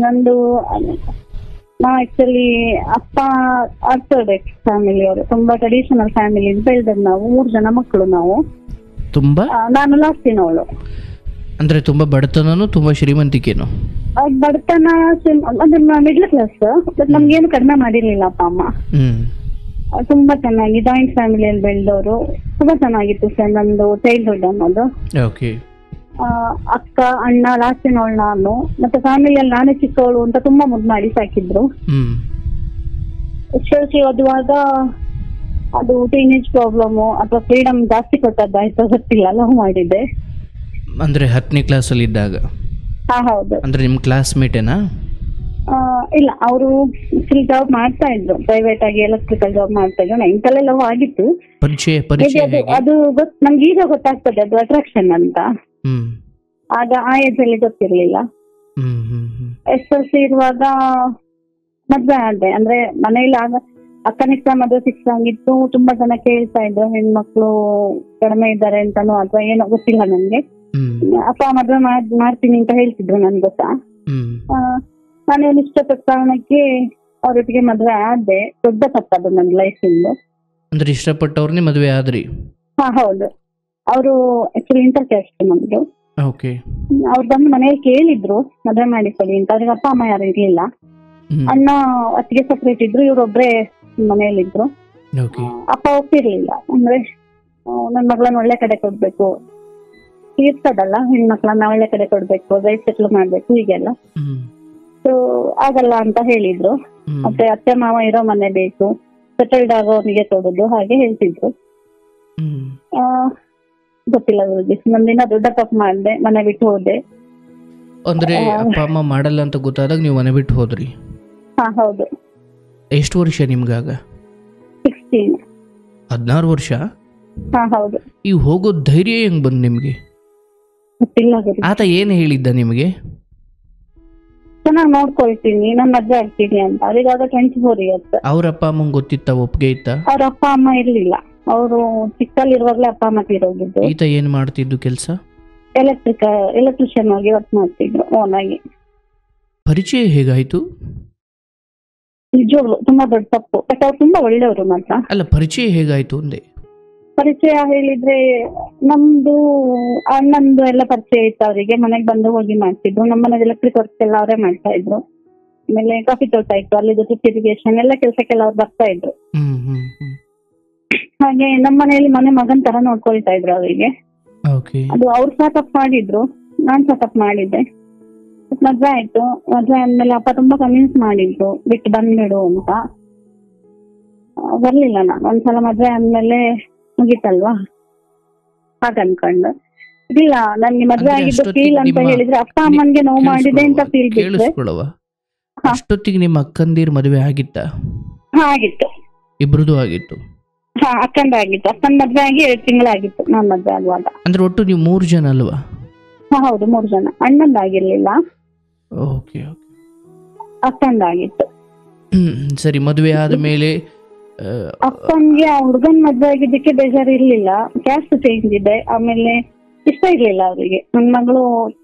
ನಂದು ನಾ ಆಕ್ಚುಲಿ ಅಪ್ಪ ಆರ್ಥೋಡಾಕ್ಸ್ ಫ್ಯಾಮಿಲಿ ಅವರು, ತುಂಬಾ ಟ್ರೆಡಿಷನಲ್ ಫ್ಯಾಮಿಲಿ ಬೆಳೆದದ್ದು ನಾವು. 3 ಜನ ಮಕ್ಕಳು ನಾವು. ತುಂಬಾ ನಾನು ಲಾಸ್ಟಿನವಳು. ಅಂದ್ರೆ ತುಂಬಾ ಬಡತನನು ತುಂಬಾ ಶ್ರೀಮಂತಿಕೆನು? ಬಡತನ ಅಂದ್ರೆ ಮಿಡ್ಲ್ ಕ್ಲಾಸ್, ಬಟ್ ನಮ್ಗೇನು ಕಡಿಮೆ ಮಾಡಿರ್ಲಿಲ್ಲ ಅಪ್ಪ ಅಮ್ಮ. ತುಂಬಾ ಚೆನ್ನಾಗಿ ಜಾಯಿಂಟ್ ಫ್ಯಾಮಿಲಿಯಲ್ಲಿ ಬೆಳೆದವರು. ತುಂಬಾ ಚೆನ್ನಾಗಿತ್ತು ಸರ್ ನಂದು ಚೈಲ್ಡ್ಹುಡ್ ಅನ್ನೋದು. ಅಕ್ಕ ಅಣ್ಣ ಲಾಸ್ಟಿನವಳು ನಾನು. ಮತ್ತೆ ಫ್ಯಾಮಿಲಿಯಲ್ಲಿ ನಾನೇ ಚಿಕ್ಕವಳು ಅಂತ ತುಂಬಾ ಮುದ್ದು ಮಾಡಿ ಸಾಕಿದ್ರು. ಎಸ್ಪೆಷಲಿ ಅದುವಾಗ ಅದು ಟೀನೇಜ್ ಪ್ರಾಬ್ಲಮ್ ಅಥವಾ ಫ್ರೀಡಮ್ ಜಾಸ್ತಿ ಕೊಟ್ಟದ್ದಾಯ್ತು ಗೊತ್ತಿಲ್ಲ, ಲವ್ ಮಾಡಿದ್ದೆ. ಅಂದ್ರೆ 10ನೇ ಕ್ಲಾಸ್ ಅಲ್ಲಿ ಇದ್ದಾಗ? ಹೌದು. ಅಂದ್ರೆ ನಿಮ್ ಕ್ಲಾಸ್ಮೇಟೇನಾ? ಇಲ್ಲ, ಅವರು ಜಾಬ್ ಮಾಡ್ತಾ ಇದ್ರು, ಪ್ರೈವೇಟ್ ಆಗಿ ಎಲೆಕ್ಟ್ರಿಕಲ್ ಜಾಬ್ ಮಾಡ್ತಾ ಇದ್ರು. 9th ಅಲ್ಲೇ ಲವ್ ಆಗಿತ್ತು. ಅದು ನಮ್ಗೆ ಈಗ ಗೊತ್ತಾಗ್ತದೆ ಅದು ಅಟ್ರಾಕ್ಷನ್ ಅಂತ. ಆಗ ಆ ಏಜ್ ಅಲ್ಲಿ ಗೊತ್ತಿರ್ಲಿಲ್ಲ. SLC ಇರುವಾಗ ಮದ್ವೆ ಆದೆ. ಅಂದ್ರೆ ಮನೇಲಿ ಆಗ ಅಕ್ಕನಿಷ್ಟ ಮದುವೆ ಫಿಕ್ಸ್ ಆಗಿತ್ತು. ತುಂಬಾ ಜನ ಕೇಳ್ತಾ ಇದ್ರು ಹೆಣ್ಮಕ್ಳು ಕಡಿಮೆ ಇದ್ದಾರೆ ಅಂತಾನು ಅಥವಾ ಏನೋ ಗೊತ್ತಿಲ್ಲ ನನ್ಗೆ. ಅಪ್ಪ ಮದ್ವೆ ಮಾಡ್ತೀನಿ ಅಂತ ಹೇಳ್ತಿದ್ರು ನನ್ಗೆ ಗೊತ್ತಾ. ನಾನೇನು ಇಷ್ಟಪಟ್ಟ ಕಾರಣಕ್ಕೆ ಅವ್ರೊಟ್ಟಿಗೆ ಮದ್ವೆ ಆದೆ. ದೊಡ್ಡ ತಪ್ಪದು ನನ್ನ ಲೈಫ್ ಇಂದ. ಅಂದ್ರೆ ಇಷ್ಟಪಟ್ಟವ್ರನ್ನೇ ಮದ್ವೆ ಆದ್ರಿ? ಹೌದು. ಅವರು ಆಕ್ಚುಲಿ ಇಂಟರ್ ಕ್ಯಾಸ್ಟ್ ನಮ್ದು. ಅವ್ರು ಬಂದು ಮನೇಲಿ ಕೇಳಿದ್ರು ಮದ್ವೆ ಮಾಡಿಕೊಡಿ ಅಂತ. ಅವ್ರಿಗೆ ಅಪ್ಪ ಅಮ್ಮ ಯಾರು ಇರ್ಲಿಲ್ಲ. ಅಣ್ಣ ಅತ್ತಿಗೆ ಸಪ್ರೇಟ್ ಇದ್ರು, ಇವ್ರೊಬ್ರೇ ಮನೆಯಲ್ಲಿದ್ರು. ಅಪ್ಪ ಒಪ್ಪಿರ್ಲಿಲ್ಲ. ಅಂದ್ರೆ ನನ್ ಮಗಳನ್ನ ಒಳ್ಳೆ ಕಡೆ ಕೊಡ್ಬೇಕು, ಇರ್ತದಲ್ಲ ಹೆಣ್ಮಕ್ಳನ್ನ ಒಳ್ಳೆ ಕಡೆ ಕೊಡ್ಬೇಕು, ಲೈಫ್ ಸೆಟ್ಲ್ ಮಾಡ್ಬೇಕು, ಹೀಗೆಲ್ಲ. ಸೊ ಆಗಲ್ಲ ಅಂತ ಹೇಳಿದ್ರು. ಮತ್ತೆ ಅತ್ತೆ ಮಾವ ಇರೋ ಮನೆ ಬೇಕು, ಸೆಟಲ್ಡ್ ಆಗೋನಿಗೆ ಕೊಡುದು, ಹಾಗೆ ಹೇಳ್ತಿದ್ರು. ಗೊತ್ತಿಲ್ಲ ಗುರುಜಿ, ನಂದಿನ ದೊಡ್ಡ ತಪ್ಪು ಮಾಡಿದೆ, ಮನೆ ಬಿಟ್ಟು ಹೋದೆ. ಅಂದ್ರೆ ಅಪ್ಪ ಅಮ್ಮ ಮಾಡಲ್ಲ ಅಂತ ಗೊತ್ತಾದಾಗ ನೀವು ಮನೆ ಬಿಟ್ಟು ಹೋದ್ರಿ? ಹೌದು. ಎಷ್ಟು ವರ್ಷ ನಿಮ್ಗಾಗ? 16. 16 ವರ್ಷ? ಹೌದು. ಈ ಹೋಗೋ ಧೈರ್ಯ ಹೆಂಗ್ ಬಂದ್ ನಿಮ್ಗೆ? ಗೊತ್ತಿಲ್ಲ ಗುರುಜಿ. ಆತ ಏನ್ ಹೇಳಿದ್ದ ನಿಮ್ಗೆ? ಚೆನ್ನಾಗಿ ನೋಡ್ಕೊಳ್ತೀನಿ, ನಾನು ಮದ್ವೆ ಆಗ್ತೀನಿ ಅಂತ. ಅವ್ರಿಗಾಗ 24 years. ಅವ್ರ ಅಪ್ಪ ಅಮ್ಮಂಗ್ ಗೊತ್ತಿತ್ತ, ಒಪ್ಪಿಗೆ ಇತ್ತ? ಅವ್ರ ಅಪ್ಪ ಅಮ್ಮ ಇರ್ಲಿಲ್ಲ. ಅವರು ಚಿಕ್ಕಲ್ಲಿರುವಾಗ್ಲೇ ಅಪ್ಪ ಅಮ್ಮ ತೀರೋಗಿದ್ದು. ಈತ ಏನ್ ಮಾಡ್ತಿದ್ದು ಕೆಲಸ? ಎಲೆಕ್ಟ್ರಿಷಿಯನ್ ಆಗಿ ವರ್ಕ್ ಮಾಡ್ತಿದ್ರು ಓನ್ ಆಗಿ. ಪರಿಚಯ ಹೇಗಾಯ್ತು? ನಿಜವಾಗ್ಲು ತುಂಬಾ ದೊಡ್ಡ ತಪ್ಪು. ಬಟ್ ಅವ್ರು ತುಂಬಾ ಒಳ್ಳೆಯವರು ಮಾತ್ರ. ಅಲ್ಲ, ಪರಿಚಯ ಹೇಗಾಯ್ತು ಅಂದೆ? ಪರಿಚಯ ಹೇಳಿದ್ರೆ ನಮ್ದು ಅಣ್ಣಂದು ಎಲ್ಲ ಪರಿಚಯ ಇತ್ತು ಅವರಿಗೆ. ಮನೆಗೆ ಬಂದು ಹೋಗಿ ಮಾಡ್ತಿದ್ರು. ನಮ್ಮ ಮನೇಲಿ ಎಲೆಕ್ಟ್ರಿಕ್ ವರ್ಕ್ ಎಲ್ಲ ಅವರೇ ಮಾಡ್ತಾ ಇದ್ರು. ಆಮೇಲೆ ಕಾಫಿ ತೋಟ ಇತ್ತು, ಅಲ್ಲಿ ಡ್ರಿಪ್ ಇರಿಗೇಷನ್ ಎಲ್ಲ ಕೆಲಸಕ್ಕೆಲ್ಲ ಅವ್ರು ಬರ್ತಾ ಇದ್ರು. ಹಾಗೆ ನಮ್ಮ ಮನೆಯಲ್ಲಿ ಮಗನ್ ತರ ನೋಡ್ಕೊಳ್ತಾ ಇದ್ರು ಅವರಿಗೆ. ಅದು ಅವ್ರು ಸ್ಟಾರ್ಟ್ಅಪ್ ಮಾಡಿದ್ರು, ನಾನ್ ಸ್ಟಾರ್ಟ್ಅಪ್ ಮಾಡಿದ್ದೆ. ಮದ್ವೆ ಆಯ್ತು. ಮದ್ವೆ ಆದ್ಮೇಲೆ ಅಪ್ಪ ತುಂಬಾ ಕನ್ವಿನ್ಸ್ ಮಾಡಿದ್ರು ಬಿಟ್ಟು ಬಂದ್ಬಿಡು ಅಂತ. ಬರ್ಲಿಲ್ಲ ನಾನು. ಒಂದ್ಸಲ ಮದ್ವೆ ಆದ್ಮೇಲೆ ಮುಗಿತಲ್ವಾ ಹಾಗ ಅನ್ಕೊಂಡು. ಇಲ್ಲ, ನನ್ಗೆ ಮದ್ವೆ ಆಗಿದ್ದು ಫೀಲ್ ಅಂತ ಹೇಳಿದ್ರೆ ಅಪ್ಪ ಅಮ್ಮನ್ಗೆ ನೋವು ಮಾಡಿದೆ ಅಂತ ಫೀಲ್ ಬಿಟ್ರೆ. ಅಷ್ಟೊತ್ತಿಗೆ ನಿಮ್ಮ ಅಕ್ಕಂದಿರ್ ಮದುವೆ ಆಗಿತ್ತ? ಆಗಿತ್ತು. ಇಬ್ರದು ಆಗಿತ್ತು? ಅಕ್ಕಂದ ಆಗಿತ್ತು. ಅಕ್ಕಂದ ಮದ್ವೆ ಆಗಿ 2 ತಿಂಗಳಾಗಿತ್ತು ನಾನ್ ಮದ್ವೆ ಆಗುವಾಗ. ಅಂದ್ರೆ ಒಟ್ಟು ನೀವು 3 ಜನ ಅಲ್ವಾ? ಹೌದು, 3 ಜನ. ಅಣ್ಣಂದಾಗಿರ್ಲಿಲ್ಲ, ಅಕ್ಕಂದಾಗಿತ್ತು. ಸರಿ, ಮದುವೆ ಆದ್ಮೇಲೆ ಅಕ್ಕನ್ಗೆ ಆ ಹುಡುಗನ್ ಮದ್ವೆ ಆಗಿದ್ದಕ್ಕೆ ಬೇಜಾರು ಇರ್ಲಿಲ್ಲ. ಕ್ಯಾಸ್ಟ್ ಚೇಂಜ್ ಇದೆ. ಆಮೇಲೆ ಇಷ್ಟ ಇರ್ಲಿಲ್ಲ ಅವರಿಗೆ ನನ್ ಮಗಳು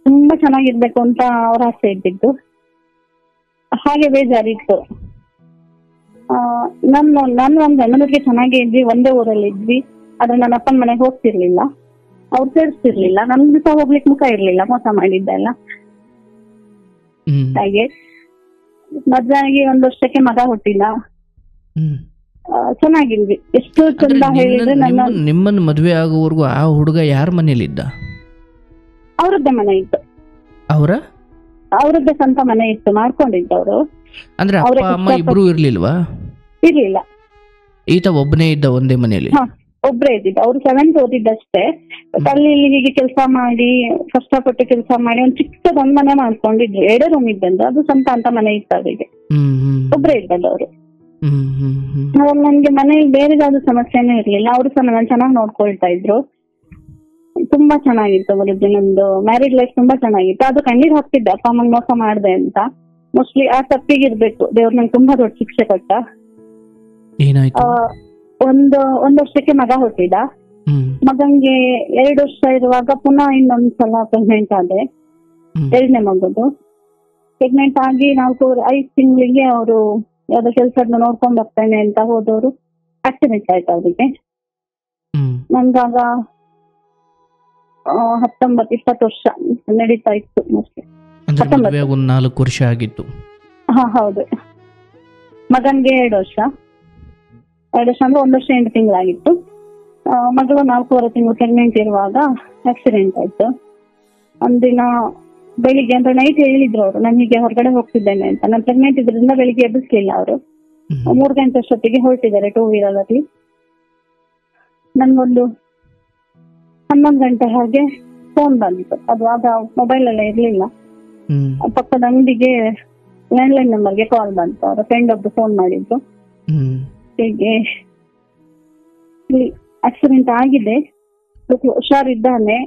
ತುಂಬಾ ಚೆನ್ನಾಗಿರ್ಬೇಕು ಅಂತ ಅವ್ರ ಆಸೆ ಇದ್ದಿದ್ದು. ಹಾಗೆ ಬೇಜಾರಿತ್ತು. ನಾನು ಒಂದ್ ಗಂಡನಿಗೆ ಚೆನ್ನಾಗಿ ಇದ್ವಿ, ಒಂದೇ ಊರಲ್ಲಿ ಇದ್ವಿ. ಆದ್ರೆ ನನ್ನ ಅಪ್ಪನ ಮನೆಗೆ ಹೋಗ್ತಿರ್ಲಿಲ್ಲ, ಅವ್ರು ಸೇರಿಸ್ತಿರ್ಲಿಲ್ಲ. ನಮ್ದು ಸಹ ಹೋಗ್ಲಿಕ್ಕೆ ಮುಖ ಇರ್ಲಿಲ್ಲ, ಮೋಸ ಮಾಡಿದ್ದೆಲ್ಲ. ಹಾಗೆ ಮದ್ವೆ ಆಗಿ 1 ವರ್ಷಕ್ಕೆ ಮಗ ಹುಟ್ಟಿದ. ಚೆನ್ನಾಗಿದ್ವಿ. ಎಷ್ಟು ಚಂದ ಹೇಳಿದ್ರೆ ನಿಮ್ಮನ್ನ ಮದ್ವೆ ಆಗುವವರೆಗೂ ಆ ಹುಡುಗ ಯಾರ ಮನೇಲಿದ್ದ? ಅವ್ರದ್ದೇ ಮನೆ ಇತ್ತು. ಅವ್ರದ್ದೇ ಸ್ವಂತ ಮನೆ ಇತ್ತು, ಮಾಡ್ಕೊಂಡಿದ್ದವ್ರು. ಅಂದ್ರೆ ಅಪ್ಪ ಅಮ್ಮ ಇಬ್ರು ಇರ್ಲಿಲ್ವಾ? ಇರ್ಲಿಲ್ಲ. ಈತ ಒಬ್ಬನೇ ಇದ್ದ ಒಂದೇ ಮನೆಯಲ್ಲಿ? ಒಬ್ರೇ ಇದ್ದಿದ್ದ. ಅವ್ರು 7th ಓದಿದ್ದಷ್ಟೇ. ಅಲ್ಲಿ ಹೀಗೆ ಕೆಲಸ ಮಾಡಿ, ಕಷ್ಟಪಟ್ಟು ಕೆಲಸ ಮಾಡಿ ಒಂದ್ ಚಿಕ್ಕದೊಂದ್ ಮನೆ ಮಾಡ್ಕೊಂಡಿದ್ರು. 2 ರೂಮ್ ಇದ್ದಂದು, ಅದು ಸ್ವಂತ ಅಂತ ಮನೆ ಇತ್ತು ಅವರಿಗೆ. ಒಬ್ರೇ ಇದ್ದದ್ದು ಅವರು. ಅವಾಗ ನನ್ಗೆ ಮನೇಲಿ ಬೇರೆ ಯಾವ್ದು ಸಮಸ್ಯೆನೂ ಇರ್ಲಿಲ್ಲ. ಅವರು ಸಹ ನನ್ನ ಚೆನ್ನಾಗಿ ನೋಡ್ಕೊಳ್ತಾ ಇದ್ರು. ತುಂಬಾ ಚೆನ್ನಾಗಿತ್ತು ಅವರದ್ದು. ನಮ್ದು ಮ್ಯಾರಿಡ್ ಲೈಫ್ ತುಂಬಾ ಚೆನ್ನಾಗಿತ್ತು. ಅದು ಕಣ್ಣೀರ್ ಹಾಕ್ತಿದ್ದೆ ಅಪ್ಪ ಅಮ್ಮಂಗ್ ಮೋಸ ಮಾಡ್ದೆ ಅಂತ. ಮೋಸ್ಟ್ಲಿ ಆ ತಪ್ಪಿಗಿರ್ಬೇಕು ದೇವ್ರು ನಂಗೆ ತುಂಬಾ ದೊಡ್ಡ ಶಿಕ್ಷೆ ಕೊಟ್ಟ. ಒಂದು ವರ್ಷಕ್ಕೆ ಮಗ ಹುಟ್ಟಿದ. ಮಗಂಗೆ 2 ವರ್ಷ ಇರುವಾಗ ಪುನಃ ಇನ್ನೊಂದ್ಸಲ ಪ್ರೆಗ್ನೆಂಟ್ ಆದೆ, 2ನೇ ಮಗದು. ಪ್ರೆಗ್ನೆಂಟ್ ಆಗಿ 4-5 ತಿಂಗಳಿಗೆ ಅವರು ಯಾವ್ದೋ ಕೆಲ್ಸನ ನೋಡ್ಕೊಂಡ್ ಬರ್ತೇನೆ ಅಂತ ಹೋದವರು ಆಕ್ಸಿಡೆಂಟ್ ಆಯ್ತು ಅವರಿಗೆ. ನನ್ಗಾಗ 19-20 ವರ್ಷ ನಡೀತಾ ಇತ್ತು ಮೋಸ್ಟ್ಲಿ. 4 ವರ್ಷ ಆಗಿತ್ತು. ಹಾ ಹೌದು. ಮಗನ್ಗೆ 2 ವರ್ಷ ಅಂದ್ರೆ 1 ವರ್ಷ 8 ತಿಂಗಳಾಗಿತ್ತು. ಮಗಳು 4.5 ತಿಂಗಳು ಪ್ರೆಗ್ನೆಂಟ್ ಇರುವಾಗ ಆಕ್ಸಿಡೆಂಟ್ ಆಯ್ತು. ಒಂದಿನ ಬೆಳಿಗ್ಗೆ ಅಂದ್ರೆ ನೈಟ್ ಹೇಳಿದ್ರು ಅವರು, ನಾನು ಹೀಗೆ ಹೊರಗಡೆ ಹೋಗ್ತಿದ್ದೇನೆ ಅಂತ. ನಾನು ಪ್ರೆಗ್ನೆಂಟ್ ಇದ್ರಿಂದ ಬೆಳಿಗ್ಗೆ ಎಬ್ಬಿಸ್ಲಿಲ್ಲ ಅವರು. 3 ಗಂಟೆ ಅಷ್ಟೊತ್ತಿಗೆ ಹೊರಟಿದ್ದಾರೆ 2 ವೀಲರ್ ಅಲ್ಲಿ. ನನ್ಗೊಂದು 11 ಗಂಟೆ ಹಾಗೆ ಫೋನ್ ಬಂದಿತ್ತು. ಅದು ಆಗ ಮೊಬೈಲ್ ಎಲ್ಲ ಇರ್ಲಿಲ್ಲ. ಪಕ್ಕದ ಅಂಗಡಿಗೆ ಲ್ಯಾಂಡ್ಲೈನ್ ನಂಬರ್ಗೆ ಕಾಲ್ ಬಂತು. ಅವರ ಫ್ರೆಂಡ್ ಒಬ್ರು ಫೋನ್ ಮಾಡಿದ್ರು, ಹೀಗೆ ಆಕ್ಸಿಡೆಂಟ್ ಆಗಿದೆ, ಹುಷಾರಿದ್ದಾನೆ,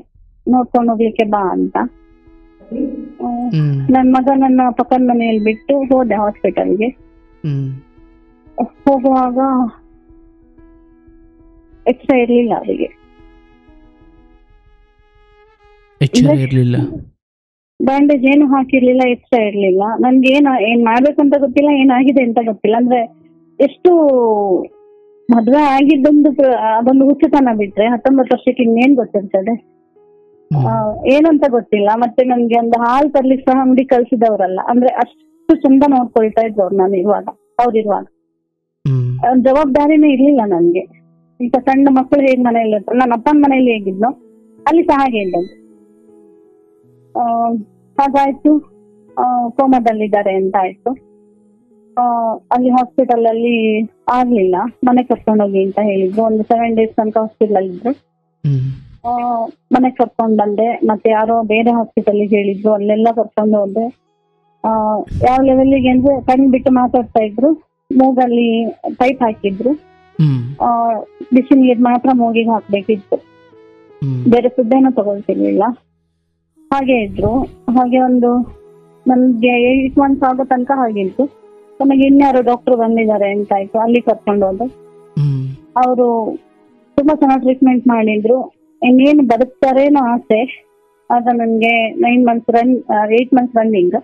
ನೋಡ್ಕೊಂಡು ಹೋಗ್ಲಿಕ್ಕೆ ಬಾ ಅಂತ. ನನ್ ಮಗನನ್ನ ಪಕ್ಕದ ಮನೆಯಲ್ಲಿ ಬಿಟ್ಟು ಹೋದೆ ಹಾಸ್ಪಿಟಲ್ಗೆ. ಹೋಗುವಾಗ ಎಕ್ಸ್ಟ್ರಾ ಇರ್ಲಿಲ್ಲ ಅವರಿಗೆ, ಬ್ಯಾಂಡೇಜ್ ಏನು ಹಾಕಿರ್ಲಿಲ್ಲ, ಎಕ್ಸ್ಟ್ರಾ ಇರ್ಲಿಲ್ಲ. ನನ್ಗೆ ಏನ್ ಮಾಡ್ಬೇಕಂತ ಗೊತ್ತಿಲ್ಲ, ಏನಾಗಿದೆ ಅಂತ ಗೊತ್ತಿಲ್ಲ. ಅಂದ್ರೆ ಎಷ್ಟು ಮದ್ವೆ ಆಗಿದ್ದೊಂದು ಅದೊಂದು ಹುಚ್ಚತನ ಬಿಟ್ರೆ 19 ವರ್ಷಕ್ಕೆ ಇನ್ನೇನ್ ಗೊತ್ತಿರ್ತದೆ, ಏನಂತ ಗೊತ್ತಿಲ್ಲ. ಮತ್ತೆ ನನ್ಗೆ ಒಂದು ಹಾಲು ತರ್ಲಿಕ್ಕೆ ಸಹ ಅಂಗಡಿ ಕಳ್ಸಿದವ್ರಲ್ಲ, ಅಂದ್ರೆ ಅಷ್ಟು ಚಂದ ನೋಡ್ಕೊಳ್ತಾ ಇದ್ರು ಅವ್ರು. ನಾನು ಇರುವಾಗ, ಅವ್ರಿರುವಾಗ ಜವಾಬ್ದಾರಿನೇ ಇರ್ಲಿಲ್ಲ ನನ್ಗೆ. ಈಗ ಸಣ್ಣ ಮಕ್ಕಳು ಹೇಗ್ ಮನೆಯಲ್ಲಿ ಇರ್ತಾರೆ, ನನ್ನ ಅಪ್ಪನ ಮನೆಯಲ್ಲಿ ಹೇಗಿದ್ನೋ ಅಲ್ಲಿ ಸಹ ಹಾಗೆ ಇದ್ದದ್ದು. ಹಾಗಾಯ್ತು, ಕೋಮದಲ್ಲಿದ್ದಾರೆ ಅಂತ ಆಯ್ತು. ಅಲ್ಲಿ ಹಾಸ್ಪಿಟಲ್ ಅಲ್ಲಿ ಆಗ್ಲಿಲ್ಲ, ಮನೆ ಕರ್ಕೊಂಡೋಗಿ ಅಂತ ಹೇಳಿದ್ರು. ಒಂದು 7 days ತನಕ ಹಾಸ್ಪಿಟಲ್ ಅಲ್ಲಿ ಇದ್ರು. ಮನೆಗ್ ಕರ್ಕೊಂಡ್ ಬಂದೆ. ಮತ್ತೆ ಯಾರೋ ಬೇರೆ ಹಾಸ್ಪಿಟಲ್ ಹೇಳಿದ್ರು, ಅಲ್ಲೆಲ್ಲ ಕರ್ಕೊಂಡು ಹೋದೆ. ಯಾವ ಲೆವೆಲ್ಗೆ ಅಂದ್ರೆ ಕಣ್ ಬಿಟ್ಟು ಮಾತಾಡ್ತಾ ಇದ್ರು, ಮೂಗಲ್ಲಿ ಪೈಪ್ ಹಾಕಿದ್ರು, ಬಿಸಿ ನೀರ್ ಮಾತ್ರ ಮೂಗಿಗೆ ಹಾಕ್ಬೇಕಿತ್ತು, ಬೇರೆ ಫುಡ್ಡೇನೂ ತಗೊಳ್ತಿರ್ಲಿಲ್ಲ. ಹಾಗೆ ಇದ್ರು. ಹಾಗೆ ಒಂದು ನನ್ಗೆ 8 months ಆಗೋ ತನಕ ಹಾಗಿತ್ತು. ನನಗೆ ಇನ್ಯಾರು ಡಾಕ್ಟರ್ ಬಂದಿದ್ದಾರೆ ಅಂತ ಆಯ್ತು, ಅಲ್ಲಿ ಕರ್ಕೊಂಡು ಹೋದೆ. ಅವರು ತುಂಬಾ ಚೆನ್ನಾಗಿ ಟ್ರೀಟ್ಮೆಂಟ್ ಮಾಡಿದ್ರು. ಇನ್ನೇನು ಬದುಕ್ತಾರೇನೋ ಆಸೆ. ಆಗ ನನ್ಗೆ 8 months ರನ್ನಿಂಗ್.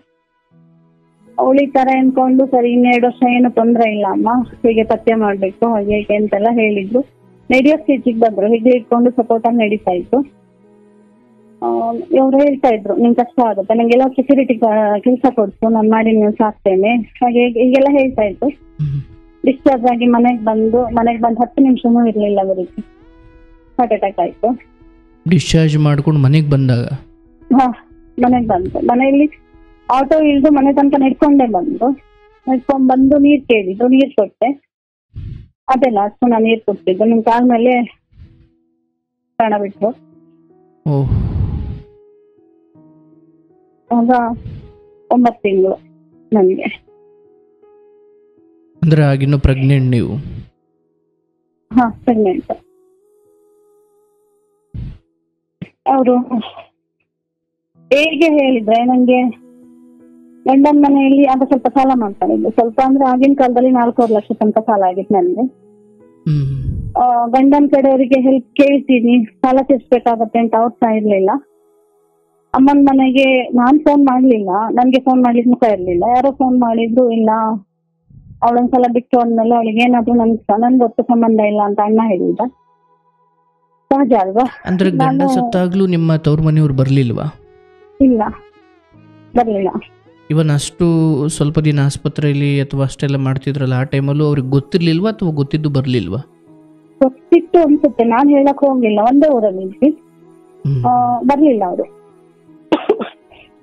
ಉಳಿತಾರೆ ಅನ್ಕೊಂಡು, ಸರಿ 2 ವರ್ಷ ಏನು ತೊಂದ್ರೆ ಇಲ್ಲ ಅಮ್ಮ, ಹೀಗೆ ಪಥ್ಯ ಮಾಡ್ಬೇಕು ಹಾಗೆ ಅಂತೆಲ್ಲ ಹೇಳಿದ್ರು. ನಡೆಯೋ ಸ್ಟೇಜಿಗೆ ಬಂದ್ರು, ಹೀಗೆ ಇಟ್ಕೊಂಡು ಸಪೋರ್ಟ್ ಆಗಿ ನಡೀತಾ ಇತ್ತು. ಇವ್ರು ಹೇಳ್ತಾ ಇದ್ರು, ನಿನ್ ಕಷ್ಟ ಆಗುತ್ತೆ, ನಂಗೆಲ್ಲ ಸೆಕ್ಯೂರಿಟಿ ಕೆಲಸ ಕೊಡ್ತು, ನಾನು ಮಾಡಿ ನೀವು ಸಾಕ್ತೇನೆ, ಹಾಗೆ ಹೀಗೆಲ್ಲ ಹೇಳ್ತಾ ಇತ್ತು. ಡಿಸ್ಚಾರ್ಜ್ ಆಗಿ ಮನೆಗೆ ಬಂದು 10 ನಿಮಿಷನೂ ಇರ್ಲಿಲ್ಲ ಅವರಿಗೆ ಹಾರ್ಟ್ ಅಟ್ಯಾಕ್ ಆಯ್ತು. ಡಿಸ್ಚಾರ್ಜ್ ಮಾಡ್ಕೊಂಡು ಮನೆಗೆ ಬಂದಾಗ? ಹಾ, ಮನೆಗೆ ಬಂದು ಮನೆಯಲ್ಲಿ ಆಟೋ ಇಳಿದು ಮನೆ ತನಕ ನಡ್ಕೊಂಡ್ ಬಂದು ನೀರ್ ಕೇಳಿದ್ರು, ನೀರ್ ಕೊಟ್ಟೆ. ಅದೆಲ್ಲ ಅಷ್ಟು ನಾನು ನೀರ್ ಕೊಡ್ತಿದ್ದು. ನಿಮ್ ಕಾಲ ಮೇಲೆ ಪ್ರಾಣ ಬಿಟ್ರು. ಆಗ 9 ತಿಂಗಳು ನನಗೆ. ಅಂದ್ರೆ ಆಗಿನ್ನೂ ಪ್ರೆಗ್ನೆಂಟ್ ನೀವು? ಹಾ, ಪ್ರೆಗ್ನೆಂಟ್. ಅವರು ಹೇಗೆ ಹೇಳಿದ್ರೆ, ನಂಗೆ ಗಂಡನ ಮನೆಯಲ್ಲಿ ಆಗ ಸ್ವಲ್ಪ ಸಾಲ ಮಾಡ್ತಾ ಇದ್ದು. ಸ್ವಲ್ಪ ಅಂದ್ರೆ ಆಗಿನ ಕಾಲದಲ್ಲಿ 4 ಲಕ್ಷ ತನಕ ಸಾಲ ಆಗಿತ್ತು ನನಗೆ. ಗಂಡನ ಕಡೆಯವರಿಗೆ ಹೆಲ್ಪ್ ಕೇಳ್ತೀನಿ, ಸಾಲ ತೀರ್ಸ್ಬೇಕಾಗತ್ತೆ ಅಂತ ಅವ್ರು ಸಹ ಇರ್ಲಿಲ್ಲ. ಅಮ್ಮನ ಮನೆಗೆ ನಾನ್ ಫೋನ್ ಮಾಡ್ಲಿಲ್ಲ, ನನ್ಗೆ ಫೋನ್ ಮಾಡ್ಲಿಕ್ಕೆ ಮುಖ ಇರ್ಲಿಲ್ಲ. ಯಾರೋ ಫೋನ್ ಮಾಡಿದ್ರು, ಇಲ್ಲ ಅವಳೊಂದ್ಸಲ ಬಿಟ್ಟು ಅಂದ್ಮೇಲೆ ಅವಳಿಗೆ ಏನಾದ್ರು ನನ್ ಗೊತ್ತು ಸಂಬಂಧ ಇಲ್ಲ ಅಂತ ಅಣ್ಣ ಹೇಳಿದ. ಸಹಜ ಅಲ್ವಾ? ಅಂದ್ರೆ ಗಂಡ ಸತ್ತಾಗ್ಲೂ ನಿಮ್ಮ ತವ್ರ ಮನೆಯವ್ರು ಬರ್ಲಿಲ್ವಾ? ಇಲ್ಲ, ಬರ್ಲಿಲ್ಲ. ಇವನ್ ಅಷ್ಟು ಸ್ವಲ್ಪ ದಿನ ಆಸ್ಪತ್ರೆಯಲ್ಲಿ ಅಥವಾ ಅಷ್ಟೆಲ್ಲ ಮಾಡ್ತಿದ್ರಲ್ಲ, ಆ ಟೈಮಲ್ಲೂ ಅವ್ರಿಗೆ ಗೊತ್ತಿರ್ಲಿಲ್ವಾ ಅಥವಾ ಗೊತ್ತಿದ್ದು ಬರ್ಲಿಲ್ವಾ? ಗೊತ್ತಿತ್ತು ಅನ್ಸುತ್ತೆ, ನಾನ್ ಹೇಳಕ್ ಹೋಗಿಲ್ಲ. ಒಂದೇ ಊರಲ್ಲಿ ಬರ್ಲಿಲ್ಲ ಅವರು.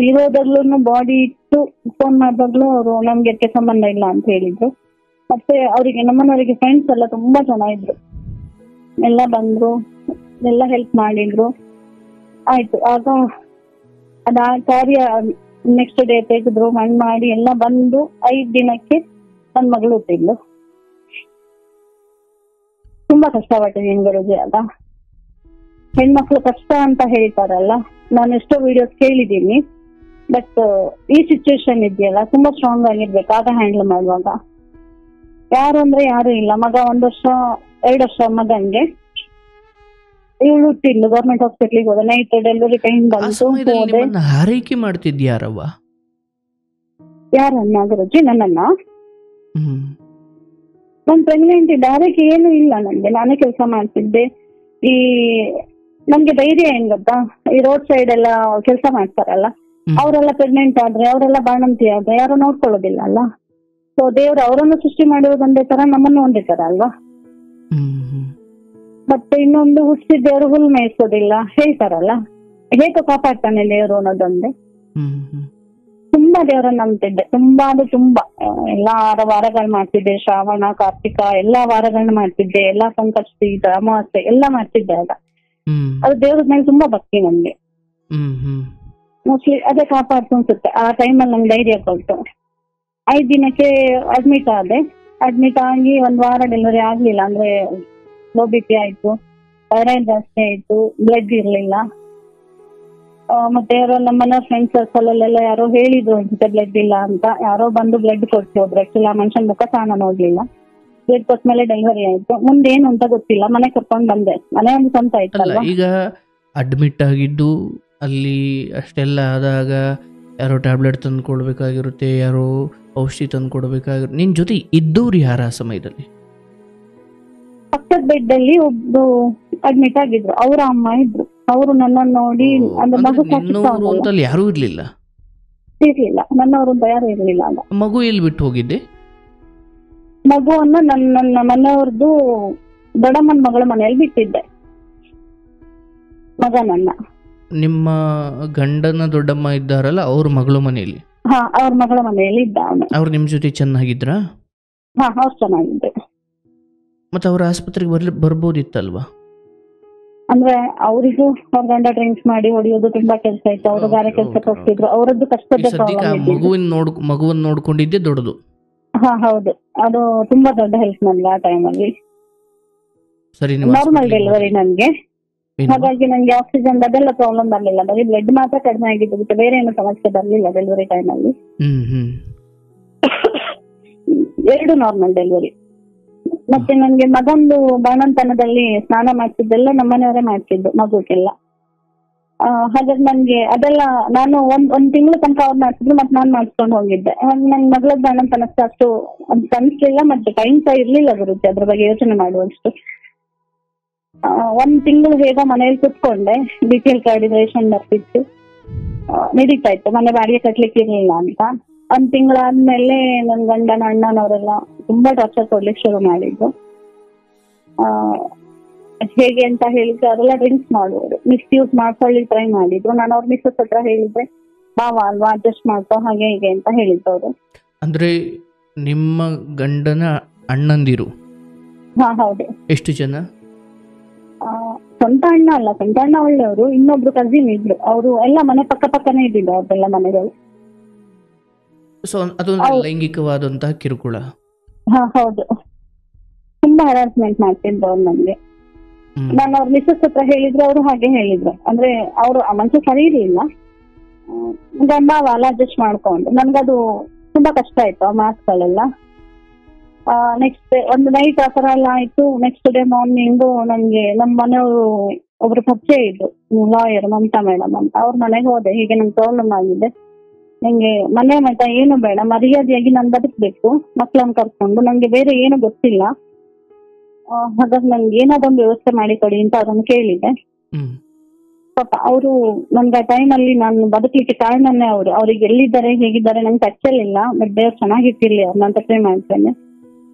ಇರೋದಾಗ್ಲೂ ಬಾಡಿ ಇಟ್ಟು ಫೋನ್ ಮಾಡಿದಾಗ್ಲೂ ಅವರು ನಮ್ಗೆ ಅದಕ್ಕೆ ಸಂಬಂಧ ಇಲ್ಲ ಅಂತ ಹೇಳಿದ್ರು. ಮತ್ತೆ ಅವರಿಗೆ ನಮ್ಮನವರಿಗೆ ಫ್ರೆಂಡ್ಸ್ ಎಲ್ಲ ತುಂಬಾ ಚೆನ್ನಾಗಿದ್ರು, ಎಲ್ಲ ಬಂದ್ರು, ಎಲ್ಲ ಹೆಲ್ಪ್ ಮಾಡಿದ್ರು. ಆಯ್ತು, ಆಗ ಕಾರ್ಯ ನೆಕ್ಸ್ಟ್ ಡೇ ತೆಗೆದ್ರು, ಮಣ್ಣು ಮಾಡಿ ಎಲ್ಲ ಬಂದು 5 ದಿನಕ್ಕೆ ನನ್ನ ಮಗಳು ಹುಟ್ಟಿದ್ಲು. ತುಂಬಾ ಕಷ್ಟಪಟ್ಟಿದ್ದೀನಿ ಗುರುಜಿ. ಆಗ ಹೆಣ್ಮಕ್ಳು ಕಷ್ಟ ಅಂತ ಹೇಳ್ತಾರಲ್ಲ, ನಾನು ಎಷ್ಟೋ ವಿಡಿಯೋಸ್ ಕೇಳಿದ್ದೀನಿ. ಬಟ್ ಈ ಸಿಚುವೇಶನ್ ಇದೆಯಲ್ಲ, ತುಂಬಾ ಸ್ಟ್ರಾಂಗ್ ಆಗಿರ್ಬೇಕು ಆಗ ಹ್ಯಾಂಡಲ್ ಮಾಡುವಾಗ. ಯಾರು ಅಂದ್ರೆ ಯಾರು ಇಲ್ಲ. ಮಗ 1 ವರ್ಷ 2 ವರ್ಷ ಮಗನ್ಗೆ, ಇವಳು ಹುಟ್ಟಿದ್ಲು, ಗೌರ್ಮೆಂಟ್ ಹಾಸ್ಪಿಟ್ಲಿಗೆ ಹೋದ. ನೈಟ್ ಡೆಲಿವರಿ ಟೈಮ್ ಬಂತು. ಹಾರೈಕೆ ಮಾಡ್ತಿದ್ಯಾರವ್ವ? ಯಾರನ್ನ ಗುರುಜಿ? ನನ್ನನ್ನ? ಹ್ಮ್ ನಾನು ಪ್ರೆಗ್ನೆಂಟ್ ಇದ್ದೆ, ಅದಕ್ಕೆ ಏನು ಇಲ್ಲ ನನ್ಗೆ, ನಾನೇ ಕೆಲಸ ಮಾಡ್ತಿದ್ದೆ. ಈ ನಮ್ಗೆ ಧೈರ್ಯ ಏನ್ ಗೊತ್ತಾ, ಈ ರೋಡ್ ಸೈಡ್ ಎಲ್ಲ ಕೆಲಸ ಮಾಡ್ತಾರಲ್ಲ, ಅವರೆಲ್ಲ ಪ್ರೆಗ್ನೆಂಟ್ ಆದ್ರೆ, ಅವರೆಲ್ಲ ಬಾಣಂತಿ ಆದ್ರೆ ಯಾರು ನೋಡ್ಕೊಳ್ಳೋದಿಲ್ಲ ಅಲ್ಲ. ಸೊ ದೇವ್ರು ಅವರನ್ನು ಸೃಷ್ಟಿ ಮಾಡಿರೋದು ಒಂದೇ ತರ, ನಮ್ಮನ್ನು ಒಂದೇ ತರ ಅಲ್ವಾ. ಮತ್ತೆ ಇನ್ನೊಂದು, ಹುಟ್ಟಿದ ದೇವರು ಹುಲ್ ಮೇಯಿಸೋದಿಲ್ಲ ಹೇಳ್ತಾರಲ್ಲ, ಹೇಗೆ ಕಾಪಾಡ್ತಾನೆ ದೇವರು ಅನ್ನೋದೊಂದೇ. ತುಂಬಾ ದೇವರನ್ನ ನಂಬ್ತಿದ್ದೆ, ತುಂಬಾ ಅಂದ್ರೆ ತುಂಬಾ. ಎಲ್ಲಾ ವಾರಗಳು ಮಾಡ್ತಿದ್ದೆ, ಶ್ರಾವಣ ಕಾರ್ತಿಕ ಎಲ್ಲಾ ವಾರಗಳನ್ನ ಮಾಡ್ತಿದ್ದೆ, ಎಲ್ಲಾ ಸಂಕಷ್ಟಿ ಅಮಾವಾಸ್ಯೆ ಎಲ್ಲ ಮಾಡ್ತಿದ್ದೆ. ಅದು ದೇವ್ರದ ಮೇಲೆ ತುಂಬಾ ಭಕ್ತಿ ನನ್ಗೆ. ಮೋಸ್ಟ್ಲಿ ಅದೇ ಕಾಪಾಡ್ತು ಅನ್ಸುತ್ತೆ. ಆ ಟೈಮಲ್ಲಿ ನಂಗೆ ಧೈರ್ಯ ಕೊಟ್ಟು 5 ದಿನಕ್ಕೆ ಅಡ್ಮಿಟ್ ಆದೆ. ಅಡ್ಮಿಟ್ ಆಗಿ 1 ವಾರ ಡೆಲಿವರಿ ಆಗ್ಲಿಲ್ಲ. ಅಂದ್ರೆ ಲೋ ಬಿ ಪಿ ಆಯ್ತು, ಥೈರಾಯ್ಡ್ ಜಾಸ್ತಿ ಆಯ್ತು, ಬ್ಲಡ್ ಇರ್ಲಿಲ್ಲ. ಮತ್ತೆ ಯಾರೋ ನಮ್ಮನ್ನ ಫ್ರೆಂಡ್ಸ್ ಸರ್ಕಲ್ ಅಲ್ಲೆಲ್ಲ ಯಾರೋ ಹೇಳಿದ್ರು ಅನ್ಸುತ್ತೆ ಬ್ಲಡ್ ಇಲ್ಲ ಅಂತ. ಯಾರೋ ಬಂದು ಬ್ಲಡ್ ಕೊಟ್ಟು ಹೋದ್ರು. ಆಕ್ಚುಲಿ ಆ ಮನುಷ್ಯನ ಮುಖ ಸಹ ನಾನು ನೋಡ್ಲಿಲ್ಲ. ಬ್ಲಡ್ ಕೊಟ್ಟ ಮೇಲೆ ಡೆಲಿವರಿ ಆಯ್ತು. ಮುಂದೇನು ಅಂತ ಗೊತ್ತಿಲ್ಲ, ಮನೆ ಕರ್ಕೊಂಡ್ ಬಂದೆ. ಮನೆ ಒಂದು ಸ್ವಂತ ಆಯ್ತಲ್ಲ. ಈಗ ಅಡ್ಮಿಟ್ ಆಗಿದ್ದು ಅಲ್ಲಿ ಅಷ್ಟೆಲ್ಲ ಆದಾಗ ಯಾರೋ ಟ್ಯಾಬ್ಲೆಟ್ ತಂದು ಕೊಡ್ಬೇಕಾಗಿರುತ್ತೆ, ಯಾರೋ ಔಷಧಿ ತಂದು ಕೊಡ್ಬೇಕಾಗಿರುತ್ತೆ. ನಿನ್ ಜೊತೆ ಇದ್ದವ್ರು ಯಾರ ಆ ಸಮಯದಲ್ಲಿ? ಪಕ್ಕದ ಬೆಡ್ ಅಲ್ಲಿ ಒಬ್ರು ಅಡ್ಮಿಟ್ ಆಗಿದ್ರು, ಅವರ ಅಮ್ಮ ಇದ್ರು. ಅವರು ನನ್ನನ್ನು ನೋಡಿ, ಅಂದ್ರೆ ಮಗು ಯಾರು ಇರ್ಲಿಲ್ಲ? ಇರ್ಲಿಲ್ಲ, ನನ್ನವರು ಅಂತ ಯಾರು ಇರ್ಲಿಲ್ಲ. ಅಲ್ಲ, ಮಗು ಎಲ್ಲಿ ಬಿಟ್ಟು ಹೋಗಿದ್ದೆ? ಮಗುವನ್ನ ನನ್ನ ಮನೆಯವ್ರದ್ದು ದೊಡ್ಡಮ್ಮನ ಮಗಳ ಮನೆಯಲ್ಲಿ ಬಿಟ್ಟಿದ್ದೆ ಮಗನನ್ನ. ನಿಮ್ಮ ಗಂಡನ ದೊಡ್ಡಮ್ಮ ಇದ್ದಾರಲ್ಲ, ಅವ್ರ ಮಗಳ ಮನೆಯಲ್ಲಿ? ಹಾ, ಅವ್ರ ಮಗಳ ಮನೆಯಲ್ಲಿ ಇದ್ದ ಅವನು. ಅವ್ರು ನಿಮ್ ಜೊತೆ ಚೆನ್ನಾಗಿದ್ರಾ? ಹಾ, ಅವ್ರು ಚೆನ್ನಾಗಿದ್ದೆ. ಮತ್ತೆ ಅವ್ರ ಆಸ್ಪತ್ರೆಗೆ ಬರ್ಬೋದಿತ್ತಲ್ವಾ? ಅಂದ್ರೆ ಅವರಿಗೂ ಅವ್ರ ಗಂಡ ಡ್ರಿಂಕ್ಸ್ ಮಾಡಿ ಹೊಡಿಯೋದು ತುಂಬಾ ಕೆಲಸ ಇತ್ತು. ಅವರು ಬೇರೆ ಕೆಲ್ಸಕ್ಕೆ ಹೋಗ್ತಿದ್ರು. ಅವರದ್ದು ಕಷ್ಟದ ಮಗುವನ್ನ ನೋಡ್ಕೊಂಡಿದ್ದೆ ದೊಡ್ಡದು. ಹಾ ಹೌದು, ಅದು ತುಂಬಾ ದೊಡ್ಡ ಹೆಲ್ಪ್ ನನ್ಗೆ ಆ ಟೈಮಲ್ಲಿ. ನಾರ್ಮಲ್ ಡೆಲಿವರಿ ನನ್ಗೆ, ಹಾಗಾಗಿ ನಂಗೆ ಆಕ್ಸಿಜನ್ ಅದೆಲ್ಲ ಪ್ರಾಬ್ಲಮ್ ಬರ್ಲಿಲ್ಲ. ಬರೀ ಬ್ಲಡ್ ಮಾತ್ರ ಕಡಿಮೆ ಆಗಿದ್ದು ಬಿಟ್ಟು ಬೇರೆ ಏನು ಸಮಸ್ಯೆ ಬರ್ಲಿಲ್ಲ ಡೆಲಿವರಿ ಟೈಮಲ್ಲಿ. 2 ನಾರ್ಮಲ್ ಡೆಲಿವರಿ. ಮತ್ತೆ ನನ್ಗೆ ಮಗಂದು ಬಾಣಂತನದಲ್ಲಿ ಸ್ನಾನ ಮಾಡ್ತಿದ್ದೆಲ್ಲ ನಮ್ಮನೆಯವರೇ ಮಾಡ್ತಿದ್ದು ಮಗುಗೆಲ್ಲ. ಹಾಗಾಗಿ ನನ್ಗೆ ಅದೆಲ್ಲ ನಾನು ಒಂದ್ ತಿಂಗಳು ತನಕ ಅವ್ರು ಮಾಡ್ತಿದ್ರು, ಮತ್ತೆ ನಾನ್ ಮಾಡ್ಸ್ಕೊಂಡು ಹೋಗಿದ್ದೆ. ನನ್ ಮಗಳದ್ ಬಾಣಂತನಕ್ಕೆ ಅಷ್ಟು ಅನ್ಸ್ಲಿಲ್ಲ, ಮತ್ತೆ ಟೈಮ್ ಸಹ ಇರ್ಲಿಲ್ಲ ಗುರುಜಿ ಅದ್ರ ಬಗ್ಗೆ ಯೋಚನೆ ಮಾಡುವಷ್ಟು. 1 ತಿಂಗಳು ಹೇಗೋ ಮನೇಲಿ ಕುತ್ಕೊಂಡೆ. BPL ಕಾರ್ಡ್ ರೇಷನ್ ಬರ್ತಿತ್ತು, ನಡೀತಾ ಇತ್ತು. ಮನೆ ಬಾಡಿಗೆ ಕಟ್ಲಿಕ್ಕೆ ಇರ್ಲಿಲ್ಲ ಅಂತ. 1 ತಿಂಗಳಾದ್ಮೇಲೆ ನನ್ ಗಂಡನ ಅಣ್ಣನವರೆಲ್ಲ ತುಂಬಾ ಟಾರ್ಚರ್ ಕೊಡ್ಲಿಕ್ಕೆ ಶುರು ಮಾಡಿದ್ರು. ಹೇಗೆ ಅಂತ ಹೇಳಿದ್ರೆ ಅವರೆಲ್ಲ ಡ್ರಿಂಕ್ಸ್ ಮಾಡುವರು, ಮಿಸ್ಯೂಸ್ ಮಾಡ್ಕೊಳ್ಳಿ ಟ್ರೈ ಮಾಡಿದ್ರು. ನಾನು ಅವ್ರ ಮಿಸ್ಸಸ್ ಹತ್ರ ಹೇಳಿದ್ರೆ ಬಾವ ಅಲ್ವಾ ಅಡ್ಜಸ್ಟ್ ಮಾಡ್ಕೋ ಹಾಗೆ ಹೀಗೆ ಅಂತ ಹೇಳಿದ್ದವ್ರು. ಅಂದ್ರೆ ನಿಮ್ಮ ಗಂಡನ ಅಣ್ಣಂದಿರು? ಹಾ ಹೌದು. ಎಷ್ಟು ಜನ? ಸ್ವಂತ ಅಣ್ಣ ಅಲ್ಲ, ಸ್ವಂತ ಅಣ್ಣ ಒಳ್ಳೆಯವರು. ಇನ್ನೊಬ್ರು ಕಸಿನ್ ಇದ್ರು, ಅವರು ಎಲ್ಲ ಮನೆ ಪಕ್ಕ ಪಕ್ಕನೇ ಇದ್ದಿದ್ದು ಅವ್ರದ್ದೆಲ್ಲ ಮನೆಗಳು. ಲೈಂಗಿಕವಾದಂತಹ ಕಿರುಕುಳ? ಹಾ ಹೌದು, ತುಂಬಾ ಹರಾಸ್ಮೆಂಟ್ ಮಾಡ್ತಿದ್ರು ಅವ್ರು ನನ್ಗೆ. ನಾನು ಅವ್ರ ಮಿಸ್ಸಸ್ ಹತ್ರ ಹೇಳಿದ್ರೆ ಅವರು ಹಾಗೆ ಹೇಳಿದ್ರು. ಅಂದ್ರೆ ಅವರು ಆ ಮನುಷ್ಯ ಸರಿ ಇರ್ಲಿಲ್ಲ, ಗಂಡ ಅಲ್ಲ ಅಡ್ಜಸ್ಟ್ ಮಾಡ್ಕೊಂಡು. ನನ್ಗದು ತುಂಬಾ ಕಷ್ಟ ಆಯ್ತು ಆ ಮಾತುಗಳೆಲ್ಲ. ನೆಕ್ಸ್ಟ್ ಒಂದು ನೈಟ್ ಆ ತರ ಎಲ್ಲ ಆಯ್ತು. ನೆಕ್ಸ್ಟ್ ಡೇ ಮಾರ್ನಿಂಗು ನನ್ಗೆ ನಮ್ಮ ಮನೆಯವರು ಒಬ್ರು ಪರಿಚಯ ಇದ್ರು, ಲಾಯರ್ ಮಮತಾ ಮೇಡಮ್ ಅಂತ. ಅವ್ರ ಮನೆಗೆ ಹೋದೆ. ಹೀಗೆ ನಂಗೆ ಪ್ರಾಬ್ಲಮ್ ಆಗಿದೆ, ನಂಗೆ ಮನೆ ಮಠ ಏನು ಬೇಡ, ಮರ್ಯಾದೆಯಾಗಿ ನಾನು ಬದುಕ್ಬೇಕು ಮಕ್ಳನ್ನ ಕರ್ಕೊಂಡು, ನಂಗೆ ಬೇರೆ ಏನು ಗೊತ್ತಿಲ್ಲ. ಹಾಗಾಗಿ ನನ್ಗೆ ಏನಾದೊಂದು ವ್ಯವಸ್ಥೆ ಮಾಡಿ ಕೊಡಿ ಅಂತ ಅವ್ರನ್ನ ಕೇಳಿದೆ. ಪಾಪ ಅವರು ನನ್ಗೆ ಆ ಟೈಮಲ್ಲಿ ನಾನು ಬದುಕಲಿಕ್ಕೆ ಕಾರಣನೇ ಅವರು. ಅವ್ರಿಗೆ ಎಲ್ಲಿದ್ದಾರೆ ಹೇಗಿದ್ದಾರೆ ನಂಗೆ ಟಚ್ಚಲ್ಲಿಲ್ಲ, ಬಟ್ ದೇವ್ರು ಚೆನ್ನಾಗಿಟ್ಟಿರ್ಲಿ ಅವ್ರನ್ನ ಅಂತ ಪ್ರೇ ಮಾಡ್ತೇನೆ.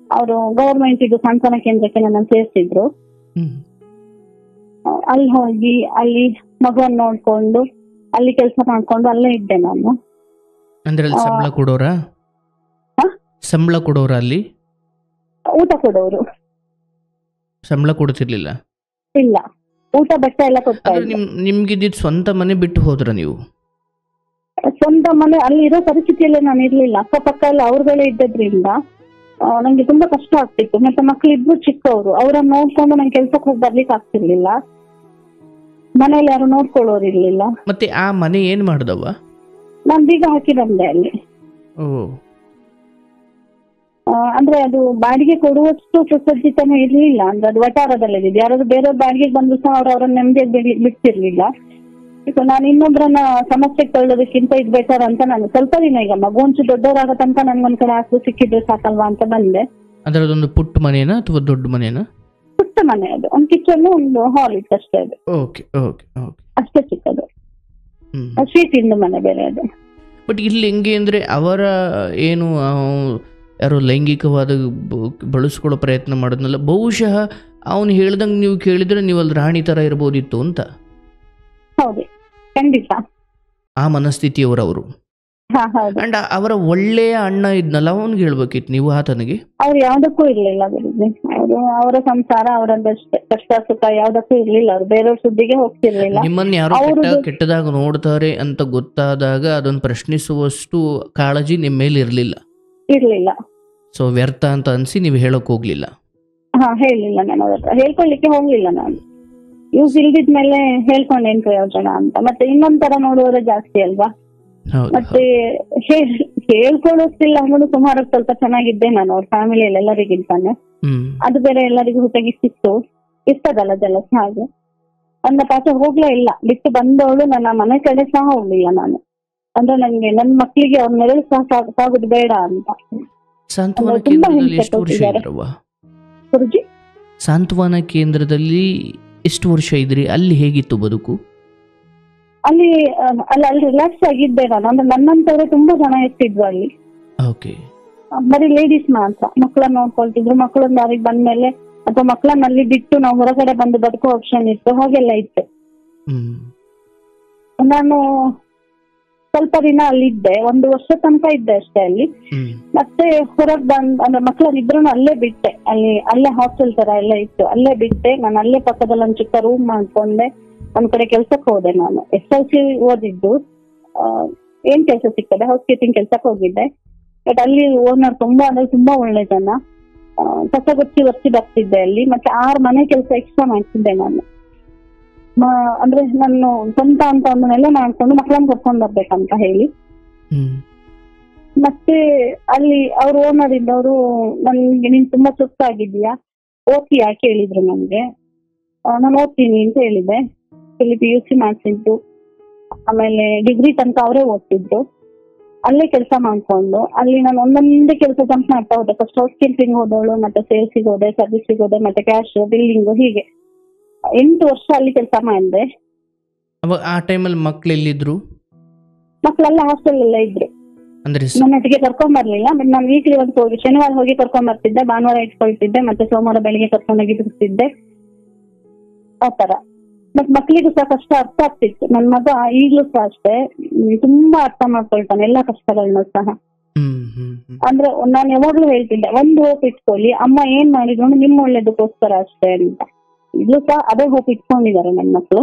ಅವರು ಗೌರ್ಮೆಂಟ್ ಇದು ಸಂತಾನ ಕೇಂದ್ರಕ್ಕೆ ನನ್ನ ಸೇರಿಸಿದ್ರು. ಅಲ್ಲಿ ಹೋಗಿ ಅಲ್ಲಿ ಮಗುವನ್ನ ನೋಡ್ಕೊಂಡು ಅಲ್ಲಿ ಕೆಲಸ ಮಾಡ್ಕೊಂಡು ಅಲ್ಲೇ ಇದ್ದೆ ನಾನು. ಅಂದ್ರೆ ಸಂಬಳ ಕೊಡೋರಾ? ಸಂಬಳ ಕೊಡೋರ? ಅಲ್ಲಿ ಊಟ ಕೊಡೋರು. ಸಂಬಳ ಕೊಡ್ತಿರ್ಲಿಲ್ಲ? ಇಲ್ಲ, ಊಟ ಬಟ್ಟೆ ಎಲ್ಲ ಕೊಡ್ತಾ ಇದ್ರು. ನಿಮ್ಗಿದ್ದಿದ್ ಸ್ವಂತ ಮನೆ ಬಿಟ್ಟು ಹೋದ್ರ ನೀವು? ಸ್ವಂತ ಮನೆ ಅಲ್ಲಿ ಇರೋ ಪರಿಸ್ಥಿತಿಯಲ್ಲೇ ನಾನು ಇರ್ಲಿಲ್ಲ. ಅಕ್ಕಪಕ್ಕ ಎಲ್ಲ ಅವ್ರಗಳೇ ಇದ್ದದ್ರಿಂದ ನಂಗೆ ತುಂಬಾ ಕಷ್ಟ ಆಗ್ತಿತ್ತು. ಮತ್ತೆ ಮಕ್ಳಿಬ್ರು ಚಿಕ್ಕವರು, ಅವ್ರನ್ನ ನೋಡ್ಕೊಂಡು ನಂಗೆ ಕೆಲ್ಸಕ್ಕೆ ಹೋಗಿ ಬರ್ಲಿಕ್ಕೆ ಆಗ್ತಿರ್ಲಿಲ್ಲ. ಮನೇಲಿ ಯಾರು ನೋಡ್ಕೊಳ್ಳೋರು ಇರ್ಲಿಲ್ಲ. ಮತ್ತೆ ಆ ಮನೆ ಏನ್ ಮಾಡ್ದವ? ನಾನ್ ಬೀಗ ಹಾಕಿ ಬಂದೆ ಅಲ್ಲಿ. ಅಂದ್ರೆ ಅದು ಬಾಡಿಗೆ ಕೊಡುವಷ್ಟು ಸುಸಜ್ಜಿತನೂ ಇರ್ಲಿಲ್ಲ. ಅಂದ್ರೆ ಅದು ವಟಾರದಲ್ಲಿದೆ. ಯಾರಾದ್ರೂ ಬೇರೆಯವ್ರ ಬಾಡಿಗೆಗೆ ಬಂದ್ರು ಸಹ ಅವ್ರನ್ನ ನೆಮ್ಮದಿಯಾಗಿ ಬಿಡ್ತಿರ್ಲಿಲ್ಲ. ಈಗ ನಾನು ಇನ್ನೊಬ್ರನ್ನ ಸಮಸ್ಯೆಗೆ ತಳ್ಳೋದಕ್ಕಿಂತ ಇದು ಬೆಟರ್ ಅಂತ ನಾನು ಸ್ವಲ್ಪ ದಿನ ಈಗ ಮಗು ಒಂಚೂರು ದೊಡ್ಡವರಾಗೋ ತನಕ ನನ್ಗೊಂದ್ ಕಡೆ ಹಾಕು ಸಿಕ್ಕಿದ್ರೆ ಸಾಕಲ್ವಾ ಅಂತ ಬಂದೆ. ಅಂದ್ರೆ ಅದೊಂದು ಪುಟ್ಟ ಮನೇನಾ ಅಥವಾ ದೊಡ್ಡ ಮನೇನಾ? ಪುಟ್ಟ ಮನೆ, ಅದು ಒಂದು ಕಿಚನ್ ಒಂದು ಹಾಲ್ ಇತ್ತು ಅಷ್ಟೇ, ಅದು ಓಕೆ ಓಕೆ ಓಕೆ, ಅಷ್ಟೇ ಚಿಕ್ಕದು, ಸ್ವೀಟ್ ಇಂದು ಮನೆ ಬೇರೆ ಅದು. ಬಟ್ ಇಲ್ಲಿ ಹೆಂಗೆ ಅಂದರೆ ಅವರ ಏನು ಯಾರೋ ಲೈಂಗಿಕವಾದ ಬಳಸ್ಕೊಳ್ಳೋ ಪ್ರಯತ್ನ ಮಾಡೋದ್ನಲ್ಲ, ಬಹುಶಃ ಅವನು ಹೇಳ್ದಂಗೆ ನೀವು ಕೇಳಿದ್ರೆ ನೀವು ಅಲ್ಲಿ ರಾಣಿ ಥರ ಇರ್ಬೋದಿತ್ತು ಅಂತ. ಹೌದು, ಖಂಡಿತ ಆ ಮನಸ್ಥಿತಿಯವರವರು. ಅಂಡ್ ಅವರ ಒಳ್ಳೆಯ ಅಣ್ಣ ಇದ್ನಲ್ಲ, ಅವನಿಗೆ ಹೇಳ್ಬೇಕಿತ್ತು ನೀವು ಆತನಿಗೆ. ಅವ್ರು ಯಾವ್ದಕ್ಕೂ ಇರ್ಲಿಲ್ಲ ಗುರುಜಿ, ಅವರು ಅವರ ಸಂಸಾರ ಅವರದ್ದಷ್ಟೇ, ಕಷ್ಟ ಸುಖ ಯಾವ್ದಕ್ಕೂ ಇರ್ಲಿಲ್ಲ. ಅವ್ರು ಬೇರೆಯವ್ರ ಸುದ್ದಿಗೆ ಹೋಗ್ತಿರ್ಲಿಲ್ಲ. ನಿಮ್ಮನ್ನ ಯಾರೋ ಕೆಟ್ಟದಾಗ ನೋಡ್ತಾರೆ ಅಂತ ಗೊತ್ತಾದಾಗ ಅದನ್ನು ಪ್ರಶ್ನಿಸುವಷ್ಟು ಕಾಳಜಿ ನಿಮ್ಮ ಮೇಲೆ ಇರ್ಲಿಲ್ಲ. ಸೊ ವ್ಯರ್ಥ ಅಂತ ಅನ್ಸಿ ನೀವು ಹೇಳಕ್ ಹೋಗ್ಲಿಲ್ಲ. ಹೇಳಿಲ್ಲ, ನಾನು ಅವ್ರ ಹತ್ರ ಹೇಳ್ಕೊಳ್ಲಿಕ್ಕೆ ಹೋಗ್ಲಿಲ್ಲ. ನಾನು ಯೂಸ್ ಇಲ್ದಿದ್ಮೇಲೆ ಹೇಳ್ಕೊಂಡೇನ್ ಪ್ರಯೋಜನ ಅಂತ. ಮತ್ತೆ ಇನ್ನೊಂದ್ ತರ ನೋಡುವವರೇ ಜಾಸ್ತಿ ಅಲ್ವಾ. ಮತ್ತೆ ಹೇಳ್ಕೊಳೋಷ್ಟಿಲ್ಲ ಅನ್ನೋದು ಸುಮಾರು ಸ್ವಲ್ಪ ಚೆನ್ನಾಗಿದ್ದೆ ನಾನು ಅವ್ರ ಫ್ಯಾಮಿಲಿಯಲ್ಲಿ ಎಲ್ಲರಿಗಿಂತಾನೆ. ಅದು ಬೇರೆ ಎಲ್ಲರಿಗೂ ಹುಟ್ಟಗಿ ಸಿಕ್ತು, ಇರ್ತದಲ್ಲ ಜಲಸ. ಹಾಗೆ ನನ್ನ ಪಾಚ ಹೋಗ್ಲೇ ಇಲ್ಲ, ಬಿಟ್ಟು ಬಂದವಳು ನನ್ನ ಮನೆ ಕಡೆ ಸಹ ಹೋಗ್ಲಿಲ್ಲ ನಾನು. ಅಂದ್ರೆ ನನ್ಗೆ ನನ್ ಮಕ್ಳಿಗೆ ಅವ್ರ ನೆರಳು ಸಹ ಸಾಗುದು ಬೇಡ ಅಂತ. ಸಾಂತ್ವನ ಕೇಂದ್ರದಲ್ಲಿ ಎಷ್ಟು ವರ್ಷ ಇದ್ರಿ? ಅಲ್ಲಿ ಹೇಗಿತ್ತು ಬದುಕು? ಅಲ್ಲಿ ರಿಲ್ಯಾಕ್ಸ್ ಆಗಿದ್ದೆ ನಾನು. ಅಂದ್ರೆ ನನ್ನಂತವ್ರೆ ತುಂಬಾ ಜನ ಇರ್ತಿದ್ವು ಅಲ್ಲಿ. ಬರೀ ಲೇಡೀಸ್ ಮಾತ್ರ ಮಕ್ಕಳನ್ನ ನೋಡ್ಕೊಳ್ತಿದ್ರು. ಮಕ್ಕಳನ್ನ ದಾರಿಗೆ ಬಂದ್ಮೇಲೆ ಅಥವಾ ಮಕ್ಕಳನ್ನ ಅಲ್ಲಿ ಬಿಟ್ಟು ನಾವು ಹೊರಗಡೆ ಬಂದು ಬದುಕೋ ಆಪ್ಷನ್ ಇತ್ತು, ಹಾಗೆಲ್ಲ ಇತ್ತು. ನಾನು ಸ್ವಲ್ಪ ದಿನ ಅಲ್ಲಿದ್ದೆ, 1 ವರ್ಷ ತನಕ ಇದ್ದೆ ಅಷ್ಟೇ ಅಲ್ಲಿ. ಮತ್ತೆ ಹೊರಗ್ ಅಂದ್ರೆ ಮಕ್ಕಳನ್ನಿಬ್ರು ಅಲ್ಲೇ ಬಿಟ್ಟೆ. ಅಲ್ಲೇ ಹಾಸ್ಟೆಲ್ ತರ ಎಲ್ಲ ಇತ್ತು, ಅಲ್ಲೇ ಬಿಟ್ಟೆ. ನಾನು ಅಲ್ಲೇ ಪಕ್ಕದಲ್ಲಿ ಒಂದು ಚಿಕ್ಕ ರೂಮ್ ಮಾಡ್ಕೊಂಡೆ. ಒಂದ್ ಕಡೆ ಕೆಲ್ಸಕ್ಕೆ ಹೋದೆ. ನಾನು SLC ಓದಿದ್ದು, ಏನ್ ಕೆಲಸ ಸಿಗ್ತದೆ, ಹೌಸ್ ಕೀಪಿಂಗ್ ಕೆಲ್ಸಕ್ಕೆ ಹೋಗಿದ್ದೆ. ಬಟ್ ಅಲ್ಲಿ ಓನರ್ ತುಂಬಾ ಅಂದ್ರೆ ತುಂಬಾ ಒಳ್ಳೆ ಜನ. ಕಸ ಒರ್ಸಿ ಬರ್ತಿದ್ದೆ ಅಲ್ಲಿ. ಮತ್ತೆ 6 ಮನೆ ಕೆಲಸ ಎಕ್ಸ್ಟ್ರಾ ಮಾಡ್ತಿದ್ದೆ ನಾನು. ಅಂದ್ರೆ ನಾನು ಸ್ವಂತ ಅಂತ ಒಂದನ್ನೆಲ್ಲ ಮಾಡ್ಕೊಂಡು ಮಕ್ಕಳನ್ನ ಕರ್ಕೊಂಡ್ ಬರ್ಬೇಕಂತ ಹೇಳಿ. ಮತ್ತೆ ಅಲ್ಲಿ ಅವ್ರು ಓನರ್ ಇದ್ದವರು ನನ್ಗೆ ನೀನ್ ತುಂಬಾ ಸುಸ್ತಾಗಿದ್ಯಾ, ಓದ್ತೀಯಾ ಕೇಳಿದ್ರು ನನ್ಗೆ. ನಾನು ಓದ್ತೀನಿ ಅಂತ ಹೇಳಿದೆ. ಇಲ್ಲಿ PUC ಮಾಡ್ತಿದ್ದು, ಆಮೇಲೆ ಡಿಗ್ರಿ ತನಕ ಅವರೇ ಓದ್ತಿದ್ರು. ಅಲ್ಲೇ ಕೆಲಸ ಮಾಡ್ಕೊಂಡು ಅಲ್ಲಿ ನಾನು ಒಂದೊಂದೇ ಕೆಲಸ ಜಂಪ್ ಮಾಡ್ತಾ ಹೋದೆ. ಫಸ್ಟ್ ಹೌಸ್ ಕೀಪಿಂಗ್ ಹೋದವಳು, ಮತ್ತೆ ಸೇಲ್ಸಿಗೆ ಹೋದೆ, ಸರ್ವಿಸಿಗೆ ಹೋದೆ, ಮತ್ತೆ ಕ್ಯಾಶ್, ಬಿಲ್ಲಿಂಗು, ಹೀಗೆ 8 ವರ್ಷ ಅಲ್ಲಿ ಕೆಲಸ ಮಾಡಿದೆ. ಆ ಟೈಮಲ್ಲಿ ಮಕ್ಳು ಎಲ್ಲಿದ್ರು? ಮಕ್ಕಳೆಲ್ಲ ಹಾಸ್ಟೆಲ್ ಎಲ್ಲ ಇದ್ರು. ನನ್ನ ಒಟ್ಟಿಗೆ ಕರ್ಕೊಂಡ್ ಬರ್ಲಿಲ್ಲ. ಬಟ್ ನಾನು ವೀಕ್ಲಿ ಹೋಗಿ ಶನಿವಾರ ಹೋಗಿ ಕರ್ಕೊಂಡ್ ಬರ್ತಿದ್ದೆ, ಭಾನುವಾರ ಇಟ್ಕೊಳ್ತಿದ್ದೆ, ಮತ್ತೆ ಸೋಮವಾರ ಬೆಳಿಗ್ಗೆ ಕರ್ಕೊಂಡೋಗಿ ಬಿಡ್ತಿದ್ದೆ, ಆತರ. ಮತ್ ಮಕ್ಳಿಗೂ ಸಹ ಕಷ್ಟ ಅರ್ಥ ಆಗ್ತಿತ್ತು. ನನ್ ಮಗ ಈಗ್ಲೂ ಸಹ ಅಷ್ಟೇ, ತುಂಬಾ ಅರ್ಥ ಮಾಡ್ಕೊಳ್ತಾನೆ ಎಲ್ಲಾ ಕಷ್ಟಗಳನ್ನ ಸಹ. ಅಂದ್ರೆ ನಾನು ಯಾವಾಗ್ಲೂ ಹೇಳ್ತಿದ್ದೆ, ಒಂದು ಹೋಪ್ ಇಟ್ಕೊಳ್ಳಿ, ಅಮ್ಮ ಏನ್ ಮಾಡಿದ್ರು ನಿಮ್ಮ ಒಳ್ಳೇದಕ್ಕೋಸ್ಕರ ಅಷ್ಟೇ ಅಂತ. ಈಗ್ಲೂ ಸಹ ಅದೇ ಹೋಪ್ ಇಟ್ಕೊಂಡಿದ್ದಾರೆ ನನ್ ಮಕ್ಳು.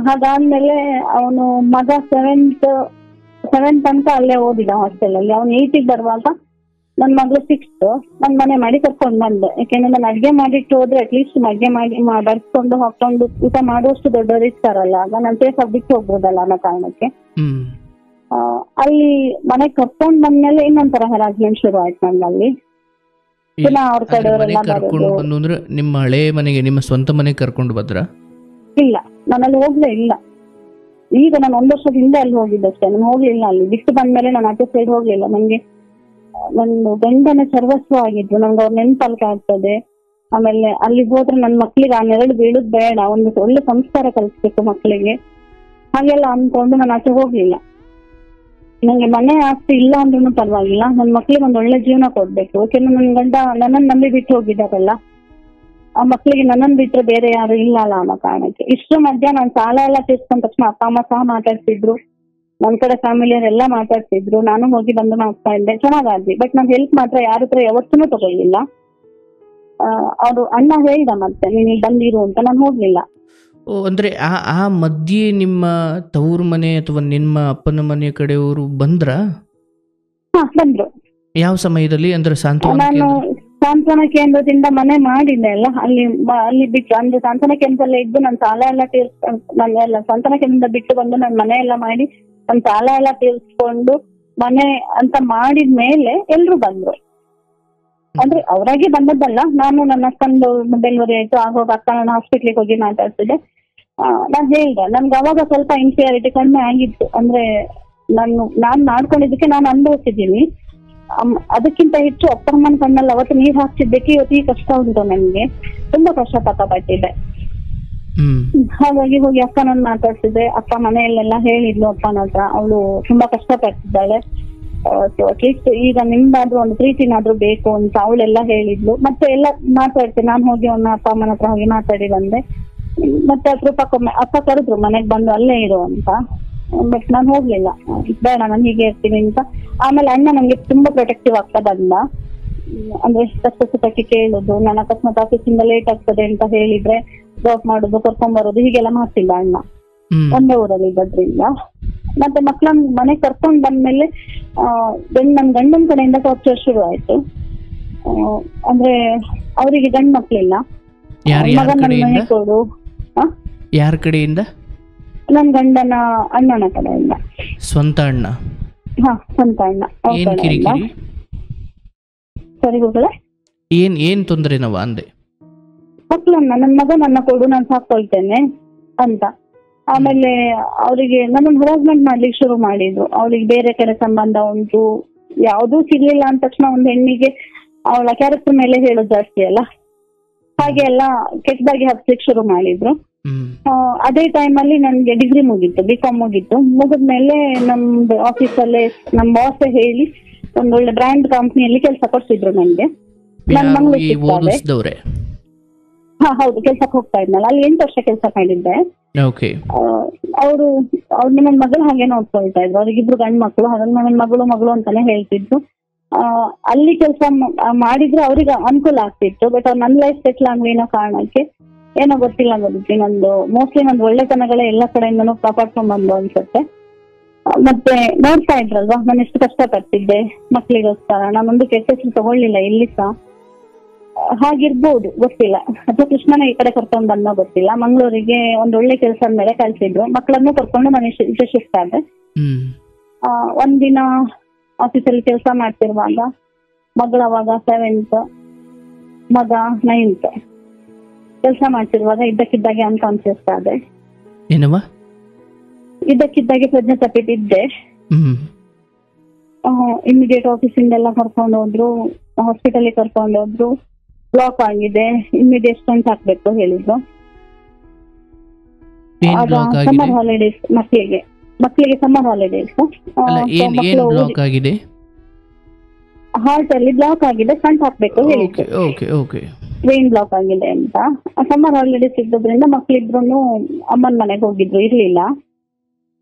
ಹಾಗಾದ್ಮೇಲೆ ಅವನು ಮಗ 7th ತನಕ ಅಲ್ಲೇ ಓದಿದ ಹಾಸ್ಟೆಲ್ ಅಲ್ಲಿ. ಅವ್ನು 8ಗೆ ಬರುವಾಗ ನನ್ ಮಗಳು 6th ನನ್ ಮನೆ ಮಾಡಿ ಕರ್ಕೊಂಡ್ ಬಂದೆ. ಯಾಕೆಂದ್ರೆ ನಾನು ಅಡ್ಗೆ ಮಾಡಿಟ್ಟು ಹೋದ್ರೆ ಅಟ್ಲೀಸ್ಟ್ ಅಡ್ಗೆ ಮಾಡಿ ಬರ್ಸ್ಕೊಂಡು ಹಾಕೊಂಡು ಊಟ ಮಾಡುವಷ್ಟು ದೊಡ್ಡವರು ಇರ್ತಾರಲ್ಲ, ಆಗ ನಾನು ಸೇಫ್ ಆಗಿ ಬಿಟ್ಟು ಹೋಗ್ಬೋದಲ್ಲ ಅನ್ನೋ ಕಾರಣಕ್ಕೆ. ಅಲ್ಲಿ ಮನೆ ಕರ್ಕೊಂಡ್ ಬಂದ್ಮೇಲೆ ಇನ್ನೊಂಥರ ಹರಾಜ್ಮೆಂಟ್ ಶುರು ಆಯ್ತು ನನ್ನಲ್ಲಿ. ಅವ್ರ ಕಡೆಯವರೆಲ್ಲ ಬರೋದು. ನಿಮ್ಮ ಹಳೆ ಮನೆಗೆ, ನಿಮ್ಮ ಸ್ವಂತ ಮನೆಗೆ ಕರ್ಕೊಂಡು ಬಂದ್ರ? ಇಲ್ಲ, ನಾನಲ್ಲಿ ಹೋಗ್ಲೇ ಇಲ್ಲ. ಈಗ ನಾನು 1 ವರ್ಷದ ಹಿಂದೆ ಅಲ್ಲಿ ಹೋಗಿದ್ದಷ್ಟೇ, ನಾನು ಹೋಗ್ಲಿಲ್ಲ. ಅಲ್ಲಿ ಬಿಟ್ಟು ಬಂದ್ಮೇಲೆ ನಾನು ಆಚೆ ಸೈಡ್ ಹೋಗ್ಲಿಲ್ಲ. ನಂಗೆ ನನ್ನ ಗಂಡನ ಸರ್ವಸ್ವ ಆಗಿದ್ರು, ನಂಗೆ ಅವ್ರ ನೆನ್ಪಲ್ಕೆ ಆಗ್ತದೆ. ಆಮೇಲೆ ಅಲ್ಲಿ ಹೋದ್ರೆ ನನ್ ಮಕ್ಳಿಗೆ ಆ ನೆರಳು ಬೀಳುದ್ ಬೇಡ, ಒಂದು ಒಳ್ಳೆ ಸಂಸ್ಕಾರ ಕಲಿಸ್ಬೇಕು ಮಕ್ಳಿಗೆ, ಹಾಗೆಲ್ಲ ಅನ್ಕೊಂಡು ನಾನು ಆಚೆ ಹೋಗ್ಲಿಲ್ಲ. ನಂಗೆ ಮನೆ ಆಸ್ತಿ ಇಲ್ಲ ಅಂದ್ರೂ ಪರವಾಗಿಲ್ಲ, ನನ್ ಮಕ್ಳಿಗೆ ಒಂದ್ ಒಳ್ಳೆ ಜೀವನ ಕೊಡ್ಬೇಕು. ಯಾಕೆಂದ್ರೆ ನನ್ ಗಂಡ ನನ್ನನ್ನು ನಂಬಿ ಬಿಟ್ಟು ಹೋಗಿದ್ದಾರಲ್ಲ, ಆ ಮಕ್ಳಿಗೆ ನನ್ನನ್ನು ಬಿಟ್ರೆ ಬೇರೆ ಯಾರು ಇಲ್ಲ ಅಲ್ಲ ಅನ್ನೋ ಕಾರಣಕ್ಕೆ. ಇಷ್ಟು ಮಧ್ಯ ನಾನು ಸಾಲ ಎಲ್ಲ ತೀರ್ಸ್ಕೊಂಡ ತಕ್ಷಣ ಅಪ್ಪ ಅಮ್ಮ ಸಹ ಮಾತಾಡ್ತಿದ್ರು, ನಮ್ ಕಡೆ ಫ್ಯಾಮಿಲಿಯವರೆಲ್ಲ ಮಾತಾಡ್ತಿದ್ರು, ನಾನು ಹೋಗಿ ಬಂದು ಮಾಡ್ತಾ ಇದ್ದೆ, ಚೆನ್ನಾಗಾದ್ವಿ. ಬಟ್ ನಾನ್ ಹೆಲ್ಪ್ ಮಾತ್ರ ಯಾರ ಹತ್ರ ಯಾವತ್ತೂ ತಗೊಳ್ಳಿಲ್ಲ. ಅವ್ರು ಅಣ್ಣ ಹೇಳ್ದ ಮತ್ತೆ ನೀನ್ ಬಂದಿರು ಅಂತ, ನಾನು ಹೋಗ್ಲಿಲ್ಲ. ಅಂದ್ರೆ ಆ ಮಧ್ಯೆ ನಿಮ್ಮ ತವರು ಮನೆ ಅಥವಾ ನಿಮ್ಮ ಅಪ್ಪನ ಮನೆ ಕಡೆಯವರು ಬಂದ್ರ? ಬಂದ್ರು. ಯಾವ ಸಮಯದಲ್ಲಿ? ಅಂದ್ರೆ ನಾನು ಸಾಂತ್ವನ ಕೇಂದ್ರದಿಂದ ಮನೆ ಮಾಡಿದ್ದೆ ಅಲ್ಲ, ಅಲ್ಲಿ ಬಿಟ್ಟು, ಅಂದ್ರೆ ಸಾಂತ್ವನ ಕೇಂದ್ರದಲ್ಲೇ ಇದ್ದು ನನ್ನ ಸಾಲ ಎಲ್ಲ ನಾನೆಲ್ಲ ಸಾಂತ್ವನ ಕೇಂದ್ರದಿಂದ ಬಿಟ್ಟು ಬಂದು ನನ್ನ ಮನೆ ಎಲ್ಲ ಮಾಡಿ ನನ್ನ ಸಾಲ ಎಲ್ಲ ತೀರ್ಸ್ಕೊಂಡು ಮನೆ ಅಂತ ಮಾಡಿದ್ಮೇಲೆ ಎಲ್ರು ಬಂದ್ರು. ಅಂದ್ರೆ ಅವರಾಗಿ ಬಂದದ್ದಲ್ಲ, ನಾನು ನನ್ನ ಅಕ್ಕಂದು ಡೆಲಿವರಿ ಆಯ್ತು, ಆಗೋಗ ಅಕ್ಕ ನಾನು ಹಾಸ್ಪಿಟ್ಲಿಗೆ ಹೋಗಿ ಮಾತಾಡ್ತಿದ್ದೆ. ನಾನ್ ಹೇಳ್ದೆ, ನನ್ಗೆ ಅವಾಗ ಸ್ವಲ್ಪ ಇನ್ಫಿಯಾರಿಟಿ ಕಡಿಮೆ ಆಗಿತ್ತು. ಅಂದ್ರೆ ನಾನ್ ಮಾಡ್ಕೊಂಡಿದ್ದಕ್ಕೆ ನಾನು ಅನುಭವಿಸಿದ್ದೀನಿ. ಅದಕ್ಕಿಂತ ಹೆಚ್ಚು ಅಪ್ಪ ಅಮ್ಮನ ಕಣ್ಣಲ್ಲಿ ಅವತ್ತು ನೀರ್ ಹಾಕ್ತಿದ್ದಕ್ಕೆ ಇವತ್ತು ಈ ಕಷ್ಟ ಉಂಟು ನನ್ಗೆ. ತುಂಬಾ ಕಷ್ಟಪಾತ ಪಟ್ಟಿದ್ದೆ. ಹಾಗಾಗಿ ಹೋಗಿ ಅಕ್ಕನನ್ನ ಮಾತಾಡ್ಸಿದೆ. ಅಕ್ಕ ಮನೆಯಲ್ಲೆಲ್ಲ ಹೇಳಿದ್ಲು ಅಪ್ಪನ ಹತ್ರ, ಅವಳು ತುಂಬಾ ಕಷ್ಟಪಟ್ಟಿದ್ದಾಳೆ, ಅಟ್ಲೀಸ್ಟ್ ಈಗ ನಿಮ್ದಾದ್ರೂ ಒಂದು ಪ್ರೀತಿನಾದ್ರೂ ಬೇಕು ಅಂತ ಅವಳೆಲ್ಲ ಹೇಳಿದ್ಲು. ಮತ್ತೆ ಎಲ್ಲ ಮಾತಾಡ್ತೀನಿ, ನಾನು ಹೋಗಿ ಅವನ ಅಪ್ಪ ಅಮ್ಮನ ಹತ್ರ ಹೋಗಿ ಮಾತಾಡಿ ಬಂದೆ. ಮತ್ತೆ ಅಪರೂಪಕ್ಕೊಮ್ಮೆ ಅಪ್ಪ ಕರೆದ್ರು ಮನೆಗ್ ಬಂದು ಅಲ್ಲೇ ಇರು ಅಂತ. ಬಟ್ ನಾನು ಹೋಗ್ಲಿಲ್ಲ, ಬೇಡ ನಾನು ಹೀಗೆ ಇರ್ತೀನಿ ಅಂತ. ಆಮೇಲೆ ಅಣ್ಣ ನಂಗೆ ತುಂಬಾ ಪ್ರೊಟೆಕ್ಟಿವ್ ಆಗ್ತಾ ಬಂದ. ಅಂದ್ರೆ ಕಷ್ಟ ಸುಖಕ್ಕೆ ಕೇಳುದು, ನಾನು ಅಕಸ್ಮಾತ್ ಆಫೀಸಿಂದ ಲೇಟ್ ಆಗ್ತದೆ ಅಂತ ಹೇಳಿದ್ರೆ ಡ್ರಾಪ್ ಮಾಡುದು, ಕರ್ಕೊಂಡ್ ಬರೋದು, ಹೀಗೆಲ್ಲ ಮಾಡ್ತಿಲ್ಲ ಅಣ್ಣ. ಒಂದೇ ಊರಲ್ಲಿ ಇದ್ದದ್ರಿಂದ. ಮತ್ತೆ ಮಕ್ಳನ್ನ ಮನೆಗ್ ಕರ್ಕೊಂಡ್ ಬಂದ್ಮೇಲೆ ನನ್ ಗಂಡನ ಕಡೆಯಿಂದ ಟಾರ್ಚರ್ ಶುರು ಆಯ್ತು. ಅಂದ್ರೆ ಅವರಿಗೆ ಗಂಡ್ ಮಕ್ಳಿಲ್ಲ. ಮಗನ ಮನೆ ಕೊಡು. ಯಾರ ಕಡೆಯಿಂದ? ನನ್ ಗಂಡನ ಅಣ್ಣನ ಕಡೆಯಿಂದ. ಸ್ವಂತ ಅಣ್ಣ? ಹಾ, ಸ್ವಂತ ಅಣ್ಣ. ಸರಿ ಹೋಗಲ್ಲ. ಏನ್ ತೊಂದ್ರೆ ನವ ಅಂದೆ? ಮಕ್ಳನ್ನ ನನ್ ಮಗನನ್ನ ಕೊಡು, ನಾನು ಸಾಕೊಳ್ತೇನೆ ಅಂತ. ಆಮೇಲೆ ಅವರಿಗೆ ನನ್ನನ್ನು ಹರಾಸ್ಮೆಂಟ್ ಮಾಡ್ಲಿಕ್ಕೆ ಶುರು ಮಾಡಿದ್ರು. ಅವ್ರಿಗೆ ಬೇರೆ ಕಡೆ ಸಂಬಂಧ ಉಂಟು, ಯಾವ್ದೂ ಸಿಗ್ಲಿಲ್ಲ ಅಂದ ತಕ್ಷಣ ಒಂದ್ ಹೆಣ್ಣಿಗೆ ಅವಳ ಕ್ಯಾರೆಕ್ಟರ್ ಮೇಲೆ ಹೇಳೋದು ಜಾಸ್ತಿ ಅಲ್ಲ, ಹಾಗೆ ಎಲ್ಲ ಕೆಟ್ಟದಾಗಿ ಹಬ್ಸ್ಲಿಕ್ಕೆ ಶುರು ಮಾಡಿದ್ರು. ಅದೇ ಟೈಮಲ್ಲಿ ನನ್ಗೆ ಡಿಗ್ರಿ ಮುಗೀತು, B.Com ಮುಗೀತು. ಮುಗಿದ್ಮೇಲೆ ನಮ್ದು ಆಫೀಸಲ್ಲೇ ನಮ್ ಬಾಸ್ ಹೇಳಿ ಒಂದೊಳ್ಳೆ ಬ್ರ್ಯಾಂಡ್ ಕಂಪ್ನಿಯಲ್ಲಿ ಕೆಲಸ ಕೊಡ್ಸಿದ್ರು ನನ್ಗೆ. ನನ್ ಮಂಗ್ಳೂರ್. ಹಾ ಹೌದು, ಕೆಲ್ಸಕ್ಕೆ ಹೋಗ್ತಾ ಇದ್ನಲ್ಲ, ಅಲ್ಲಿ 8 ವರ್ಷ ಕೆಲಸ ಮಾಡಿದ್ದೆ. ಅವರು ನನ್ನ ಮಗಳು ಹಾಗೆ ನೋಡ್ಕೊಳ್ತಾ ಇದ್ರು. ಅವ್ರಿಗಿಬ್ರು ಗಂಡ್ ಮಕ್ಳು, ಹಾಗಾಗಿ ನನ್ನ ಮಗಳು ಅಂತಾನೆ ಹೇಳ್ತಿದ್ರು. ಅಲ್ಲಿ ಕೆಲಸ ಮಾಡಿದ್ರೆ ಅವ್ರಿಗೆ ಅನುಕೂಲ ಆಗ್ತಿತ್ತು. ಬಟ್ ಅವ್ರು ನನ್ನ ಲೈಫ್ ಸೆಟ್ಲ್ ಆಗಲಿ ಅನ್ನೋ ಕಾರಣಕ್ಕೆ ಏನೋ ಗೊತ್ತಿಲ್ಲ ನಂದು ಮೋಸ್ಟ್ಲಿ ನಂದು ಒಳ್ಳೆತನಗಳೇ ಎಲ್ಲ ಕಡೆಯಿಂದನೂ ಕಾಪಾಡ್ಕೊಂಡ್ ಬಂದು ಅನ್ಸುತ್ತೆ. ಮತ್ತೆ ನೋಡ್ತಾ ಇದ್ರಲ್ವಾ ನಾನು ಎಷ್ಟು ಕಷ್ಟಪಡ್ತಿದ್ದೆ ಮಕ್ಳಿಗೋಸ್ಕರ. ನಾನೊಂದು ಕೆಟ್ಟ ಹೆಸರು ತಗೊಳ್ಳಿಲ್ಲ ಇಲ್ಲಿ ಸಹ. ಹಾಗಿರ್ಬೋದು, ಗೊತ್ತಿಲ್ಲ. ಅಥವಾ ಕೃಷ್ಣನ ಈ ಕಡೆ ಕರ್ಕೊಂಡ್ ಬಂದೋ ಗೊತ್ತಿಲ್ಲ. ಮಂಗಳೂರಿಗೆ ಒಂದ್ ಒಳ್ಳೆ ಕೆಲಸದ ಮೇಲೆ ಕಳ್ಸಿದ್ರು. ಮಕ್ಕಳನ್ನು ಕರ್ಕೊಂಡು ನಾನು ಈಚೆ ಶಿಫ್ಟ್ ಆದೆ. ಒಂದಿನ ಆಫೀಸಲ್ಲಿ ಕೆಲಸ ಮಾಡ್ತಿರುವಾಗ ಮಗಳವಾಗ 7th, ಮಗ 9th. ಕೆಲಸ ಮಾಡ್ತಿರುವಾಗ ಇದ್ದಕ್ಕಿದ್ದಾಗೆ ಅನ್ಕಾನ್ಸಿಯಸ್ ಆದೆ. ಇದ್ದಕ್ಕಿದ್ದಾಗೆ ಪ್ರಜ್ಞೆ ತಪ್ಪಿಟ್ಟಿದ್ದೆ. ಇಮಿಡಿಯೇಟ್ ಆಫೀಸಿಂದೆಲ್ಲ ಕರ್ಕೊಂಡು ಹೋದ್ರು, ಹಾಸ್ಪಿಟಲ್ ಕರ್ಕೊಂಡು ಹೋದ್ರು. ಬ್ಲಾಕ್ ಆಗಿದೆ, ಇಮಿಡಿಯೇಟ್ ಸ್ಟೆಂಟ್ ಹಾಕ್ಬೇಕು ಹೇಳಿದ್ರು. ಸಮ್ಮರ್ ಹಾಲಿಡೇಸ್ ಮಕ್ಕಳಿಗೆ ಸಮ್ಮರ್ ಹಾಲಿಡೇಸ್. ಹಾರ್ಟ್ ಅಲ್ಲಿ ಬ್ಲಾಕ್ ಆಗಿದೆ, ಸ್ಟೆಂಟ್ ಹಾಕ್ಬೇಕು ಹೇಳಿದ್ರು. ವೇನ್ ಬ್ಲಾಕ್ ಆಗಿದೆ ಅಂತ. ಸಮ್ಮರ್ ಹಾಲಿಡೇಸ್ ಇದ್ದದ್ರಿಂದ ಮಕ್ಳಿಬ್ರು ಅಮ್ಮನ ಮನೆಗೆ ಹೋಗಿದ್ರು, ಇರ್ಲಿಲ್ಲ.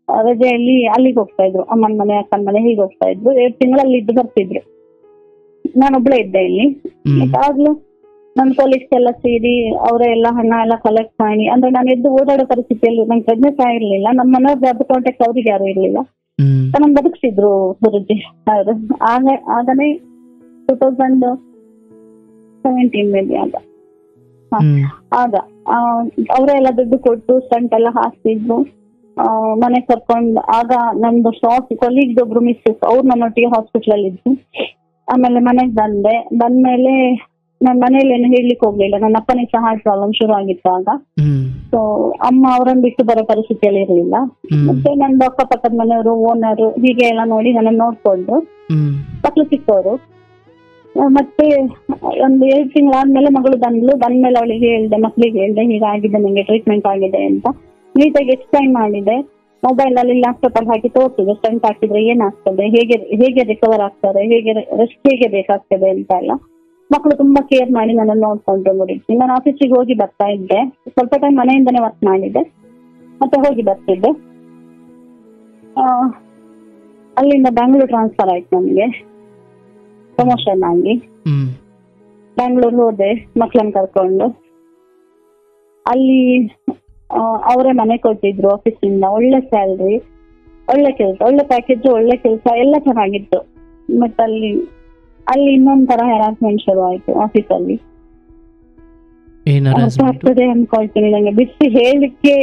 ರಜೆಯಲ್ಲಿ ಅಲ್ಲಿಗೆ ಹೋಗ್ತಾ ಇದ್ರು, ಅಮ್ಮನ ಮನೆ ಅಕ್ಕನ ಮನೆ ಹೀಗೆ ಹೋಗ್ತಾ ಇದ್ರು. 2 ತಿಂಗಳಲ್ಲಿ ಇದ್ದು ಬರ್ತಿದ್ರು. ನಾನೊಬ್ಳೆ ಇದ್ದೆ ಇಲ್ಲಿ. ಆಗ್ಲೂ ನನ್ನ ಕೊಲೀಗ್ಸ್ ಎಲ್ಲ ಸೇರಿ ಅವರೇ ಎಲ್ಲ ಹಣ ಎಲ್ಲ ಕಲೆಕ್ಟ್ ಮಾಡಿ, ಅಂದ್ರೆ ನಾನು ಎದ್ದು ಓಡಾಡೋ ಪರಿಸ್ಥಿತಿಯಲ್ಲಿ ನಂಗೆ ಪ್ರಜ್ಞೆ ಸಹ ಇರ್ಲಿಲ್ಲ. ನಮ್ಮ ಮನೆಯವ್ರದ್ದು ಕಾಂಟ್ಯಾಕ್ಟ್ ಅವ್ರಿಗೆ ಯಾರು ಇರ್ಲಿಲ್ಲ. ನನ್ನ ಬದುಕಿಸಿದ್ರು ಗುರುಜಿ ಅವರು. ಆಗನೇ 2017 ಮೇಬಿ ಆಗ ಅವರೇ ಎಲ್ಲ ದುಡ್ಡು ಕೊಟ್ಟು ಸ್ಟಂಟ್ ಎಲ್ಲ ಹಾಕ್ತಿದ್ರು. ಮನೆ ಕರ್ಕೊಂಡು ಆಗ ನಮ್ದು ಸ್ಟಾಫ್ ಕೊಲೀಗ್ ಒಬ್ರು ಮಿಸ್ಸಸ್, ಅವ್ರು ನನ್ನೊಟ್ಟಿಗೆ ಹಾಸ್ಪಿಟಲ್ ಅಲ್ಲಿ ಇದ್ರು. ಆಮೇಲೆ ಮನೆಗ್ ಬಂದ್ಮೇಲೆ ನಾನ್ ಮನೇಲಿ ಏನು ಹೇಳಲಿಕ್ಕೆ ಹೋಗ್ಲಿಲ್ಲ. ನನ್ನ ಅಪ್ಪನಿಗೆ ಸಹ ಹಾರ್ಟ್ ಪ್ರಾಬ್ಲಮ್ ಶುರು ಆಗಿತ್ತು ಆಗ. ಸೊ ಅಮ್ಮ ಅವರನ್ನ ಬಿಟ್ಟು ಬರೋ ಪರಿಸ್ಥಿತಿಯಲ್ಲಿ ಇರ್ಲಿಲ್ಲ. ಮತ್ತೆ ನಂದು ಅಕ್ಕಪಕ್ಕದ ಮನೆಯವರು, ಓನರು ಹೀಗೆ ಎಲ್ಲ ನೋಡಿ ನನ್ನ ನೋಡ್ಕೊಂಡು, ಮಕ್ಳು ಚಿಕ್ಕವರು. ಮತ್ತೆ ಒಂದು 2 ತಿಂಗಳಾದ್ಮೇಲೆ ಮಗಳು ಬಂದ್ಮೇಲೆ ಅವಳಿಗೆ ಹೇಳ್ದೆ, ಮಕ್ಳಿಗೆ ಹೇಳ್ದೆ ಹೀಗಾಗಿದೆ, ನಂಗೆ ಟ್ರೀಟ್ಮೆಂಟ್ ಆಗಿದೆ ಅಂತ ನೀಟಾಗಿ ಎಕ್ಸ್ಪ್ಲೈನ್ ಮಾಡಿದೆ. ಮೊಬೈಲ್ ಅಲ್ಲಿ ಲ್ಯಾಪ್ಟಾಪ್ ಅಲ್ಲಿ ಹಾಕಿ ತೋರಿಸಿದೆ, ಸ್ಟೆಂಟ್ ಹಾಕಿದ್ರೆ ಏನಾಗ್ತದೆ, ಹೇಗೆ ರಿಕವರ್ ಆಗ್ತಾರೆ, ರೆಸ್ಟ್ ಹೇಗೆ ಬೇಕಾಗ್ತದೆ ಅಂತ ಎಲ್ಲ. ಮಕ್ಕಳು ತುಂಬಾ ಕೇರ್ ಮಾಡಿ ನನ್ನ ನೋಡ್ಕೊಂಡ್ರು. ನೋಡಿ, ನಾನು ಆಫೀಸಿಗೆ ಹೋಗಿ ಬರ್ತಾ ಇದ್ದೆ, ಸ್ವಲ್ಪ ಟೈಮ್ ಮನೆಯಿಂದನೇ ವರ್ಕ್ ಮಾಡಿದ್ದೆ, ಮತ್ತೆ ಹೋಗಿ ಬರ್ತಿದ್ದೆ. ಅಲ್ಲಿಂದ ಬ್ಯಾಂಗ್ಳೂರ್ ಟ್ರಾನ್ಸ್ಫರ್ ಆಯ್ತು ನನಗೆ, ಪ್ರಮೋಷನ್ ಆಗಿ. ಬ್ಯಾಂಗ್ಳೂರ್ ಹೋದೆ ಮಕ್ಳನ್ನ ಕರ್ಕೊಂಡು. ಅಲ್ಲಿ ಅವರೇ ಮನೆ ಕೊಟ್ಟಿದ್ರು ಆಫೀಸಿಂದ, ಒಳ್ಳೆ ಸ್ಯಾಲ್ರಿ, ಒಳ್ಳೆ ಕೆಲಸ, ಒಳ್ಳೆ ಪ್ಯಾಕೇಜ್, ಒಳ್ಳೆ ಕೆಲಸ ಎಲ್ಲ ಚೆನ್ನಾಗಿತ್ತು. ಬಟ್ ಅಲ್ಲಿ ಇನ್ನೊಂದ್ ತರ ಹ್ಯಾರಾಸ್ಮೆಂಟ್ ಶುರು ಆಯ್ತು ಆಫೀಸಲ್ಲಿ. ಆಗ್ತದೆ ಅನ್ಕೊಳ್ತೀನಿ, ನಂಗೆ ಬಿಸಿ ಹೇಳಿಕ್ಕೆ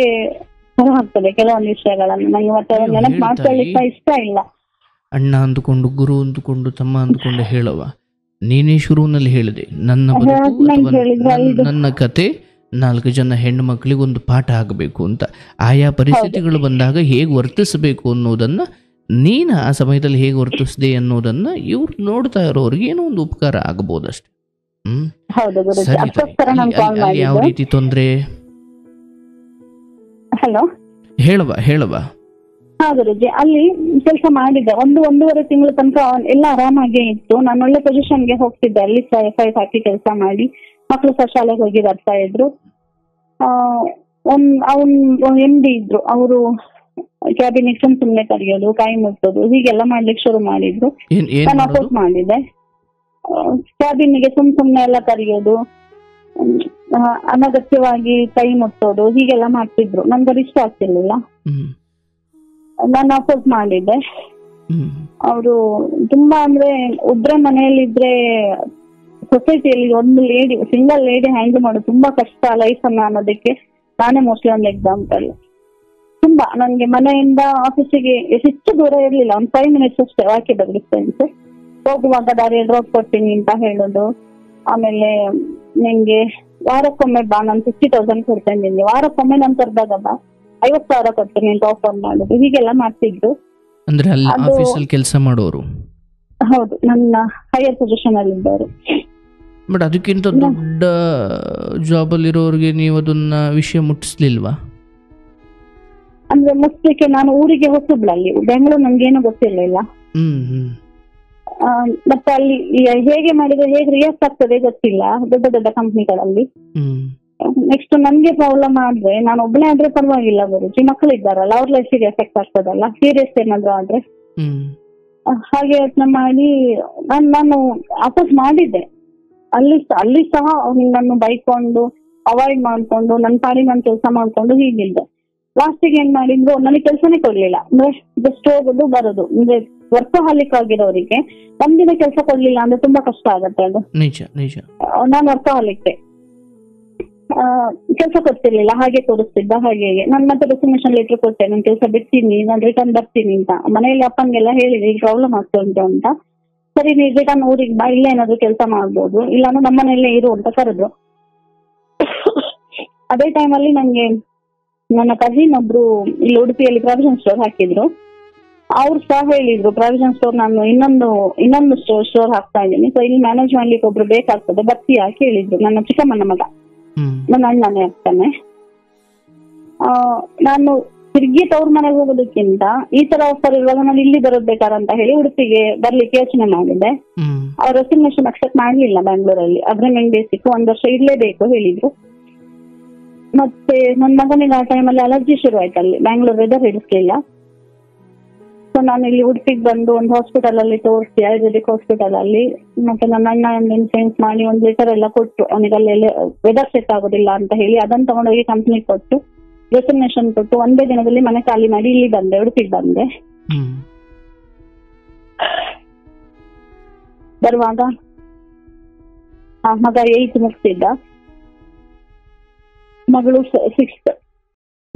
ಆಗ್ತದೆ ಕೆಲವೊಂದು ವಿಷಯಗಳನ್ನು. ನಂಗೆ ಮತ್ತೆ ನೆನಪು ಮಾಡ್ಕೊಳ್ಳಿಕ್ಕೆ ಇಷ್ಟ ಇಲ್ಲ. ಅಣ್ಣ ಅಂದುಕೊಂಡು, ಗುರು ಅಂದುಕೊಂಡು, ತಮ್ಮ ಅಂದುಕೊಂಡು ಹೇಳುವ. ನೀನೇ ಶುರುವಿನಲ್ಲಿ ಹೇಳಿದೆ, ನನ್ನ ಕತೆ 4 ಜನ ಹೆಣ್ಣು ಮಕ್ಕಳಿಗೆ ಒಂದು ಪಾಠ ಆಗಬೇಕು ಅಂತ. ಆಯಾ ಪರಿಸ್ಥಿತಿಗಳು ಬಂದಾಗ ಹೇಗೆ ವರ್ತಿಸಬೇಕು ಅನ್ನೋದನ್ನು, ನೀನು ಆ ಸಮಯದಲ್ಲಿ ಹೇಗೆ ವರ್ತಿಸಿದೆ ಅನ್ನೋದನ್ನು ಇವ್ರು ನೋಡ್ತಾ ಇರೋರಿಗೆ ಏನೋ ಒಂದು ಉಪಕಾರ ಆಗ್ಬೋದಷ್ಟೆ. ಸರಿ, ಯಾವ ರೀತಿ ತೊಂದರೆ? ಹಲೋ, ಹೇಳವಾ. ಹಾ ಗುರುಜಿ, ಅಲ್ಲಿ ಕೆಲಸ ಮಾಡಿದ್ದೆ 1-1.5 ತಿಂಗಳ ತನಕ ಎಲ್ಲ ಆರಾಮಾಗೇ ಇತ್ತು. ನಾನು ಒಳ್ಳೆ ಪೊಸಿಷನ್ಗೆ ಹೋಗ್ತಿದ್ದೆ. ಅಲ್ಲಿ ಫೈವ್ ಹಾಕಿ ಕೆಲಸ ಮಾಡಿ ಮಕ್ಕಳು ಸಹ ಶಾಲೆಗೆ ಹೋಗಿ ಬರ್ತಾ ಇದ್ರು. ಅವ್ನ್ MD ಇದ್ರು, ಅವರು ಕ್ಯಾಬಿನಿಗೆ ಸುಮ್ನೆ ಕರೆಯೋದು, ಕೈ ಮುಟ್ಟೋದು, ಹೀಗೆಲ್ಲ ಮಾಡ್ಲಿಕ್ಕೆ ಶುರು ಮಾಡಿದ್ರು. ನಾನು ಅಪೋಸ್ ಮಾಡಿದ್ದೆ. ಕ್ಯಾಬಿನಿಗೆ ಸುಮ್ನೆ ಎಲ್ಲ ಕರೆಯೋದು, ಅನಗತ್ಯವಾಗಿ ಕೈ ಮುಟ್ಟೋದು, ಹೀಗೆಲ್ಲ ಮಾಡ್ತಿದ್ರು. ನನ್ಗದು ಇಷ್ಟ ಆಗ್ತಿರ್ಲಿಲ್ಲ. ನಾನು ಅಪೋಸ್ ಮಾಡಿದ್ದೆ. ಅವರು ತುಂಬಾ ಅಂದ್ರೆ ಒಬ್ರೆ ಮನೆಯಲ್ಲಿದ್ರೆ ಸೊಸೈಟಿಯಲ್ಲಿ ಒಂದು ಸಿಂಗಲ್ ಲೇಡಿ ಹ್ಯಾಂಡಲ್ ಮಾಡೋದು ತುಂಬಾ ಕಷ್ಟ ಲೈಫ್ ಅನ್ನ ಅನ್ನೋದಕ್ಕೆ ನಾನೇ ಮೋಸ್ಟ್ಲಿ ಒಂದು ಎಕ್ಸಾಂಪಲ್. ತುಂಬಾ ನನ್ಗೆ ಮನೆಯಿಂದ ಆಫೀಸಿಗೆ ಹೆಚ್ಚು ದೂರ ಇರ್ಲಿಲ್ಲ, ಒಂದು 5 ಮಿನಿಟ್ಸ್ ಅಷ್ಟೇ ವಾಕಿಬಲ್ ಡಿಸ್ಟೆನ್ಸ್. ಹೋಗುವಾಗ ದಾರಿಯಲ್ಲಿ ಡ್ರಾಪ್ ಕೊಡ್ತೀನಿ ಅಂತ ಹೇಳೋದು. ಆಮೇಲೆ ನಿಂಗೆ ವಾರಕ್ಕೊಮ್ಮೆ ಬಾ, ನಾನು 50,000 ಕೊಡ್ತೇನೆ, ನಿನ್ಗೆ ವಾರಕ್ಕೊಮ್ಮೆ ನಾನು ಕರೆದಾಗ ಬಾ 50,000 ಕೊಡ್ತೀನಿ ಅಂತ ಆಫರ್ ಮಾಡೋದು, ಹೀಗೆಲ್ಲ ಮಾಡ್ತಿದ್ರು. ಅಂದ್ರೆ ಆಫೀಸಲ್ಲಿ ಕೆಲಸ ಮಾಡೋರು? ಹೌದು, ನನ್ನ ಹೈಯರ್ ಪೊಸಿಷನ್ ಅಲ್ಲಿ ಇದ್ದವರು. ಬಟ್ ಅದಕ್ಕಿಂತ ದೊಡ್ಡ ಜಾಬ್ ಅಲ್ಲಿರೋರಿಗೆ ನೀವು ಅದನ್ನ ವಿಷಯ ಮುಟ್ಟಿಸ್ಲಿಲ್ವಾ? ಅಂದ್ರೆ ಮುಟ್ಲಿಕ್ಕೆ ನಾನು ಊರಿಗೆ ಹೊಸಬ್ಳಲ್ಲಿ, ಬೆಂಗಳೂರು ನನ್ಗೇನು ಗೊತ್ತಿರ್ಲಿಲ್ಲ. ಮತ್ತೆ ಅಲ್ಲಿ ಹೇಗೆ ಮಾಡಿದ್ರೆ ಹೇಗೆ ರಿಯಾಕ್ಟ್ ಆಗ್ತದೆ ಗೊತ್ತಿಲ್ಲ ದೊಡ್ಡ ದೊಡ್ಡ ಕಂಪ್ನಿಗಳಲ್ಲಿ. ನೆಕ್ಸ್ಟ್ ನನ್ಗೆ ಪ್ರಾಬ್ಲಮ್ ಆದ್ರೆ ನಾನು ಒಬ್ಬನೇ ಆದ್ರೆ ಪರವಾಗಿಲ್ಲ ಗುರುಜಿ, ಮಕ್ಕಳು ಇದ್ದಾರಲ್ಲ ಅವ್ರ ಲೈಫಿಗೆ ಎಫೆಕ್ಟ್ ಆಗ್ತದಲ್ಲ, ಸೀರಿಯಸ್ ಏನಾದ್ರು ಆದ್ರೆ. ಹಾಗೆ ಯೋಚನೆ ಮಾಡಿ ನಾನು ಅಪೋಸ್ ಮಾಡಿದ್ದೆ. ಅಲ್ಲಿ ಸಹ ನನ್ನನ್ನು ಬೈಕೊಂಡು ಅವಾಯ್ಡ್ ಮಾಡ್ಕೊಂಡು ನನ್ನ ಪಾಡಿ ನಾನು ಕೆಲಸ ಮಾಡ್ಕೊಂಡು ಹೀಗಿದ್ದೆ. ಲಾಸ್ಟಿಗೆ ಏನ್ ಮಾಡಿದ್ರು, ನನಗೆ ಕೆಲಸನೇ ಕೊಡ್ಲಿಲ್ಲ. ಅಂದ್ರೆ ಜಸ್ಟ್ ಹೋಗೋದು ಬರೋದು. ಅಂದ್ರೆ ವರ್ಕಹಾಲಿಕ್ ಆಗಿರೋರಿಗೆ ಒಂದಿನ ಕೆಲಸ ಕೊಡ್ಲಿಲ್ಲ ಅಂದ್ರೆ ತುಂಬಾ ಕಷ್ಟ ಆಗತ್ತೆ. ಅದು ನಾನು ವರ್ಕಹಾಲಿಕ್, ಕೆಲಸ ಕೊಡ್ತಿರ್ಲಿಲ್ಲ, ಹಾಗೆ ತೋರಿಸ್ತಿದ್ದ. ಹಾಗೆ ನಾನು ಮತ್ತೆ ರೆಸಿಗ್ನೇಷನ್ ಲೆಟರ್ ಕೊಟ್ಟೆ, ನಾನು ಕೆಲಸ ಬಿಡ್ತೀನಿ, ನಾನು ರಿಟರ್ನ್ ಬರ್ತೀನಿ ಅಂತ. ಮನೆಯಲ್ಲಿ ಅಪ್ಪನಿಗೆಲ್ಲ ಹೇಳಿದೆ ಈಗ ಪ್ರಾಬ್ಲಮ್ ಆಗ್ತಾ ಉಂಟು ಅಂತ. ಸರಿ, ನೀವು ರಿಟರ್ನ್ ಊರಿಗೆ ಬಾ, ಇಲ್ಲ ಏನಾದ್ರು ಕೆಲಸ ಮಾಡ್ಬೋದು, ಇಲ್ಲಾಂದ್ರೆ ನಮ್ಮನೆಯಲ್ಲೇ ಇರು ಅಂತ ಕರೆದ್ರು. ಅದೇ ಟೈಮಲ್ಲಿ ನಂಗೆ ನನ್ನ ಕಸಿನ್ ಒಬ್ರು ಇಲ್ಲಿ ಉಡುಪಿಯಲ್ಲಿ ಪ್ರಾವಿಷನ್ ಸ್ಟೋರ್ ಹಾಕಿದ್ರು. ಅವ್ರು ಸಹ ಹೇಳಿದ್ರು, ಪ್ರಾವಿಷನ್ ಸ್ಟೋರ್ ನಾನು ಇನ್ನೊಂದು ಸ್ಟೋರ್ ಹಾಕ್ತಾ ಇದ್ದೀನಿ, ಸೊ ಇಲ್ಲಿ ಮ್ಯಾನೇಜ್ ಮಾಡ್ಲಿಕ್ಕೆ ಒಬ್ರು ಬೇಕಾಗ್ತದೆ, ಬರ್ತೀಯಾ ಕೇಳಿದ್ರು. ನನ್ನ ಚಿಕ್ಕಮ್ಮನ ಮಗ, ನನ್ನ ಅಣ್ಣನೇ ಆಗ್ತಾನೆ. ನಾನು ತಿರ್ಗಿ ತವ್ರ ಮನೆಗೆ ಹೋಗೋದಕ್ಕಿಂತ ಈ ತರ ಆಫರ್ ಇರುವಾಗ ನಾನು ಇಲ್ಲಿ ಬರೋದ್ ಬೇಕಾರಂತ ಹೇಳಿ ಉಡುಪಿಗೆ ಬರ್ಲಿಕ್ಕೆ ಯೋಚನೆ ಮಾಡಿದ್ದೆ. ಅವ್ರ ರೆಸಿಗ್ನೇಷನ್ ಅಕ್ಸೆಪ್ಟ್ ಮಾಡ್ಲಿಲ್ಲ ಬ್ಯಾಂಗ್ಳೂರಲ್ಲಿ. ಅಗ್ರಿಮೆಂಟ್ ಬೇಸಿಕ್ 1 ವರ್ಷ ಇರ್ಲೇಬೇಕು ಹೇಳಿದ್ರು. ಮತ್ತೆ ನನ್ನ ಮಗನಿಗೆ ಆ ಟೈಮಲ್ಲಿ ಅಲರ್ಜಿ ಶುರು ಆಯ್ತು, ಅಲ್ಲಿ ಬ್ಯಾಂಗ್ಳೂರ್ ವೆದರ್ ಹಿಡಿಸ್ಲಿಲ್ಲ. ಸೊ ನಾನು ಇಲ್ಲಿ ಉಡುಪಿಗೆ ಬಂದು ಒಂದು ಹಾಸ್ಪಿಟಲ್ ಅಲ್ಲಿ ತೋರಿಸಿ, ಆಯುರ್ವೇದಿಕ್ ಹಾಸ್ಪಿಟಲ್ ಅಲ್ಲಿ. ಮತ್ತೆ ನನ್ನ ಅಣ್ಣ ಇನ್ಫ್ಲೂಯೆನ್ಸ್ ಮಾಡಿ 1 ಲೀಟರ್ ಎಲ್ಲ ಕೊಟ್ಟು, ಅವನಿಗೆ ಅಲ್ಲಿ ವೆದರ್ ಸೆಟ್ ಆಗೋದಿಲ್ಲ ಅಂತ ಹೇಳಿ ಅದನ್ನ ತಗೊಂಡೋಗಿ ಕಂಪ್ನಿಗೆ ಕೊಟ್ಟು ರೆಸಿಗ್ನೇಷನ್ ಕೊಟ್ಟು 1 ದಿನದಲ್ಲಿ ಮನೆ ಖಾಲಿ ಮಾಡಿ ಇಲ್ಲಿ ಬಂದೆ, ಉಡುಪಿಗೆ ಬಂದೆ. ಬರುವಾಗ ಮಗ 8th ಮುಗಿಸಿದ್ದ, ಮಗಳು 6th.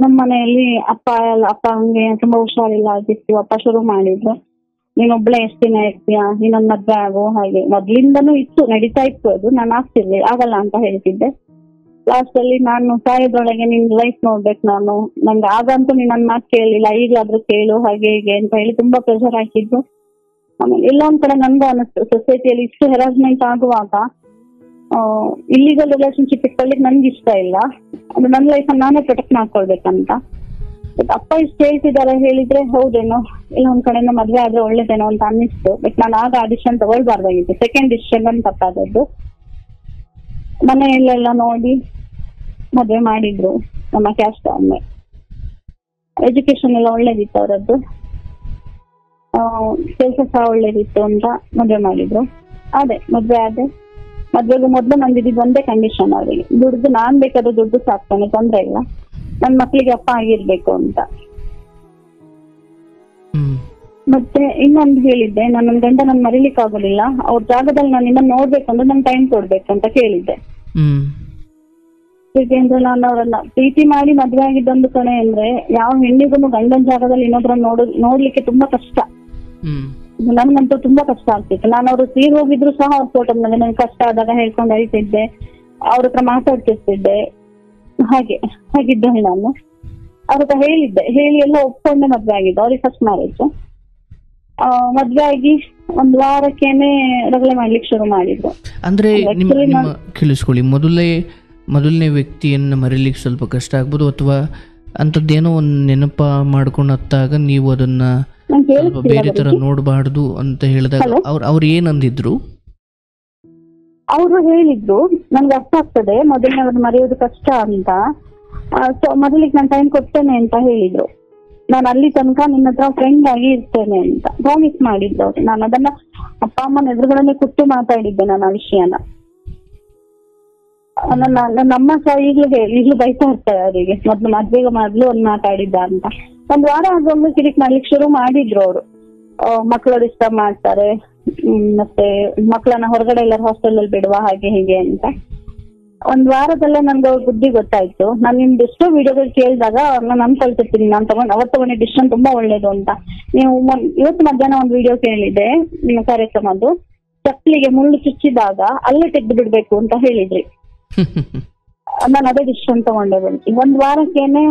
ನಮ್ಮ ಮನೆಯಲ್ಲಿ ಅಪ್ಪ ಹಂಗೆ ತುಂಬಾ ಹುಷಾರಿಲ್ಲ ಆಗಿತ್ತು. ಅಪ್ಪ ಶುರು ಮಾಡಿದ್ರು, ನೀನೊಬ್ಳೆ ಎಷ್ಟು ದಿನ ಇರ್ತೀಯ, ನೀನೊಂದ್ ಮದ್ವೆ ಆಗು. ಹಾಗೆ ಮೊದ್ಲಿಂದನೂ ಇತ್ತು, ನಡೀತಾ ಇತ್ತು ಅದು. ನಾನು ಆಗ್ತಿರ್ಲಿ, ಆಗಲ್ಲ ಅಂತ ಹೇಳ್ತಿದ್ದೆ. ಲಾಸ್ಟ್ ಅಲ್ಲಿ ನಾನು ಸಾಯೋದ್ರೊಳಗೆ ನಿನ್ ಲೈಫ್ ನೋಡ್ಬೇಕು, ನಂಗೆ ಆಗಂತೂ ನೀನ್ ನನ್ನ ಮಾತು ಕೇಳಲಿಲ್ಲ, ಈಗಲಾದ್ರೂ ಕೇಳು, ಹಾಗೆ ಹೀಗೆ ಅಂತ ಹೇಳಿ ತುಂಬಾ ಪ್ರೆಷರ್ ಹಾಕಿದ್ರು. ಆಮೇಲೆ ಎಲ್ಲೊಂದ್ ಕಡೆ ನನ್ಗೂ ಅನಿಸ್ತು, ಸೊಸೈಟಿಯಲ್ಲಿ ಇಷ್ಟು ಹೆರಾಸ್ಮೆಂಟ್ ಆಗುವಾಗ ಇಲ್ಲಿಗಲ್ ರಿಲೇಶನ್ಶಿಪ್ ಇಟ್ಕೊಳ್ಳಿಕ್ ನನ್ಗೆ ಇಷ್ಟ ಇಲ್ಲ. ಅದು ನನ್ನ ಲೈಫ್ ನಾನೇ ಪ್ರೊಟೆಕ್ಟ್ ಮಾಡ್ಕೊಳ್ಬೇಕಂತ. ಬಟ್ ಅಪ್ಪ ಇಷ್ಟು ಹೇಳ್ತಿದ್ದಾರೆ ಹೇಳಿದ್ರೆ ಹೌದೇನೋ, ಇಲ್ಲ ಒಂದ್ ಕಡೆಯಿಂದ ಮದ್ವೆ ಆದ್ರೆ ಒಳ್ಳೇದೇನೋ ಅಂತ ಅನ್ನಿಸ್ತು. ಬಟ್ ನಾನು ಆಗ ಆ ಡಿಸಿಷನ್ ತಗೊಳ್ಬಾರ್ದಾಗಿತ್ತು. ಸೆಕೆಂಡ್ ಡಿಸಿಷನ್ ತಪ್ಪಾದದ್ದು. ಮನೆಯಲ್ಲೆಲ್ಲ ನೋಡಿ ಮದ್ವೆ ಮಾಡಿದ್ರು ನಮ್ಮ ಕ್ಯಾಸ್ಟ್ ಒಮ್ಮೆ. ಎಜುಕೇಶನ್ ಎಲ್ಲ ಒಳ್ಳೇದಿತ್ತು ಅವರದ್ದು, ಕೆಲಸ ಸಹ ಒಳ್ಳೇದಿತ್ತು ಅಂತ ಮದ್ವೆ ಮಾಡಿದ್ರು. ಮದ್ವೆ ಮದ್ವೆಗೂ ಮೊದ್ಲು ನಂದಿದ್ದು ಒಂದೇ ಕಂಡೀಷನ್ ಅವರಿಗೆ, ದುಡ್ದು ನಾನ್ ಬೇಕಾದ್ರೆ ದುಡ್ಡು ಸಾಕ್ತಾನೆ, ತೊಂದ್ರೆ ಇಲ್ಲ, ನನ್ ಮಕ್ಳಿಗೆ ಅಪ್ಪ ಆಗಿರ್ಬೇಕು ಅಂತ. ಮತ್ತೆ ಇನ್ನೊಂದು ಹೇಳಿದ್ದೆ, ನನ್ನ ಗಂಡ ನನ್ ಮರಿಲಿಕ್ಕೆ ಆಗೋದಿಲ್ಲ, ಅವ್ರ ಜಾಗದಲ್ಲಿ ನಾನು ಇನ್ನೊಂದು ನೋಡ್ಬೇಕು ಅಂದ್ರೆ ನಂಗೆ ಟೈಮ್ ಕೊಡ್ಬೇಕು ಅಂತ ಕೇಳಿದ್ದೆ. ಯಾಕೆಂದ್ರೆ ನಾನು ಅವರನ್ನ ಪ್ರೀತಿ ಮಾಡಿ ಮದ್ವೆ ಆಗಿದ್ದೊಂದು ಕಡೆ ಅಂದ್ರೆ ಯಾವ ಹೆಣ್ಣಿಗೂ ಗಂಡನ ಜಾಗದಲ್ಲಿ ಇನ್ನೊಬ್ರನ್ನ ನೋಡ್ಲಿಕ್ಕೆ ತುಂಬಾ ಕಷ್ಟ. ನನ್ಗಂತೂ ತುಂಬಾ ಕಷ್ಟ ಆಗ್ತಿತ್ತು. ನಾನು ಅವ್ರು ತೀರ್ ಹೋಗಿದ್ರು ಸಹ ಅವ್ರ ಫೋಟೋ ನನ್ಗೆ ಕಷ್ಟ ಆದಾಗ ಹೇಳ್ಕೊಂಡು ಅಳಿತಿದ್ದೆ, ಅವ್ರ ಹತ್ರ ಮಾತಾಡ್ತಿರ್ತಿದ್ದೆ. ಹಾಗಿದ್ದಳು ನಾನು. ಅವ್ರ ಹತ್ರ ಹೇಳಿದ್ದೆ, ಹೇಳಿ ಎಲ್ಲ ಒಪ್ಕೊಂಡೆ ಮದ್ವೆ ಆಗಿದ್ದು. ಅವ್ರಿಗೆ ಫಸ್ಟ್ ಮ್ಯಾರೇಜ್. ಮದ್ವೆ ಆಗಿ ಒಂದ್ ವಾರಕ್ಕೇನೆ ರಗಳೆ ಮಾಡ್ಲಿಕ್ಕೆ ಶುರು ಮಾಡಿದ್ರು. ಅಂದ್ರೆ ನಿಮ್ಮ ಕೇಳಿಸ್ಕೊಳ್ಳಿ, ಮೊದಲನೇ ವ್ಯಕ್ತಿಯನ್ನ ಮರೀಲಿಕ್ಕೆ ಸ್ವಲ್ಪ ಕಷ್ಟ ಆಗ್ಬೋದು, ಅಥವಾ ಅಂಥದ್ದೇನೋ ಒಂದು ನೆನಪ ಮಾಡ್ಕೊಂಡು ಹತ್ತಾಗ ನೀವು ಅದನ್ನ ಸ್ವಲ್ಪ ಬೇರೆ ತರ ನೋಡಬಾರ್ದು ಅಂತ ಹೇಳಿದಾಗ ಅವ್ರು ಏನಂದಿದ್ರು? ಅವರು ಹೇಳಿದ್ರು, ನನ್ಗೆ ಅರ್ಥ ಆಗ್ತದೆ ಮೊದಲನೇವ್ರನ್ನ ಮರೆಯೋದು ಕಷ್ಟ ಅಂತ, ಸೊ ಮೊದಲಿಗೆ ನಾನು ಟೈಮ್ ಕೊಡ್ತೇನೆ ಅಂತ ಹೇಳಿದ್ರು. ನಾನು ಅಲ್ಲಿ ತನಕ ನಿನ್ನ ಹತ್ರ ಫ್ರೆಂಡ್ ಆಗಿ ಇರ್ತೇನೆ ಅಂತ ಪ್ರಾಮಿಸ್ ಮಾಡಿದ್ದು ಅವ್ರು. ನಾನು ಅದನ್ನ ಅಪ್ಪ ಅಮ್ಮನ ಎದುರುಗಡೆ ಕೂತು ಮಾತಾಡಿದ್ದೆ ನಾನು ಆ ವಿಷಯನ. ನನ್ನ ಅಮ್ಮ ಸಹ ಈಗ್ಲೂ ಬೈತಾ ಇರ್ತಾರೆ ಅವರಿಗೆ, ಮೊದ್ಲು ಒಂದ್ ಮಾತಾಡಿದ್ದ ಅಂತ. ಒಂದ್ ವಾರ ಆಗೊಮ್ಮೆ ಕಿರಿಕ್ ಮಾಡ್ಲಿಕ್ಕೆ ಶುರು ಮಾಡಿದ್ರು ಅವರು. ಮಕ್ಕಳು ಡಿಸ್ಟರ್ಬ್ ಮಾಡ್ತಾರೆ, ಮತ್ತೆ ಮಕ್ಕಳನ್ನ ಹೊರಗಡೆ ಎಲ್ಲರೂ ಹಾಸ್ಟೆಲ್ ಅಲ್ಲಿ ಬಿಡುವ ಹಾಗೆ ಹೀಗೆ ಅಂತ. ಒಂದ್ ವಾರದಲ್ಲೇ ನನ್ಗೆ ಅವ್ರ ಬುದ್ಧಿ ಗೊತ್ತಾಯ್ತು. ನಾನು ನಿಮ್ದು ಎಷ್ಟೋ ವಿಡಿಯೋಗಳು ಕೇಳಿದಾಗ ನಾನು ಅನ್ಕೊಳ್ತಿರ್ತೀನಿ, ನಾನು ಅವತ್ತು ತಗೊಂಡಿದ್ದ ಡಿಸಿಷನ್ ತುಂಬಾ ಒಳ್ಳೇದು ಅಂತ. ನೀವು ಇವತ್ತು ಮಧ್ಯಾಹ್ನ ಒಂದು ವಿಡಿಯೋ ಕೇಳಿದೆ ನಿಮ್ಮ ಕಾರ್ಯಕ್ರಮದ್ದು, ಚಪ್ಪಲಿಗೆ ಮುಳ್ಳು ಚುಚ್ಚಿದಾಗ ಅಲ್ಲೇ ತೆಗೆದು ಬಿಡ್ಬೇಕು ಅಂತ ಹೇಳಿದ್ರಿ. ನಾನು ಅದೇ ಡಿಸಿಷನ್ ತಗೊಂಡೆ. ಬಂದು ಒಂದ್ ವಾರಕ್ಕೇನೆ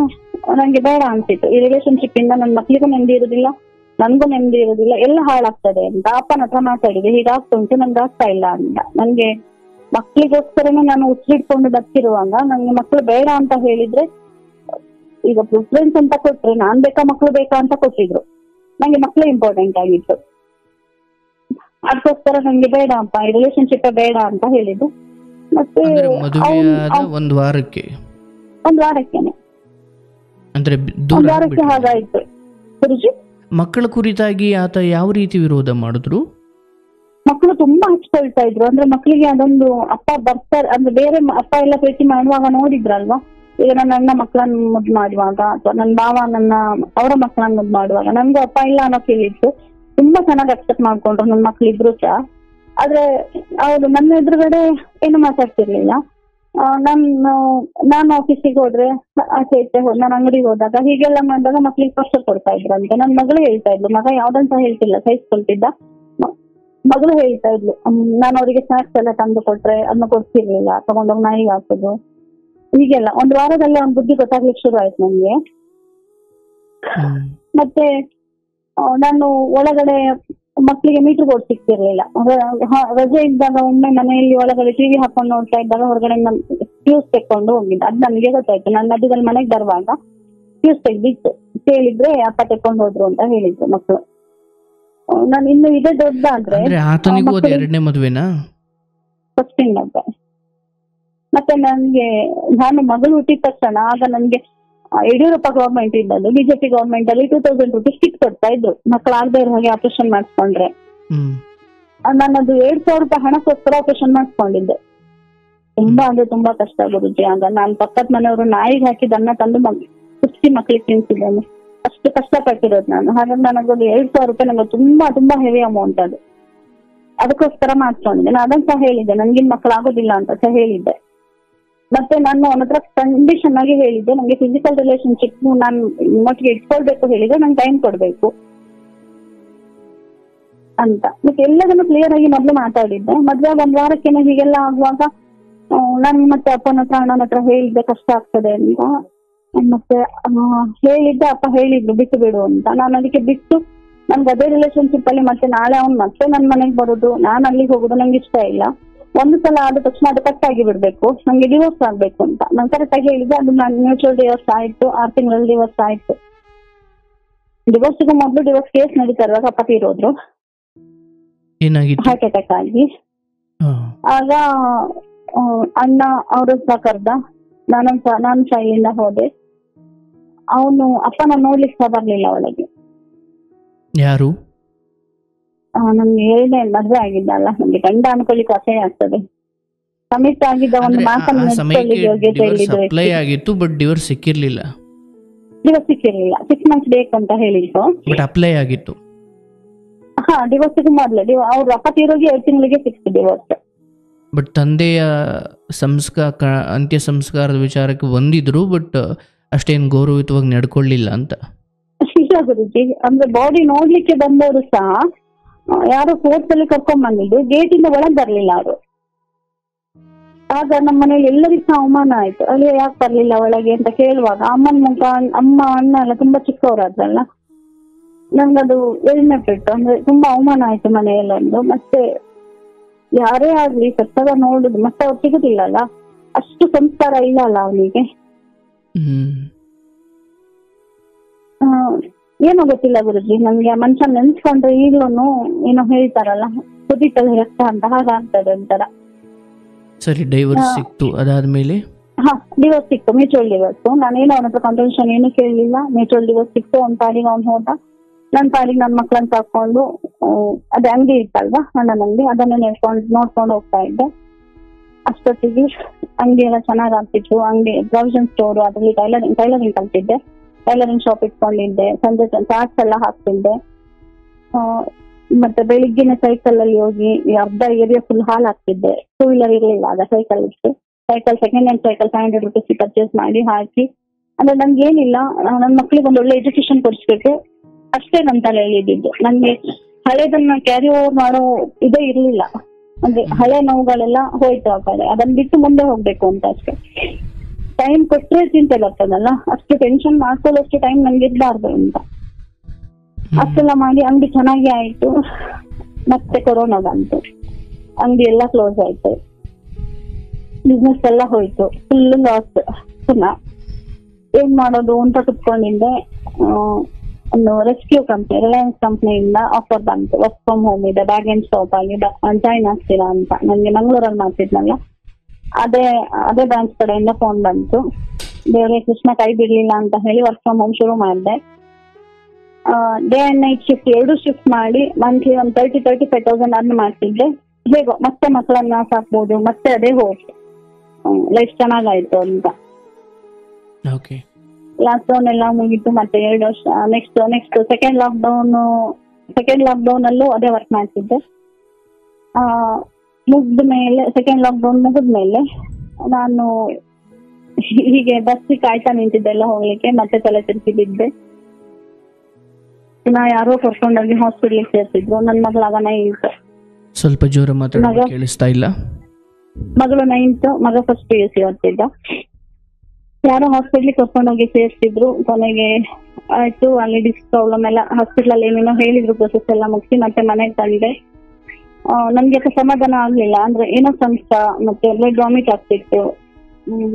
ನಂಗೆ ಬೇಡ ಅನ್ಸಿತ್ತು. ಈ ರಿಲೇಶನ್ಶಿಪ್ ಇಂದ ನನ್ ಮಕ್ಳಿಗೂ ನೆಮ್ಮದಿ ಇರೋದಿಲ್ಲ, ನನ್ಗೂ ನೆಮ್ಮದಿ ಇರೋದಿಲ್ಲ, ಎಲ್ಲ ಹಾಳಾಗ್ತದೆ ಅಂತ ಅಪ್ಪನ ಹತ್ರ ಮಾತಾಡಿದೆ. ಹೀಗಾಗ್ತಾ ಉಂಟು, ನನ್ಗೆ ಆಗ್ತಾ ಇಲ್ಲ ಅಂತ. ನನ್ಗೆ ಮಕ್ಳಿಗೋಸ್ಕರನೇ ನಾನು ಉಸಿರಿಟ್ಕೊಂಡು ಬದುಕಿರುವಾಗ ನಂಗೆ ಮಕ್ಳು ಬೇಡ ಅಂತ ಹೇಳಿದ್ರೆ, ಈಗ ಪ್ರಿಫರೆನ್ಸ್ ಅಂತ ಕೊಟ್ರೆ ನಾನ್ ಬೇಕಾ ಮಕ್ಳು ಬೇಕಾ ಅಂತ ಕೊಟ್ಟಿದ್ರು. ನಂಗೆ ಮಕ್ಳು ಇಂಪಾರ್ಟೆಂಟ್ ಆಗಿತ್ತು. ಅದಕ್ಕೋಸ್ಕರ ನಂಗೆ ಬೇಡ ಅಪ್ಪ, ಈ ರಿಲೇಶನ್ಶಿಪ್ ಬೇಡ ಅಂತ ಹೇಳಿದ್ದು. ಮತ್ತೆ ಒಂದ್ ವಾರಕ್ಕೇನೆ ಹಾಗಾಯ್ತು ಗುರುಜಿ. ಮಕ್ಕಳ ಕುರಿತಾಗಿ ಆತ ಯಾವ ರೀತಿ ವಿರೋಧ ಮಾಡಿದ್ರು? ಮಕ್ಕಳು ತುಂಬಾ ಹಚ್ಕೊಳ್ತಾ ಇದ್ರು. ಅಂದ್ರೆ ಮಕ್ಕಳಿಗೆ ಅದೊಂದು ಅಪ್ಪ ಬರ್ತಾರೆ ಅಂದ್ರೆ ಬೇರೆ ಅಪ್ಪ ಎಲ್ಲ ಪ್ರೀತಿ ಮಾಡುವಾಗ ನೋಡಿದ್ರಲ್ವಾ. ಈಗ ನನ್ನ ಅಣ್ಣ ಮಕ್ಕಳನ್ನ ಮುದ್ದು ಮಾಡುವಾಗ ಅಥವಾ ನನ್ನ ಭಾವ ಅವರ ಮಕ್ಕಳನ್ನ ಮುದ್ದು ಮಾಡುವಾಗ ನನ್ಗೂ ಅಪ್ಪ ಇಲ್ಲ ಅನ್ನೋ ಕೇಳಿತ್ತು. ತುಂಬಾ ಚೆನ್ನಾಗಿ ಅಕ್ಸೆಪ್ಟ್ ಮಾಡ್ಕೊಂಡ್ರು ನನ್ನ ಮಕ್ಳಿಬ್ರು ಸಹ. ಆದ್ರೆ ಅವ್ರು ನನ್ನ ಎದುರುಗಡೆ ಏನು ಮಾತಾಡ್ತಿರ್ಲಿಲ್ಲ. ನಾನು ಆಫೀಸಿಗೆ ಹೋದ್ರೆ ಆಚೆ ಈಚೆ ನಾನು ಅಂಗಡಿಗೆ ಹೋದಾಗ ಹೀಗೆಲ್ಲ ಮಾಡಿದಾಗ ಮಕ್ಳಿಗೆ ಕಷ್ಟ ಕೊಡ್ತಾ ಇದ್ರಂತೆ. ನನ್ ಮಗಳು ಹೇಳ್ತಾ ಇದ್ಲು, ಮಗ ಯಾವ್ದಂತ ಹೇಳ್ತಿಲ್ಲ, ಸಹಿಸ್ಕೊಳ್ತಿದ್ದ. ಮಗಳು ಹೇಳ್ತಾ ಇದ್ಲು, ನಾನು ಅವರಿಗೆ ಸ್ನಾಕ್ಸ್ ಎಲ್ಲ ತಂದು ಕೊಟ್ರೆ ಅದನ್ನ ಕೊಡ್ತಿರ್ಲಿಲ್ಲ, ತಗೊಂಡೋಗಿ ನಾಯಿಗೆ ಹಾಕೋದು ಹೀಗೆಲ್ಲ. ಒಂದ್ ವಾರದಲ್ಲೇ ಅವ್ನ ಬುದ್ಧಿ ಗೊತ್ತಾಗ್ಲಿಕ್ಕೆ ಶುರು ಆಯ್ತು ನನ್ಗೆ. ಮತ್ತೆ ನಾನು ಒಳಗಡೆ ಮಕ್ಳಿಗೆ ಮೀಟರ್ ಬೋರ್ಡ್ ಸಿಗ್ತಿರ್ಲಿಲ್ಲ. ರಜೆ ಇದ್ದಾಗ ಒಮ್ಮೆ ಮನೆಯಲ್ಲಿ ಒಳಗಡೆ ಟಿವಿ ಹಾಕೊಂಡು ನೋಡ್ತಾ ಇದ್ದಾಗ ಹೊರಗಡೆ ಫ್ಯೂಸ್ ತೆಕ್ಕೊಂಡು ಹೋಗಿದ್ದ. ಅದ್ ನನಗೆ ಗೊತ್ತಾಯ್ತು. ನನ್ನ ಮಧ್ಯದಲ್ಲಿ ಮನೆಗೆ ಬರುವಾಗ ಫ್ಯೂಸ್ ತೆಗ್ದಿತ್ತು. ಕೇಳಿದ್ರೆ ಅಪ್ಪ ತೆಕ್ಕೊಂಡು ಹೋದ್ರು ಅಂತ ಹೇಳಿದ್ರು ಮಕ್ಕಳು. ನಾನು ಇನ್ನು ಇದೇ ದೊಡ್ಡ ಅಂದ್ರೆ ಎರಡನೇ ಮದುವೆನಾ? ಫಸ್ಟ್ ಮದ್ವೆ. ಮತ್ತೆ ನಾನು ಮಗಳು ಹುಟ್ಟಿದ ತಕ್ಷಣ ಆಗ ನನ್ಗೆ ಯಡಿಯೂರಪ್ಪ ಗವರ್ಮೆಂಟ್ ಇದ್ದದ್ದು, ಬಿಜೆಪಿ ಗವರ್ಮೆಂಟ್ ಅಲ್ಲಿ 2000 ರೂಪೀಸ್ ಕಿಟ್ ಕೊಡ್ತಾ ಇದ್ರು ಮಕ್ಕಳಾಗದೇ ಇರೋ ಹಾಗೆ ಆಪರೇಷನ್ ಮಾಡಿಸ್ಕೊಂಡ್ರೆ. ನಾನದು 7,000 ರೂಪಾಯಿ ಹಣಕ್ಕೋಸ್ಕರ ಆಪರೇಷನ್ ಮಾಡಿಸ್ಕೊಂಡಿದ್ದೆ. ತುಂಬಾ ಅಂದ್ರೆ ತುಂಬಾ ಕಷ್ಟ ಗುರುಜಿ. ಆಗ ನಾನು ಪಕ್ಕದ ಮನೆಯವರು ನಾಯಿಗೆ ಹಾಕಿದ ಅನ್ನ ತಂದು ಕುಸ್ತಿ ಮಕ್ಳಿಗೆ ತಿನ್ಸಿದ್ದೇನೆ. ಅಷ್ಟು ಕಷ್ಟಪಟ್ಟಿರೋದು ನಾನು. ಹಾಗಾಗಿ ನನಗೊಂದು 7,000 ರೂಪಾಯಿ ನನಗೆ ತುಂಬಾ ತುಂಬಾ ಹೆವಿ ಅಮೌಂಟ್ ಅದು. ಅದಕ್ಕೋಸ್ಕರ ಮಾಡ್ಕೊಂಡಿದ್ದೆ. ನಾನು ಅದನ್ನ ಸಹ ಹೇಳಿದ್ದೆ, ನನ್ಗಿನ್ ಮಕ್ಕಳಾಗೋದಿಲ್ಲ ಅಂತ ಸಹ ಹೇಳಿದ್ದೆ. ಮತ್ತೆ ನಾನು ಅವನ ಹತ್ರ ಕಂಡೀಷನ್ ಆಗಿ ಹೇಳಿದ್ದೆ, ನಂಗೆ ಫಿಸಿಕಲ್ ರಿಲೇಶನ್ಶಿಪ್ ನಾನು ಮಟ್ಟಿಗೆ ಇಟ್ಕೊಳ್ಬೇಕು ಹೇಳಿದ್ರೆ ನಂಗೆ ಟೈಮ್ ಕೊಡ್ಬೇಕು ಅಂತ. ಮತ್ತೆ ಎಲ್ಲದನ್ನು ಕ್ಲಿಯರ್ ಆಗಿ ಮೊದ್ಲು ಮಾತಾಡಿದ್ದೆ. ಮದ್ವೆ ಒಂದ್ ವಾರಕ್ಕೇನೆ ಹೀಗೆಲ್ಲ ಆಗುವಾಗ ನಾನು ಮತ್ತೆ ಅಪ್ಪನ ಹತ್ರ ಅಣ್ಣನ ಹತ್ರ ಹೇಳಿದ್ದೆ ಕಷ್ಟ ಆಗ್ತದೆ ಅಂತ. ಮತ್ತೆ ಹೇಳಿದ್ದೆ, ಅಪ್ಪ ಹೇಳಿದ್ರು ಬಿಟ್ಟು ಬಿಡು ಅಂತ. ನಾನು ಅದಕ್ಕೆ ಬಿಟ್ಟು ನನ್ಗೆ ಅದೇ ರಿಲೇಶನ್ಶಿಪ್ ಅಲ್ಲಿ ಮತ್ತೆ ನಾಳೆ ಅವ್ನು ಮತ್ತೆ ನನ್ ಮನೆಗೆ ಬರೋದು, ನಾನು ಅಲ್ಲಿಗೆ ಹೋಗೋದು ನಂಗೆ ಇಷ್ಟ ಇಲ್ಲ. ಒಂದು ಸಲ ಆದ ತಕ್ಷಣ ಅದು ಕಟ್ ಆಗಿ ಬಿಡ್ಬೇಕು, ನಂಗೆ ಡಿವೋರ್ಸ್ ಆಗ್ಬೇಕು ಅಂತ ನಾನು ಕರೆಕ್ಟ್ ಆಗಿ ಹೇಳಿದ್ದೆ. ಅದು ನಾನು ಮ್ಯೂಚುವಲ್ ಡಿವೋರ್ಸ್ ಆಯ್ತು, 6 ತಿಂಗಳಲ್ಲಿ ಡಿವೋರ್ಸ್ ಆಯ್ತು. ಡಿವೋರ್ಸ್ಗೂ ಮೊದಲು ಡಿವೋರ್ಸ್ ಕೇಸ್ ನಡೀತಾ ಇರುವಾಗ ಅಪ್ಪ ತೀರೋದ್ರು ಹಾರ್ಟ್ ಅಟ್ಯಾಕ್ ಆಗಿ. ಆಗ ಅಣ್ಣ ಅವರು ಸಹ ಕರ್ದ, ನಾನು ಶೈಲಿಂದ ಹೋದೆ. ಅವನು ಅಪ್ಪನ ನೋಡ್ಲಿಕ್ಕೆ ಸಹ ಬರ್ಲಿಲ್ಲ ಒಳಗೆ. ಯಾರು? ನಮ್ಗೆ 7ನೇ ಮದ್ವೆ ಆಗಿದ್ದಲ್ಲ, ನಮ್ಗೆ ಗಂಡ ಅನ್ಕೊಳ್ಳಿಕ್ಕೆ ಅಸಹ್ಯ ಆಗ್ತದೆ. ಕಮಿಟ್ ಆಗಿದ್ದ ಒಂದು ಮಾತನ್ನು ಆಗಿತ್ತು, ಬಟ್ ಡಿವೋರ್ಸ್ ಸಿಕ್ಕಿರ್ಲಿಲ್ಲ. ಡಿವೋರ್ಸ್ ಸಿಕ್ಕಿರ್ಲಿಲ್ಲ, 6 ಮಂತ್ಸ್ ಬೇಕು ಅಂತ ಹೇಳಿದ್ರು. ಬಟ್ ಅಪ್ಲೈ ಆಗಿತ್ತು. ಹಾ, ಡಿವೋರ್ಸ್ಗೂ ಮೊದಲೇ ಅವ್ರ ಅಪ್ಪ ತೀರೋಗಿ 2 ತಿಂಗಳಿಗೆ ಸಿಕ್ತು ಡಿವೋರ್ಸ್. ಬಟ್ ತಂದೆಯ ಅಂತ್ಯ ಸಂಸ್ಕಾರದ ವಿಚಾರಕ್ಕೆ ಬಂದಿದ್ರು, ಬಟ್ ಅಷ್ಟೇನು ಗೌರವಯುತವಾಗಿ ನಡ್ಕೊಳ್ಳಿಲ್ಲ ಅಂತ. ಇಲ್ಲ ಗುರುಜಿ, ಅಂದ್ರೆ ಬಾಡಿ ನೋಡ್ಲಿಕ್ಕೆ ಬಂದವರು ಸಹ ಯಾರು ಫೋರ್ಸ್ ಅಲ್ಲಿ ಕರ್ಕೊಂಡ್ ಬಂದಿದ್ದು, ಗೇಟ್ ಇಂದ ಒಳಗ್ ಬರ್ಲಿಲ್ಲ ಅವರು. ಆಗ ನಮ್ಮ ಮನೇಲಿ ಎಲ್ಲರಿಗೂ ಸಹ ಅವಮಾನ ಆಯ್ತು. ಅಲ್ಲಿ ಯಾಕೆ ಬರ್ಲಿಲ್ಲ ಒಳಗೆ ಅಂತ ಕೇಳುವಾಗ ಅಮ್ಮನ ಮುಖ, ಅಮ್ಮ ಅಣ್ಣ ಎಲ್ಲ ತುಂಬಾ ಚಿಕ್ಕವರಾದ್ರಲ್ಲ, ನಂಗದು ಎಳ್ಮೆ ಪೆಟ್ಟು, ಅಂದ್ರೆ ತುಂಬಾ ಅವಮಾನ ಆಯ್ತು ಮನೆಯಲ್ಲೊಂದು. ಮತ್ತೆ ಯಾರೇ ಆಗ್ಲಿ ಸತ್ತದ ನೋಡುದು ಮತ್ತೆ ಅವ್ರು ಸಿಗುದಿಲ್ಲಲ್ಲ, ಅಷ್ಟು ಸಂಸ್ಕಾರ ಇಲ್ಲ ಅಲ್ಲ ಅವನಿಗೆ. ಏನೋ ಗೊತ್ತಿಲ್ಲ ಗುರುಜಿ, ನನ್ಗೆ ಆ ಮನುಷ್ಯ ನೆನ್ಸ್ಕೊಂಡ್ರೆ ಈಗ್ಲೂ ಏನೋ ಹೇಳ್ತಾರಲ್ಲ ಕುದಿತದ ರಕ್ತ ಅಂತ, ಹಾಗಾಗ್ತದೆ ಒಂಥರ. ಸರಿ, ಡೈವರ್ಸ್ ಸಿಕ್ತು, ಅದಾದ್ಮೇಲೆ? ಡಿವೋರ್ಸ್ ಸಿಕ್ತು, ಮ್ಯೂಚುವಲ್ ಡಿವೋರ್ಸ್. ನಾನೇನು ಅವನ ಹತ್ರ ಕಂಪಲ್ಷನ್ ಏನು ಕೇಳಲಿಲ್ಲ, ಮ್ಯೂಚುವಲ್ ಡಿವೋರ್ಸ್ ಸಿಕ್ತು. ಅವ್ನ ಪಾಡಿಗೆ ಅವ್ನು ಹೋದ, ನನ್ನ ಪಾಡಿಗೆ ನನ್ನ ಮಕ್ಳನ್ನ ಸಾಕೊಂಡು ಅದೇ ಅಂಗಡಿ ಇತ್ತಲ್ವಾ ಅಣ್ಣನ ಅಂಗಡಿ, ಅದನ್ನ ನೋಡ್ಕೊಂಡು ಹೋಗ್ತಾ ಇದ್ದೆ. ಅಷ್ಟೊತ್ತಿಗೆ ಅಂಗಡಿ ಎಲ್ಲ ಚೆನ್ನಾಗ್ ಆಗ್ತಿತ್ತು. ಅಂಗಡಿ ಪ್ರಾವಿಷನ್ ಸ್ಟೋರ್, ಅದ್ರಲ್ಲಿ ಟೈಲರಿಂಗ್ ಕಲ್ತಿದ್ದೆ, ಟೈಲರಿಂಗ್ ಶಾಪ್ ಇಟ್ಕೊಂಡಿದ್ದೆ. ಸಂಜೆ ಚಾಟ್ಸ್ ಎಲ್ಲ ಹಾಕ್ತಿದ್ದೆ. ಮತ್ತೆ ಬೆಳಿಗ್ಗೆನೆ ಸೈಕಲ್ ಅಲ್ಲಿ ಹೋಗಿ ಅರ್ಧ ಏರಿಯಾ ಫುಲ್ ಹಾಲ್ ಹಾಕ್ತಿದ್ದೆ. 2 ವೀಲರ್ ಇರಲಿಲ್ಲ ಆಗ, ಸೈಕಲ್ ಇತ್ತು. Cycle second hand cycle 500 rupees purchase ಮಾಡಿ ಹಾಕಿ, ಅಂದ್ರೆ ನನ್ಗೆ ಏನಿಲ್ಲ, ನನ್ನ ಮಕ್ಳಿಗೆ ಒಂದು ಒಳ್ಳೆ ಎಜುಕೇಶನ್ ಕೊಡಿಸ್ಬೇಕು ಅಷ್ಟೇ ನನ್ನ ತಲೆ ಹೇಳಿದ್ದು. ನನ್ಗೆ ಹಳೇದನ್ನ ಕ್ಯಾರಿ ಓವರ್ ಮಾಡೋ ಇದೇ ಇರ್ಲಿಲ್ಲ. ಅಂದ್ರೆ ಹಳೆ ನೋವುಗಳೆಲ್ಲ ಹೋಯ್ತು ಆ ಕಡೆ, ಅದನ್ನ ಬಿಟ್ಟು ಮುಂದೆ ಹೋಗ್ಬೇಕು ಅಂತ ಅಷ್ಟೇ. ಟೈಮ್ ಕೊಟ್ಟರೆ ಚಿಂತೆ ಬರ್ತದಲ್ಲ, ಅಷ್ಟು ಟೆನ್ಷನ್ ಮಾಡ್ಕೊಳ್ಳೋಷ್ಟು ಟೈಮ್ ನನ್ಗೆ ಇರ್ಬಾರ್ದು ಅಂತ ಅಷ್ಟೆಲ್ಲ ಮಾಡಿ ಅಂಗಡಿ ಚೆನ್ನಾಗಿ ಆಯ್ತು. ಮತ್ತೆ ಕೊರೋನಾ ಬಂತು, ಅಂಗಡಿ ಎಲ್ಲ ಕ್ಲೋಸ್ ಆಯ್ತು, ಬಿಸ್ನೆಸ್ ಎಲ್ಲ ಹೋಯ್ತು, ಫುಲ್ ಲಾಸ್. ಪುನಃ ಏನ್ ಮಾಡೋದು ಅಂತ ಕುತ್ಕೊಂಡಿದ್ದೆ. ಒಂದು ರೆಸ್ಕ್ಯೂ ಕಂಪ್ನಿ, ರಿಲಯನ್ಸ್ ಕಂಪ್ನಿಯಿಂದ ಆಫರ್ ಬಂತು, ವರ್ಕ್ ಫ್ರಮ್ ಹೋಮ್ ಇದೆ, ಬ್ಯಾಗ್ ಅಂಡ್ ಸ್ಟಾಪ್ ಆಗಿ ಜಾಯ್ನ್ ಆಗ್ತೀರಾ ಅಂತ. ನನ್ಗೆ ಮಂಗಳೂರಲ್ಲಿ ಮಾಡ್ತಿದ್ನಲ್ಲ, ಅದೇ ಬ್ರಾಂಚ್ ಕಡೆಯಿಂದ ಫೋನ್ ಬಂತು. ದೇವರೇ ಕೃಷ್ಣ ಕೈ ಬಿಡ್ಲಿಲ್ಲ ಅಂತ ಹೇಳಿ ವರ್ಕ್ ಫ್ರಮ್ ಹೋಮ್ ಶುರು ಮಾಡಿದೆ. Day and night shift 2 shift ಮಾಡಿ ಮಂತ್ಲಿ ಒಂದು 35,000 ಅರ್ನ್ ಮಾಡ್ತಿದ್ದೆ. ಹೇಗೋ ಮತ್ತೆ ಮಕ್ಕಳನ್ನ ಸಾಕ್ಬೋದು, ಮತ್ತೆ ಅದೇ ಹೋಯ್ತು, ಲೈಫ್ ಚೆನ್ನಾಗಾಯ್ತು ಅಂತ. ಲಾಕ್ಡೌನ್ ಎಲ್ಲ ಮುಗೀತು, ಮತ್ತೆ 2 ವರ್ಷ. ನೆಕ್ಸ್ಟ್ ಸೆಕೆಂಡ್ ಲಾಕ್ಡೌನ್ ಅಲ್ಲೂ ಅದೇ ವರ್ಕ್ ಮಾಡ್ತಿದ್ದೆ. ಸೆಕೆಂಡ್ ಲಾಕ್ಡೌನ್ ಮುಗಿದ್ಮೇಲೆ ನಾನು ಹೀಗೆ ಬಸ್ಸಿಗೆ ಕಾಯ್ತಾ ನಿಂತಿದ್ದೆಲ್ಲ ಹೋಗ್ಲಿಕ್ಕೆ, ಮತ್ತೆ ತಲೆ ತಿರುಗಿ ಬಿದ್ದೆ. ನಾ ಯಾರೋ ಕರ್ಕೊಂಡೋಗಿ ಹಾಸ್ಪಿಟ್ಲಿಗೆ ಸೇರ್ಸಿದ್ರು. ನನ್ನ ಮಗಳಾಗ 9th. ಸ್ವಲ್ಪ ಜೋರ ಮಾತಾಡೋದು ಕೇಳಿಸ್ತಾ ಇಲ್ಲ. ಮಗಳು 9th, ಮಗ ಫಸ್ಟ್ PUC ಓದ್ತಿದ್ದ. ಯಾರೋ ಹಾಸ್ಪಿಟ್ಲಿಗೆ ಕರ್ಕೊಂಡೋಗಿ ಸೇರ್ಸಿದ್ರು. ಕೊನೆಗೆ ಆಯ್ತು, ಅಲ್ಲಿ ಡಿಸ್ಕ್ ಪ್ರಾಬ್ಲಮ್ ಎಲ್ಲ ಹಾಸ್ಪಿಟಲ್ ಅಲ್ಲಿ ಏನೇನೋ ಹೇಳಿದ್ರು, ಪ್ರೊಸೆಸ್ ಎಲ್ಲ ಮುಗಿಸಿ ಮತ್ತೆ ಮನೆಗೆ ತಂದೆ. ನನ್ಗೆ ಸಮಾಧಾನ ಆಗ್ಲಿಲ್ಲ, ಅಂದ್ರೆ ಏನೋ ಸಂಕಟ, ಮತ್ತೆ ಬ್ಲಡ್ ವಾಮಿಟ್ ಆಗ್ತಿತ್ತು,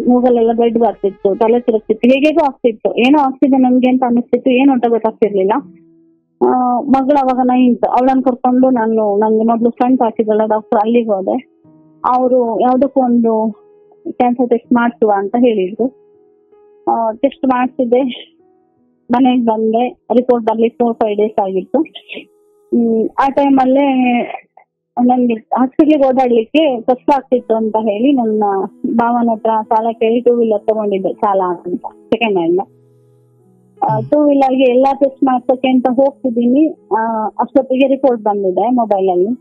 ಮೂಗಲ್ಲೆಲ್ಲ ಬ್ಲಡ್ ಬರ್ತಿತ್ತು, ತಲೆ ತಿರುಗ್ತಿತ್ತು, ಹೇಗೇಗೋ ಆಗ್ತಿತ್ತು. ಏನೋ ಆಗ್ತಿದೆ ನನ್ಗೆ ಅಂತ ಅನಿಸ್ತಿತ್ತು, ಏನು ಅಂತ ಗೊತ್ತಾಗ್ತಿರ್ಲಿಲ್ಲ. ಮಗಳು ಅವಾಗ 9th, ಅವಳನ್ನ ಕರ್ಕೊಂಡು ನಂಗೆ ಮೊದ್ಲು ಸ್ಟಂಟ್ ಹಾಕಿದ್ರಲ್ಲ ಡಾಕ್ಟರ್, ಅಲ್ಲಿಗೆ ಹೋದೆ. ಅವರು ಯಾವ್ದಕ್ಕೂ ಒಂದು ಕ್ಯಾನ್ಸರ್ ಟೆಸ್ಟ್ ಮಾಡ್ಸುವ ಅಂತ ಹೇಳಿದ್ರು. ಟೆಸ್ಟ್ ಮಾಡ್ಸಿದ್ದೆ, ಮನೆಗೆ ಬಂದೆ. ರಿಪೋರ್ಟ್ ಬರ್ಲಿಕ್ಕೆ 4-5 days ಆಗಿತ್ತು. ಆ ಟೈಮಲ್ಲೇ ನನ್ಗೆ ಹಾಸ್ಪಿಟ್ಲಿಗೆ ಓಡಾಡ್ಲಿಕ್ಕೆ ಕಷ್ಟ ಆಗ್ತಿತ್ತು ಅಂತ ಹೇಳಿ ನನ್ನ ಭಾವನ ಹತ್ರ ಸಾಲ ಕೇಳಿ 2 ವೀಲರ್ ತಗೊಂಡಿದ್ದೆ, ಸಾಲ ಅಂತ, ಸೆಕೆಂಡ್ ಹ್ಯಾಂಡ್. 2 ವೀಲರ್ಗೆ ಎಲ್ಲಾ ಟೆಸ್ಟ್ ಮಾಡ್ಸಕ್ಕೆ ಅಂತ ಹೋಗ್ತಿದ್ದೀನಿ. ಅಷ್ಟೊತ್ತಿಗೆ ರಿಪೋರ್ಟ್ ಬಂದಿದೆ ಮೊಬೈಲ್ ಅಲ್ಲಿ.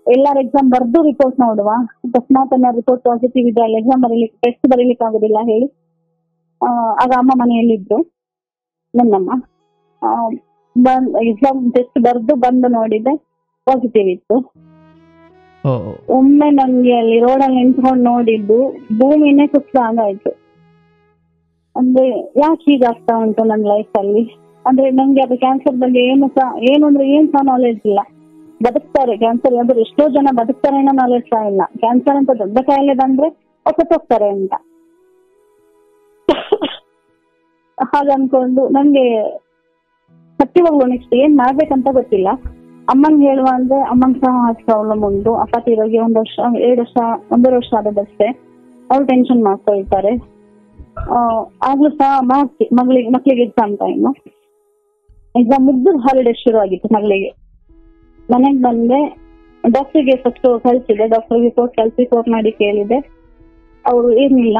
ಎಲ್ಲಾರ ಎಕ್ಸಾಮ್ ಬರ್ದು ರಿಪೋರ್ಟ್ ನೋಡುವ, ಅಕಸ್ಮಾತ್ ರಿಪೋರ್ಟ್ ಪಾಸಿಟಿವ್ ಇದೆ, ಅಲ್ಲಿ ಎಕ್ಸಾಮ್ ಬರೀಲಿಕ್ಕೆ ಟೆಸ್ಟ್ ಬರೀಲಿಕ್ಕೆ ಆಗುದಿಲ್ಲ ಹೇಳಿ. ಆಗ ಅಮ್ಮ ಮನೆಯಲ್ಲಿದ್ರು, ನನ್ನಮ್ಮ. ಎಕ್ಸಾಮ್ ಟೆಸ್ಟ್ ಬರ್ದು ಬಂದು ನೋಡಿದೆ, ಪಾಸಿಟಿವ್ ಇತ್ತು. ಒಮ್ಮೆ ನಂಗೆ ಅಲ್ಲಿ ರೋಡಲ್ಲಿ ನಿಂತ್ಕೊಂಡು ನೋಡಿದ್ದು ಭೂಮಿನೇ ಕುಸಿದಾಗಾಯ್ತು. ಅಂದ್ರೆ ಯಾಕೆ ಹೀಗಾಗ್ತಾ ಉಂಟು ನನ್ನ ಲೈಫ್ ಅಲ್ಲಿ. ಅಂದ್ರೆ ನಂಗೆ ಅದು ಕ್ಯಾನ್ಸರ್ ಬಗ್ಗೆ ಏನು ಅಂದ್ರೆ ಏನ್ ಸಹ ನಾಲೆಜ್ ಇಲ್ಲ. ಬದುಕ್ತಾರೆ ಕ್ಯಾನ್ಸರ್, ಅಂದ್ರೆ ಎಷ್ಟೋ ಜನ ಬದುಕ್ತಾರೆ ಅನ್ನೋ ನಾಲೆಜ್ ಸಹ ಇಲ್ಲ. ಕ್ಯಾನ್ಸರ್ ಅಂತ ದೊಡ್ಡ ಕಾಯಿಲೆ ಬಂದ್ರೆ ಹೋಗ್ತಾರೆ ಅಂತ ಹಾಗನ್ಕೊಂಡು ನಂಗೆ ಸತ್ಯವಾಗ್ಲು ನೆಕ್ಸ್ಟ್ ಏನ್ ಮಾಡ್ಬೇಕಂತ ಗೊತ್ತಿಲ್ಲ. ಅಮ್ಮನ್ ಹೇಳುವ ಅಂದ್ರೆ ಅಮ್ಮನ್ ಸಹ ಹಾರ್ಟ್ ಪ್ರಾಬ್ಲಮ್ ಉಂಟು. ಅಪ್ಪ ತೀರೋಗಿ 1 ವರ್ಷ ಆದದಷ್ಟೇ. ಅವ್ರು ಟೆನ್ಷನ್ ಮಾಡ್ಕೊಳ್ತಾರೆ. ಆಗ್ಲೂ ಸಹ ಮಕ್ಳಿಗೆ ಎಕ್ಸಾಮ್ ಟೈಮ್, ಎಕ್ಸಾಮ್ ಮುಗ್ದು ಹಾಲಿಡೇ ಶುರು ಆಗಿತ್ತು ಮಗಳಿಗೆ. ಮನೆಗ್ ಬಂದೆ, ಡಾಕ್ಟರ್ಗೆ ಫಸ್ಟ್ ಕಳ್ಸಿದೆ. ಡಾಕ್ಟರ್ ರಿಪೋರ್ಟ್ ಮಾಡಿ ಕೇಳಿದೆ. ಅವರು ಏನಿಲ್ಲ,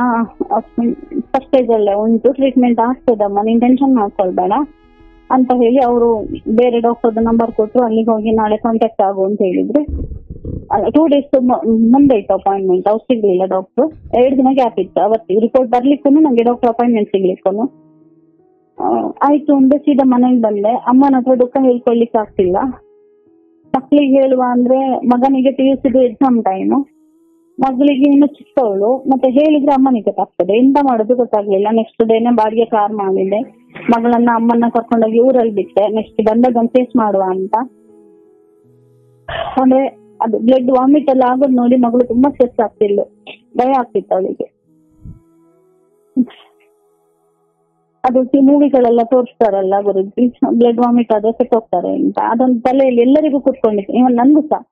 ಫಸ್ಟ್ ಸ್ಟೇಜ್ ಅಲ್ಲೇ ಉಂಟು, ಟ್ರೀಟ್ಮೆಂಟ್ ಆಗ್ತದಮ್ಮ, ನೀನ್ ಟೆನ್ಷನ್ ಮಾಡ್ಕೊಳ್ಬೇಡ ಅಂತ ಹೇಳಿ ಅವರು ಬೇರೆ ಡಾಕ್ಟರ್ದ ನಂಬರ್ ಕೊಟ್ಟರು. ಅಲ್ಲಿಗೆ ಹೋಗಿ ನಾಳೆ ಕಾಂಟ್ಯಾಕ್ಟ್ ಆಗು ಅಂತ ಹೇಳಿದ್ರು. 2 days ಮುಂದೆ ಇತ್ತು ಅಪಾಯಿಂಟ್ಮೆಂಟ್. ಅವ್ರು ಸಿಗ್ಲಿಲ್ಲ ಡಾಕ್ಟರ್. 2 ದಿನ ಗ್ಯಾಪ್ ಇತ್ತು. ಅವತ್ತಿಗೆ ರಿಪೋರ್ಟ್ ಬರ್ಲಿಕ್ಕೂ ನಂಗೆ ಡಾಕ್ಟರ್ ಅಪಾಯಿಂಟ್ಮೆಂಟ್ ಸಿಗ್ಲಿಕ್ಕೂ. ಆಯ್ತು ಒಂದೇ ಸೀದಾ ಮನೆಗೆ ಬಂದೆ. ಅಮ್ಮನ ಹತ್ರ ದುಃಖ ಹೇಳ್ಕೊಳ್ಲಿಕ್ಕೆ ಆಗ್ತಿಲ್ಲ. ಮಕ್ಳಿಗೆ ಹೇಳುವ ಅಂದ್ರೆ ಮಗನಿಗೆ PUC ಎಕ್ಸಾಮ್ ಟೈಮು. ಮಗಳಿಗೆ ಇನ್ನು ಚಿಕ್ಕವಳು, ಮತ್ತೆ ಹೇಳಿದ್ರೆ ಅಮ್ಮನಿಗೆ ಗೊತ್ತಾಗ್ತದೆ, ಎಂತ ಮಾಡೋದು ಗೊತ್ತಾಗ್ಲಿಲ್ಲ. ನೆಕ್ಸ್ಟ್ ಡೇನೆ ಬಾಡಿಗೆ ಕಾರ್ ಮಾಡಿದೆ, ಮಗಳನ್ನ ಅಮ್ಮನ್ನ ಕರ್ಕೊಂಡೋಗಿ ಊರಲ್ಲಿ ಬಿಟ್ಟೆ. ನೆಕ್ಸ್ಟ್ ಬಂದಾಗ ಫೇಸ್ ಮಾಡುವ ಅಂತ. ಅಂದ್ರೆ ಅದು ಬ್ಲಡ್ ವಾಮಿಟ್ ಎಲ್ಲ ಆಗೋದು ನೋಡಿ ಮಗಳು ತುಂಬಾ ಸ್ಟ್ರೆಸ್ ಆಗ್ತಿಲ್ಲ, ಭಯ ಆಗ್ತಿತ್ತು ಅವಳಿಗೆ. ಅದು ಮೂವಿಗಳೆಲ್ಲ ತೋರಿಸ್ತಾರಲ್ಲ ಗುರುಜಿ, ಬ್ಲಡ್ ವಾಮಿಟ್ ಆದ್ರೆ ಹೋಗ್ತಾರೆ ಅಂತ, ಅದೊಂದು ತಲೆಯಲ್ಲಿ ಎಲ್ಲರಿಗೂ ಕೂತ್ಕೊಂಡಿತ್ತು, ಇವನ್ ನನ್ಗೂ ಸಹ.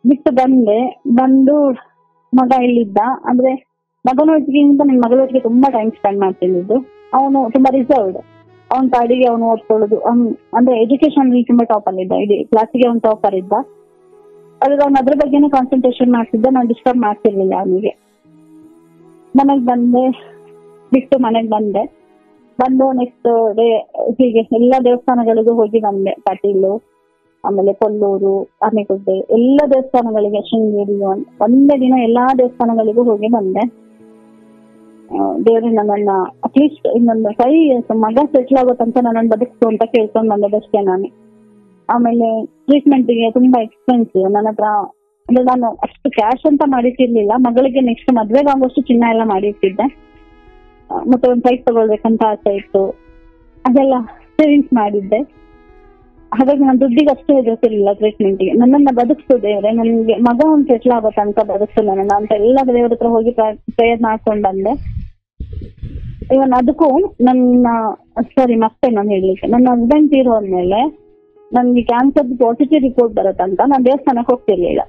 ಬಿಟ್ಟು ಬಂದು ಮಗ ಇಲ್ಲಿದ್ದ. ಅಂದ್ರೆ ಮಗನೊಟ್ಟಿಗಿಂತ ನನ್ನ ಮಗಳೊಟ್ಟಿಗೆ ತುಂಬಾ ಟೈಮ್ ಸ್ಪೆಂಡ್ ಮಾಡ್ತಿದ್ದು. ಅವನು ತುಂಬಾ ರಿಸರ್ವ್ಡ್, ಅವನ ಪಾಡಿಗೆ ಅವನು ಓದ್ಕೊಳ್ಳೋದು. ಅಂದ್ರೆ ಎಜುಕೇಶನ್ ತುಂಬಾ ಟಾಪ್ ಅಲ್ಲಿ ಇದ್ದ, ಇಡೀ ಕ್ಲಾಸಿಗೆ ಅವ್ನು ಟಾಪರ್ ಇದ್ದ. ಅದ್ರಲ್ಲಿ ಅವ್ನು ಅದ್ರ ಬಗ್ಗೆನೇ ಕಾನ್ಸಂಟ್ರೇಷನ್ ಮಾಡ್ತಿದ್ದ, ನಾನು ಡಿಸ್ಟರ್ಬ್ ಮಾಡ್ತಿರ್ಲಿಲ್ಲ ಅವನಿಗೆ. ಮನೆಗೆ ಬಂದು ನೆಕ್ಸ್ಟ್ ಡೇ ಹೀಗೆ ಎಲ್ಲಾ ದೇವಸ್ಥಾನಗಳಿಗೂ ಹೋಗಿ ಬಂದೆ. ಕಟೀಲು, ಆಮೇಲೆ ಕೊಲ್ಲೂರು, ಆನೆಗುಡ್ಡೆ, ಎಲ್ಲ ದೇವಸ್ಥಾನಗಳಿಗೆ, ಶೃಂಗೇರಿ, ಒಂದೇ ದಿನ ಎಲ್ಲಾ ದೇವಸ್ಥಾನಗಳಿಗೂ ಹೋಗಿ ಬಂದೆ. ದೇವ್ರಿಗೆ ನನ್ನನ್ನ ಅಟ್ಲೀಸ್ಟ್ ಇನ್ನೊಂದು 5 years ಮಗ ಸೆಟ್ಲ್ ಆಗೋ ತನಕ ನನ್ನನ್ನು ಬದುಕ್ತು ಅಂತ ಕೇಳ್ಕೊಂಡ್ ಬಂದದಷ್ಟೇ ನಾನು. ಆಮೇಲೆ ಟ್ರೀಟ್ಮೆಂಟ್ಗೆ ತುಂಬಾ ಎಕ್ಸ್ಪೆನ್ಸಿವ್. ನನ್ನ ಹತ್ರ ಅಂದ್ರೆ ನಾನು ಅಷ್ಟು ಕ್ಯಾಶ್ ಅಂತ ಮಾಡಿಟ್ಟಿರ್ಲಿಲ್ಲ. ಮಗಳಿಗೆ ನೆಕ್ಸ್ಟ್ ಮದ್ವೆಗೆ ಆಗೋಷ್ಟು ಚಿನ್ನ ಎಲ್ಲ ಮಾಡಿಟ್ಟಿದ್ದೆ. ಮತ್ತೆ ಒಂದು ಸೈಟ್ ತಗೊಳ್ಬೇಕಂತ ಆಸೆ ಇತ್ತು, ಅದೆಲ್ಲ ಸೇವಿಂಗ್ಸ್ ಮಾಡಿದ್ದೆ. ಹಾಗಾಗಿ ನಾನು ದುಡ್ಡಿಗೆ ಅಷ್ಟೇ ಎದುರ್ತಿರ್ಲಿಲ್ಲ ಟ್ರೀಟ್ಮೆಂಟ್ಗೆ. ನನ್ನನ್ನ ಬದುಕ್ತು ದೇವ್ರೆ, ನನ್ಗೆ ಮಗ ಒಂದು ಸೆಟ್ಲ್ ಆಗೋ ತನಕ ಬದುಕ್ತು ನನ್ನ ಅಂತ ಎಲ್ಲ ದೇವ್ರ ಹತ್ರ ಹೋಗಿ ಪ್ರೇಯರ್ ಮಾಡ್ಕೊಂಡ್ ಬಂದೆ. ಇವನ್ ಅದಕ್ಕೂ ಮತ್ತೆ ನಾನು ಹೇಳಲಿಕ್ಕೆ, ನನ್ನ ಹಸ್ಬೆಂಡ್ ತೀರೋದ್ಮೇಲೆ ನನ್ಗೆ ಕ್ಯಾನ್ಸರ್ ಪಾಸಿಟಿವ್ ರಿಪೋರ್ಟ್ ಬರುತ್ತಂತ ನಾನು ದೇವಸ್ಥಾನಕ್ಕೆ ಹೋಗ್ತಿರ್ಲಿಲ್ಲ,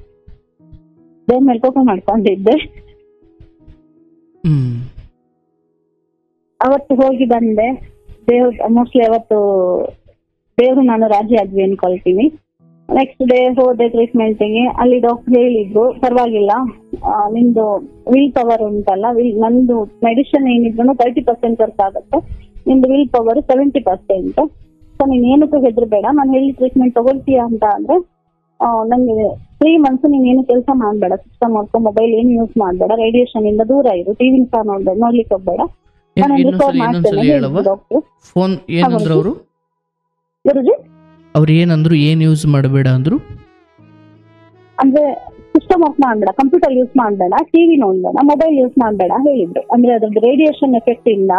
ದೇವ್ರ ಮೇಲೆ ಕೋಪ ಮಾಡ್ಕೊಂಡಿದ್ದೆ. ಅವತ್ತು ಹೋಗಿ ಬಂದೆ. ಮೋಸ್ಟ್ಲಿ ಅವತ್ತು ದೇವ್ರು ನಾನು ರಾಜಿ ಆದ್ವಿ ಅನ್ಕೊಳ್ತೀನಿ. ನೆಕ್ಸ್ಟ್ ಡೇ ಹೋದೆ ಟ್ರೀಟ್ಮೆಂಟ್ಗೆ. ಅಲ್ಲಿ ಡಾಕ್ಟರ್ ಹೇಳಿದ್ರು, ಪರವಾಗಿಲ್ಲ, ನಿಮ್ದು ವಿಲ್ ಪವರ್ ಉಂಟಲ್ಲ, ನಂದು ಮೆಡಿಸಿನ್ ಏನಿದ್ರು 30% ವರ್ಕ್ ಆಗುತ್ತೆ, ನಿಮ್ದು ವಿಲ್ ಪವರ್ 70%. ಸೊ ನೀನ್ ಏನಕ್ಕೂ ಹೆದರ್ಬೇಡ, ನಾನು ಹೇಳಿ ಟ್ರೀಟ್ಮೆಂಟ್ ತಗೊಳ್ತೀಯ ಅಂತ ಅಂದ್ರೆ, ನಂಗೆ 3 months ನೀನ್ ಏನು ಕೆಲಸ ಮಾಡ್ಬೇಡ, ಸಿಸ್ಟಮ್ ಮಾಡ್ಕೊಂಡು ಮೊಬೈಲ್ ಏನು ಯೂಸ್ ಮಾಡ್ಬೇಡ, ರೇಡಿಯೇಷನ್ ಇಂದ ದೂರ ಇರು, ಟಿವಿ ಸಹ ನೋಡ್ಲಿಕ್ಕೆ ಹೋಗ್ಬೇಡ, ನಾನು ರಿಕವರ್ ಮಾಡ್ತೇನೆ ಡಾಕ್ಟರ್. ಗುರುಜಿ ಅವ್ರು ಏನಂದ್ರು, ಏನ್ ಯೂಸ್ ಮಾಡಬೇಡ ಅಂದ್ರು? ಅಂದ್ರೆ ಸಿಸ್ಟಮ್ ವರ್ಕ್ ಮಾಡ್ಬೇಡ, ಕಂಪ್ಯೂಟರ್ ಯೂಸ್ ಮಾಡ್ಬೇಡ, ಟಿವಿ ನೋಡ್ಬೇಡ, ಮೊಬೈಲ್ ಯೂಸ್ ಮಾಡ್ಬೇಡ ಹೇಳಿದ್ರು. ಅಂದ್ರೆ ಅದ್ರದ್ದು ರೇಡಿಯೇಷನ್ ಎಫೆಕ್ಟ್ ಇಂದ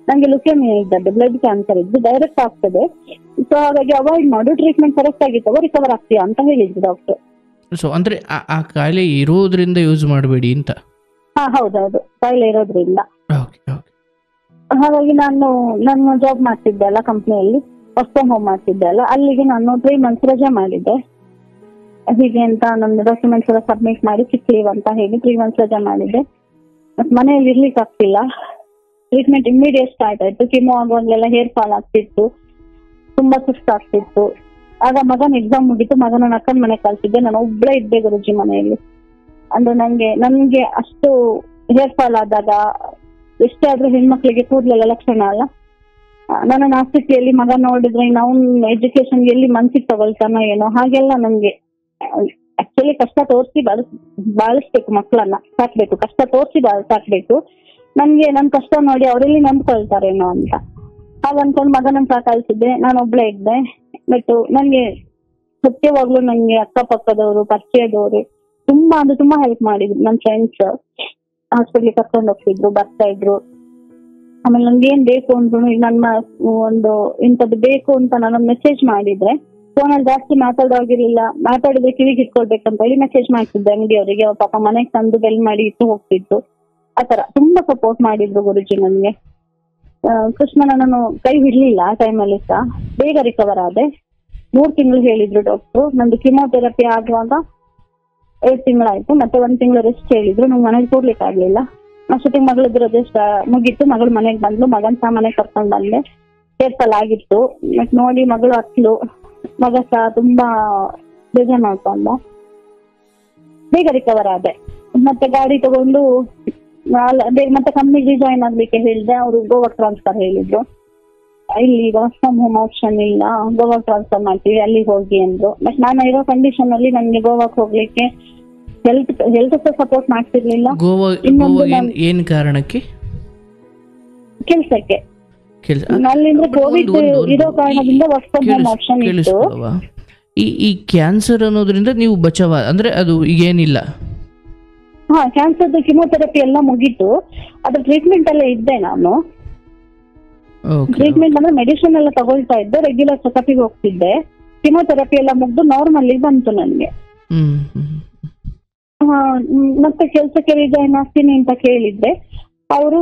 ನಂಗೆ ಲುಕೇಮಿಯಾ ಇದ್ದದ್ದು, ಬ್ಲಡ್ ಕ್ಯಾನ್ಸರ್ ಇದ್ದು ಡೈರೆಕ್ಟ್ ಆಗ್ತದೆ. ಸೊ ಹಾಗಾಗಿ ಅವಾಯ್ಡ್ ಮಾಡು, ಟ್ರೀಟ್ಮೆಂಟ್ ಕರೆಕ್ಟ್ ಆಗಿತ್ತವ ರಿಕವರ್ ಆಗ್ತೀಯಾ ಅಂತ ಹೇಳಿದ್ರು ಡಾಕ್ಟರ್. ಸೊ ಅಂದ್ರೆ ಆ ಕಾಯಿಲೆ ಇರೋದ್ರಿಂದ ಯೂಸ್ ಮಾಡಬೇಡಿ ಅಂತ? ಹೌದೌದು, ಕಾಯಿಲೆ ಇರೋದ್ರಿಂದ. ಹಾಗಾಗಿ ನಾನು ಜಾಬ್ ಮಾಡ್ತಿದ್ದೆ ಅಲ್ಲ ಕಂಪ್ನಿಯಲ್ಲಿ, ವರ್ಕ್ ಫ್ರಮ್ ಹೋಮ್ ಮಾಡ್ತಿದ್ದೆ ಅಲ್ಲ, ಅಲ್ಲಿಗೆ ನಾನು 3 months ರಜೆ ಮಾಡಿದ್ದೆ. ಹೀಗೆ ಅಂತ ನನ್ನ ಡಾಕ್ಯುಮೆಂಟ್ಸ್ ಎಲ್ಲ ಸಬ್ಮಿಟ್ ಮಾಡಿ ಸಿಕ್ ಲೀವ್ ಅಂತ ಹೇಳಿ 3 months ರಜೆ ಮಾಡಿದ್ದೆ. ಮತ್ತೆ ಮನೆಯಲ್ಲಿ ಇರ್ಲಿಕ್ಕೆ ಆಗ್ತಿಲ್ಲ. ಟ್ರೀಟ್ಮೆಂಟ್ ಇಮಿಡಿಯೇಟ್ ಸ್ಟಾರ್ಟ್ ಆಯ್ತು. ಕಿಮೋ ಆಗುವಾಗಲೆಲ್ಲ ಹೇರ್ ಫಾಲ್ ಆಗ್ತಿತ್ತು, ತುಂಬಾ ಸುಸ್ತಾಗ್ತಿತ್ತು. ಆಗ ಮಗನ ಎಕ್ಸಾಮ್ ಮುಗಿತು, ಮಗನ ಅಕ್ಕನ ಮನೆ ಕಳ್ಸಿದ್ದೆ. ನಾನು ಒಬ್ಳೇ ಇದ್ದೆ ಗುರುಜಿ ಮನೆಯಲ್ಲಿ. ಅಂದ್ರೆ ನನ್ಗೆ ಅಷ್ಟು ಹೇರ್ ಫಾಲ್ ಆದಾಗ ಎಷ್ಟೇ ಆದ್ರೂ ಹೆಣ್ಮಕ್ಳಿಗೆ ಕೂದಲೆಲ್ಲ ಲಕ್ಷಣ ಅಲ್ಲ. ನನ್ನ ಆಸ್ತಿಯಲ್ಲಿ ಮಗ ನೋಡಿದ್ರೆ ಅವ್ನ ಎಜುಕೇಶನ್ ಎಲ್ಲಿ ಮನ್ಸಿಗೆ ತಗೊಳ್ತಾನೋ ಏನೋ, ಹಾಗೆಲ್ಲ ನನ್ಗೆ ಆಕ್ಚುಲಿ ಕಷ್ಟ ತೋರಿಸಿ ಬಾಳಿಸ್ಬೇಕು, ಮಕ್ಕಳನ್ನ ಸಾಕ್ಬೇಕು, ಕಷ್ಟ ತೋರಿಸಿ ಸಾಕ್ಬೇಕು. ನನ್ಗೆ ನನ್ ಕಷ್ಟ ನೋಡಿ ಅವರೆಲ್ಲಿ ನಂಬ್ಕೊಳ್ತಾರೇನೋ ಅಂತ ಹಾಗ ಅನ್ಕೊಂಡು ಮಗನನ್ನ ಸಾಕಾಯಿಸಿದ್ದೆ. ನಾನು ಒಬ್ಳೇ ಇದ್ದೆ. ಬಟ್ ನನ್ಗೆ ಸತ್ಯವಾಗ್ಲೂ ನಂಗೆ ಅಕ್ಕಪಕ್ಕದವರು, ಪರಿಚಯದವರು ತುಂಬಾ ಹೆಲ್ಪ್ ಮಾಡಿದ್ರು. ನನ್ನ ಫ್ರೆಂಡ್ಸ್ ಹಾಸ್ಪಿಟ್ಲಿಗೆ ಕರ್ಕೊಂಡು ಹೋಗ್ತಿದ್ರು, ಬರ್ತಾ ಇದ್ರು. ಆಮೇಲೆ ನನ್ಗೆ ಏನ್ ಬೇಕು ಅಂದ್ರು, ನನ್ನ ಒಂದು ಇಂಥದ್ದು ಬೇಕು ಅಂತ ನಾನು ಮೆಸೇಜ್ ಮಾಡಿದ್ರೆ, ಫೋನಲ್ಲಿ ಜಾಸ್ತಿ ಮಾತಾಡೋಗಿರ್ಲಿಲ್ಲ, ಮಾತಾಡಿದ್ರೆ ಕಿವಿಗೆ ಇಟ್ಕೊಳ್ಬೇಕಂತ ಹೇಳಿ ಮೆಸೇಜ್ ಮಾಡ್ತಿದ್ದೆ ಅಂಗಡಿಯವರಿಗೆ. ಅವ್ರ ಪಾಪ ಮನೆಗೆ ತಂದು ಬೆಲ್ ಮಾಡಿ ಇಟ್ಟು ಹೋಗ್ತಿತ್ತು. ಆತರ ತುಂಬಾ ಸಪೋರ್ಟ್ ಮಾಡಿದ್ರು ಗುರುಜಿ ನನ್ಗೆ. ಕೃಷ್ಣ ನಾನು ಕೈ ಬಿಡ್ಲಿಲ್ಲ ಆ ಟೈಮಲ್ಲಿ ಸಹ. ಬೇಗ ರಿಕವರ್ ಆದೆ. 3 ತಿಂಗಳು ಹೇಳಿದ್ರು ಡಾಕ್ಟ್ರು. ನಂದು ಕಿಮೋಥೆರಪಿ ಆಗುವಾಗ 8 ತಿಂಗಳಾಯ್ತು. ಮತ್ತೆ 1 ತಿಂಗಳು ರೆಸ್ಟ್ ಹೇಳಿದ್ರು. ನಂಗೆ ಮನೆಗೆ ಕೂಡ್ಲಿಕ್ಕೆ ಆಗ್ಲಿಲ್ಲ. ಅಷ್ಟೊತ್ತಿಗೆ ಮಗಳದ್ದು ರಜೆ ಮುಗೀತು. ಮಗಳು ಮನೆಗೆ ಬಂದ್ಲು, ಮಗನ್ ಸಹ ಮನೆಗೆ ಕರ್ಕೊಂಡ್ ಬಂದೆ. ಕೇರ್ಫಲ್ ಆಗಿತ್ತು. ಮತ್ ನೋಡಿ ಮಗಳು ಹತ್ಲು. ಮಗ ಸಹ ತುಂಬಾ ಬೇಜಾರ್ ಮಾಡ್ಕೊಂಡ. ಬೇಗ ರಿಕವರ್ ಆದೆ. ಮತ್ತೆ ಗಾಡಿ ತಗೊಂಡು ಮತ್ತೆ ಕಂಪ್ನಿಗೆ ಜಾಯಿನ್ ಆಗ್ಲಿಕ್ಕೆ ಹೇಳಿದೆ. ಅವರು ಗೋವಾ ಟ್ರಾನ್ಸ್ಫರ್ ಹೇಳಿದ್ರು. ಇಲ್ಲಿ ವರ್ಕ್ ಫ್ರಮ್ ಹೋಮ್ ಆಪ್ಷನ್ ಇಲ್ಲ, ಗೋವಾ ಟ್ರಾನ್ಸ್ಫರ್ ಮಾಡ್ತೀವಿ, ಅಲ್ಲಿಗೆ ಹೋಗಿ ಅಂದ್ರು. ಬಟ್ ನಾನು ಇರೋ ಕಂಡೀಷನ್ ಅಲ್ಲಿ ನನ್ಗೆ ಗೋವಾಕ್ ಹೋಗ್ಲಿಕ್ಕೆ ಹೆಲ್ತ್ ಸಪೋರ್ಟ್ ಮಾಡ್ತಿರ್ಲಿಲ್ಲ. ಏನ್ ಕಾರಣಕ್ಕೆ? ಕೆಲ್ಸಕ್ಕೆ. ಅಲ್ಲಿಂದ ಕೋವಿಡ್ ಇರೋ ಕಾರಣದಿಂದ ವರ್ಕ್ ಫ್ರಮ್ ಹೋಮ್ ಆಪ್ಷನ್ ಇತ್ತು. ಈ ಕ್ಯಾನ್ಸರ್ ಅನ್ನೋದ್ರಿಂದ ನೀವು ಬಚಾವ ಅಂದ್ರೆ ಅದು ಈಗೇನಿಲ್ಲ? ಕ್ಯಾನ್ಸರ್ದು ಕಿಮೋಥೆರಪಿ ಎಲ್ಲ ಮುಗೀತು. ಅದ್ರ ಟ್ರೀಟ್ಮೆಂಟ್ ಅಲ್ಲೇ ಇದ್ದೆ ನಾನು. ಟ್ರೀಟ್ಮೆಂಟ್ ಅಂದ್ರೆ ಮೆಡಿಸಿನ್ ಎಲ್ಲ ತಗೊಳ್ತಾ ಇದ್ದೆ, ರೆಗ್ಯುಲರ್ ಚೆಕಪ್ಗೆ ಹೋಗ್ತಿದ್ದೆ. ಕಿಮೋಥೆರಪಿ ಎಲ್ಲ ಮುಗ್ದು ನಾರ್ಮಲ್ ಬಂತು ನನ್ಗೆ. ಮತ್ತೆ ಕೆಲ್ಸಕ್ಕೆ ರಿಸೈನ್ ಆಗ್ತೀನಿ ಅಂತ ಕೇಳಿದ್ರೆ ಅವರು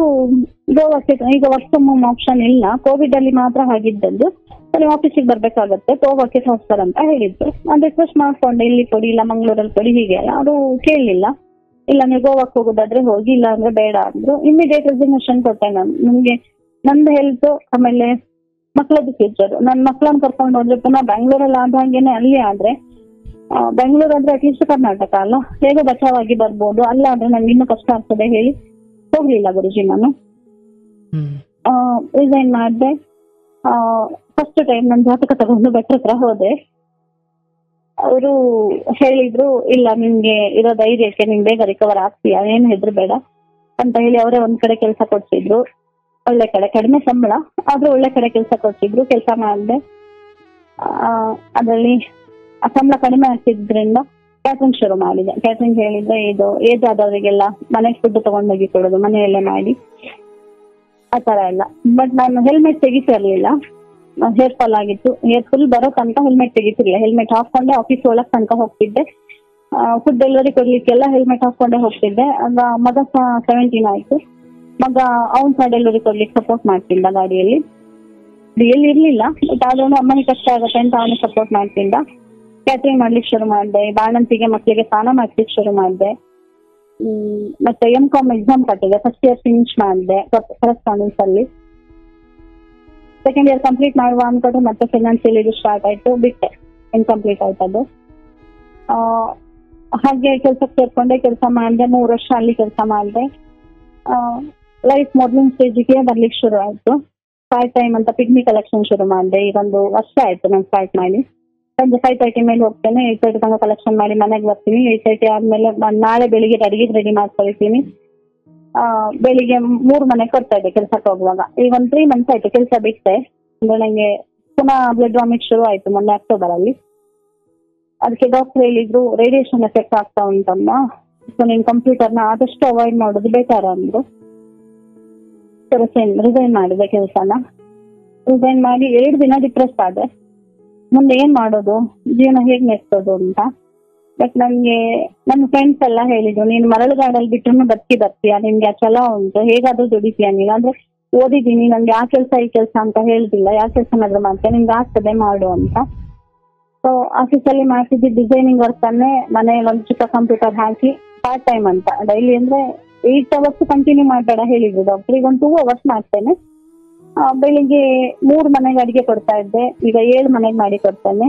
ಗೋವಾಕ್ಕೆ ಈಗ ವರ್ಕ್ ಫ್ರಮ್ ಹೋಮ್ ಆಪ್ಷನ್ ಇಲ್ಲ, ಕೋವಿಡ್ ಅಲ್ಲಿ ಮಾತ್ರ ಆಗಿದ್ದದ್ದು, ಸರಿ ಆಫೀಸಿಗೆ ಬರ್ಬೇಕಾಗತ್ತೆ, ಗೋವಾಕ್ಕೆ ಟ್ರಾನ್ಸ್ಫರ್ ಅಂತ ಹೇಳಿದ್ರು. ನಾನು ರಿಕ್ವೆಸ್ಟ್ ಮಾಡ್ಕೊಂಡೆ, ಇಲ್ಲಿ ಕೊಡಿ ಇಲ್ಲ ಮಂಗ್ಳೂರಲ್ಲಿ ಕೊಡಿ ಹೀಗೆ ಅಲ್ಲ. ಅವರು ಕೇಳಲಿಲ್ಲ, ಇಲ್ಲ ನೀವು ಗೋವಾಕ್ಕೆ ಹೋಗೋದಾದ್ರೆ ಹೋಗಿ, ಇಲ್ಲ ಅಂದ್ರೆ ಬೇಡ ಅಂದ್ರು. ಇಮಿಡಿಯೇಟ್ ರೆಸಿಗ್ನೇಷನ್ ಕೊಟ್ಟೆ ನಾನು. ನಿಮ್ಗೆ ನಂದು ಹೆಲ್ತ್ ಆಮೇಲೆ ಮಕ್ಕಳದ್ದು ಫ್ಯೂಚರ್, ನನ್ನ ಮಕ್ಕಳನ್ನ ಕರ್ಕೊಂಡು ಹೋದ್ರೆ ಪುನಃ ಬೆಂಗಳೂರಲ್ಲಿ ಆದಂಗೆನೆ ಅಲ್ಲಿ ಆದ್ರೆ, ಬೆಂಗಳೂರು ಅಂದ್ರೆ ಅಟ್ಲೀಸ್ಟ್ ಕರ್ನಾಟಕ ಅಲ್ಲ, ಹೇಗೋ ಬಚಾವಾಗಿ ಬರ್ಬೋದು, ಅಲ್ಲ ಆದ್ರೆ ನಂಗೆ ಇನ್ನೂ ಕಷ್ಟ ಆಗ್ತದೆ ಹೇಳಿ ಹೋಗ್ಲಿಲ್ಲ ಗುರುಜಿ. ನಾನು ರಿಸೈನ್ ಮಾಡಿದೆ. ಫಸ್ಟ್ ಟೈಮ್ ನನ್ನ ಜಾತಕ ತಗೊಂಡು ಭಟ್ರ ಹತ್ರ ಹೋದೆ. ಅವರು ಹೇಳಿದ್ರು, ಇಲ್ಲ ನಿಮ್ಗೆ ಇರೋ ಧೈರ್ಯಕ್ಕೆ ನೀನ್ ಬೇಗ ರಿಕವರ್ ಆಗ್ತೀಯಾ, ಏನು ಹೆದರ್ಬೇಡ ಅಂತ ಹೇಳಿ ಅವರೇ ಒಂದ್ ಕಡೆ ಕೆಲಸ ಕೊಡ್ತಿದ್ರು. ಒಳ್ಳೆ ಕಡೆ, ಕಡಿಮೆ ಸಂಬಳ ಆದ್ರೂ ಒಳ್ಳೆ ಕಡೆ ಕೆಲಸ ಕೊಡ್ತಿದ್ರು. ಕೆಲಸ ಮಾಡಿದೆ. ಅದರಲ್ಲಿ ಸಂಬಳ ಕಡಿಮೆ ಆಗ್ತಿದ್ರಿಂದ ಕ್ಯಾಟ್ರಿಂಗ್ ಶುರು ಮಾಡಿದೆ. ಕ್ಯಾಟ್ರಿಂಗ್ ಹೇಳಿದ್ರೆ ಇದು ಏಜ್ ಆದವರಿಗೆಲ್ಲ ಮನೆಗೆ ಫುಡ್ ತಗೊಂಡೋಗಿ ಕೊಡೋದು, ಮನೆಯಲ್ಲೇ ಮಾಡಿ ಆ ತರ ಎಲ್ಲ. ಬಟ್ ನಾನು ಹೆಲ್ಮೆಟ್ ತೆಗಿತಿರ್ಲಿಲ್ಲ, ಹೇರ್ ಫಾಲ್ ಆಗಿತ್ತು. ಹೇರ್ ಫುಲ್ ಬರೋ ತನಕ ಹೆಲ್ಮೆಟ್ ತೆಗಿತಿರ್ಲಿಲ್ಲ. ಹೆಲ್ಮೆಟ್ ಹಾಕೊಂಡೆ ಆಫೀಸ್ ಒಳಗ್ ತನಕ ಹೋಗ್ತಿದ್ದೆ. ಫುಡ್ ಡೆಲಿವರಿ ಕೊಡ್ಲಿಕ್ಕೆಲ್ಲ ಹೆಲ್ಮೆಟ್ ಹಾಕೊಂಡೆ ಹೋಗ್ತಿದ್ದೆ. ಆಗ ಮಗ 17 ಆಯ್ತು. ಮಗ ಅವನ್ ಸಹ ಡೆಲಿವರಿ ಕೊಡ್ಲಿಕ್ಕೆ ಸಪೋರ್ಟ್ ಮಾಡ್ತಿದ್ದ ಗಾಡಿಯಲ್ಲಿ. ರಿಯಲ್ ಇರ್ಲಿಲ್ಲ, ಬಟ್ ಆದ್ರೂ ಅಮ್ಮನಿಗೆ ಕಷ್ಟ ಆಗತ್ತೆ ಅಂತ ಅವನಿಗೆ ಸಪೋರ್ಟ್ ಮಾಡ್ತಿದ್ದ. ಕ್ಯಾಟ್ರಿಂಗ್ ಮಾಡ್ಲಿಕ್ಕೆ ಶುರು ಮಾಡಿದೆ. ಬಾಣಂತಿಗೆ ಮಕ್ಕಳಿಗೆ ಸ್ನಾನ ಮಾಡ್ಲಿಕ್ಕೆ ಶುರು ಮಾಡಿದೆ. ಮತ್ತೆ M.Com ಎಕ್ಸಾಮ್ ಕಟ್ಟಿದೆ. ಫಸ್ಟ್ ಇಯರ್ ಫಿನಿಶ್ ಮಾಡಿದೆ ಕರೆಸ್ಪಾಂಡೆನ್ಸ್ ಅಲ್ಲಿ. ಸೆಕೆಂಡ್ ಇಯರ್ ಕಂಪ್ಲೀಟ್ ಮಾಡುವ ಅನ್ಕೊಂಡ್ರೆ ಮತ್ತೆ ಫೈನಾನ್ಸಿಯಲ್ ಇದು ಸ್ಟಾರ್ಟ್ ಆಯ್ತು, ಬಿಟ್ಟೆ, ಇನ್ಕಂಪ್ಲೀಟ್ ಆಯ್ತದು. ಹಾಗೆ ಕೆಲ್ಸಕ್ಕೆ ಸೇರ್ಕೊಂಡೆ, ಕೆಲಸ ಮಾಡಿದೆ. 3 ವರ್ಷ ಅಲ್ಲಿ ಕೆಲಸ ಮಾಡಿದೆ. ಲೈಫ್ ಮೊದಲಿನ ಸ್ಟೇಜಿಗೆ ಬರ್ಲಿಕ್ಕೆ ಶುರು ಆಯ್ತು. ಪಾರ್ಟ್ ಟೈಮ್ ಅಂತ ಪಿಗ್ನಿ ಕಲೆಕ್ಷನ್ ಶುರು ಮಾಡಿದೆ. ಈಗ 1 ವರ್ಷ ಆಯ್ತು ನಾನು ಸ್ಟಾರ್ಟ್ ಮಾಡಿ. ಸಂಜೆ 5:30 ಮೇಲೆ ಹೋಗ್ತೇನೆ, 8:30 ತನಕ ಕಲೆಕ್ಷನ್ ಮಾಡಿ ಮನೆಗೆ ಬರ್ತೀನಿ. 8:30 ಆದ್ಮೇಲೆ ನಾಳೆ ಬೆಳಿಗ್ಗೆ ಅಡಿಗೆ ರೆಡಿ ಮಾಡ್ಕೊಳ್ತೀನಿ. ಬೆಳಿಗ್ಗೆ 3 ಮನೆಗೆ ಕೊಡ್ತಾ ಇದ್ದೆ ಕೆಲ್ಸಕ್ಕೆ ಹೋಗುವಾಗ. ಈಗ 3 ಮಂತ್ಸ್ ಆಯ್ತು ಕೆಲಸ ಬಿಟ್ಟೆ. ಅಂದ್ರೆ ನಂಗೆ ಪುನಃ ಬ್ಲಡ್ ವಾಮಿಟ್ ಶುರು ಆಯ್ತು ಮೊನ್ನೆ ಅಕ್ಟೋಬರ್ ಅಲ್ಲಿ. ಅದಕ್ಕೆ ಡಾಕ್ಟರ್ ಹೇಳಿದ್ರು ರೇಡಿಯೇಷನ್ ಎಫೆಕ್ಟ್ ಆಗ್ತಾ ಉಂಟಮ್ಮ, ಸೊ ನೀನ್ ಕಂಪ್ಯೂಟರ್ನ ಆದಷ್ಟು ಅವಾಯ್ಡ್ ಮಾಡೋದು ಬೆಟರ್ ಅಂದ್ರು. ರಿಸೈನ್ ಮಾಡಿದೆ ಕೆಲಸನ. ರಿಸೈನ್ ಮಾಡಿ 2 ದಿನ ಡಿಪ್ರೆಸ್ ಆದೆ. ಮುಂದೆ ಏನ್ ಮಾಡೋದು, ಜೀವನ ಹೇಗ್ ನೆಡ್ಸೋದು ಅಂತ. ಬಟ್ ನನ್ಗೆ ನನ್ನ ಫ್ರೆಂಡ್ಸ್ ಎಲ್ಲ ಹೇಳಿದ್ರು, ನೀನ್ ಮರಳುಗಾಡಲ್ಲಿ ಬಿಟ್ಟು ಬರ್ತೀಯಾ, ನಿನ್ಗೆ ಆ ಛಲ ಉಂಟು, ಹೇಗಾದ್ರೂ ದುಡಿತೀಯ ನೀನು. ಅಂದ್ರೆ ಓದಿದೀನಿ, ನನ್ಗೆ ಆ ಕೆಲಸ ಈ ಕೆಲಸ ಅಂತ ಹೇಳ್ತಿಲ್ಲ, ಯಾವ ಕೆಲಸನಾದ್ರೂ ಮಾಡ್ತೇನೆ, ನಿಮ್ಗೆ ಆಗ್ತದೆ ಮಾಡು ಅಂತ. ಸೊ ಆಫೀಸಲ್ಲಿ ಮಾಡ್ತಿದ್ದ ಡಿಸೈನಿಂಗ್ ವರ್ಕ್ ಅನ್ನೇ ಮನೆಯಲ್ಲಿ ಒಂದು ಚಿಕ್ಕ ಕಂಪ್ಯೂಟರ್ ಹಾಕಿ ಪಾರ್ಟ್ ಟೈಮ್ ಅಂತ, ಡೈಲಿ ಅಂದ್ರೆ 8 ಅವರ್ಸ್ ಕಂಟಿನ್ಯೂ ಮಾಡಬೇಡ ಹೇಳಿದ್ರು ಡಾಕ್ಟರ್. ಈಗ 2 ಅವರ್ಸ್ ಮಾಡ್ತೇನೆ. ಬೆಳಿಗ್ಗೆ 3 ಮನೆಗೆ ಅಡಿಗೆ ಕೊಡ್ತಾ ಇದ್ದೆ, ಈಗ 7 ಮನೆಗೆ ಮಾಡಿ ಕೊಡ್ತೇನೆ.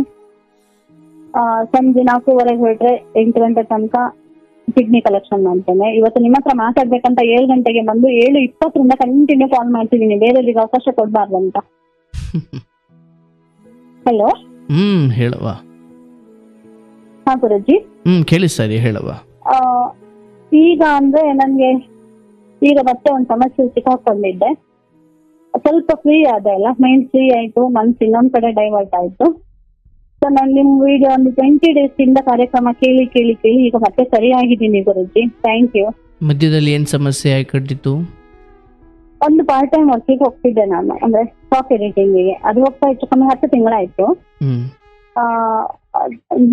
ಸಂಜೆ 4:15 ಹೊರಟ್ರೆ 8 ಗಂಟೆ ತನಕ ಪಿಗ್ನಿ ಕಲೆಕ್ಷನ್ ಮಾಡ್ತೇನೆ. ಇವತ್ತು ನಿಮ್ಮ ಹತ್ರ ಮಾತಾಡ್ಬೇಕಂತ 7 ಗಂಟೆಗೆ ಬಂದು 7:20 ಕಂಟಿನ್ಯೂ ಕಾಲ್ ಮಾಡ್ತಿದ್ದೀನಿ, ಬೇರೆಯವ್ರಿಗೆ ಅವಕಾಶ ಕೊಡ್ಬಾರ್ದು ಅಂತ. ಹಲೋ, ಹೇಳುವ. ಹಾ ಗುರುಜಿ, ಕೇಳಿಸ್ತಾ ಇದೆ, ಹೇಳುವ. ಈಗ ಅಂದ್ರೆ ನನ್ಗೆ ಈಗ ಮತ್ತೆ ಒಂದು ಸಮಸ್ಯೆ ಸಿಕ್ಕಾಕೊಂಡಿದ್ದೆ. ಸ್ವಲ್ಪ ಫ್ರೀ ಆದೆ ಅಲ್ಲ, ಮೈಂಡ್ ಫ್ರೀ ಆಯ್ತು, ಮನ್ಸು ಇನ್ನೊಂದ್ ಕಡೆ ಡೈವರ್ಟ್ ಆಯ್ತು. ಸೊ ನಾನು ನಿಮ್ ವಿಡಿಯೋ ಒಂದು 20 days ಇಂದ ಕಾರ್ಯಕ್ರಮ ಕೇಳಿ ಈಗ ಮತ್ತೆ ಸರಿಯಾಗಿದ್ದೀನಿ ಗುರುಜಿ, ಥ್ಯಾಂಕ್ ಯು. ಮಧ್ಯದಲ್ಲಿ ಏನ್ ಸಮಸ್ಯೆ ಆಗಿತ್ತು? ಒಂದು ಪಾರ್ಟ್ ಟೈಮ್ ವರ್ಕಿಗೆ ಹೋಗ್ತಿದ್ದೆ ನಾನು, ಅಂದ್ರೆ ಸ್ಟಾಕ್ ಎಡಿಟಿಂಗಿಗೆ. ಅದು ಹೋಗ್ತಾ ಇತ್ತು ಕಮ್ಮಿ 10 ತಿಂಗಳಾಯ್ತು.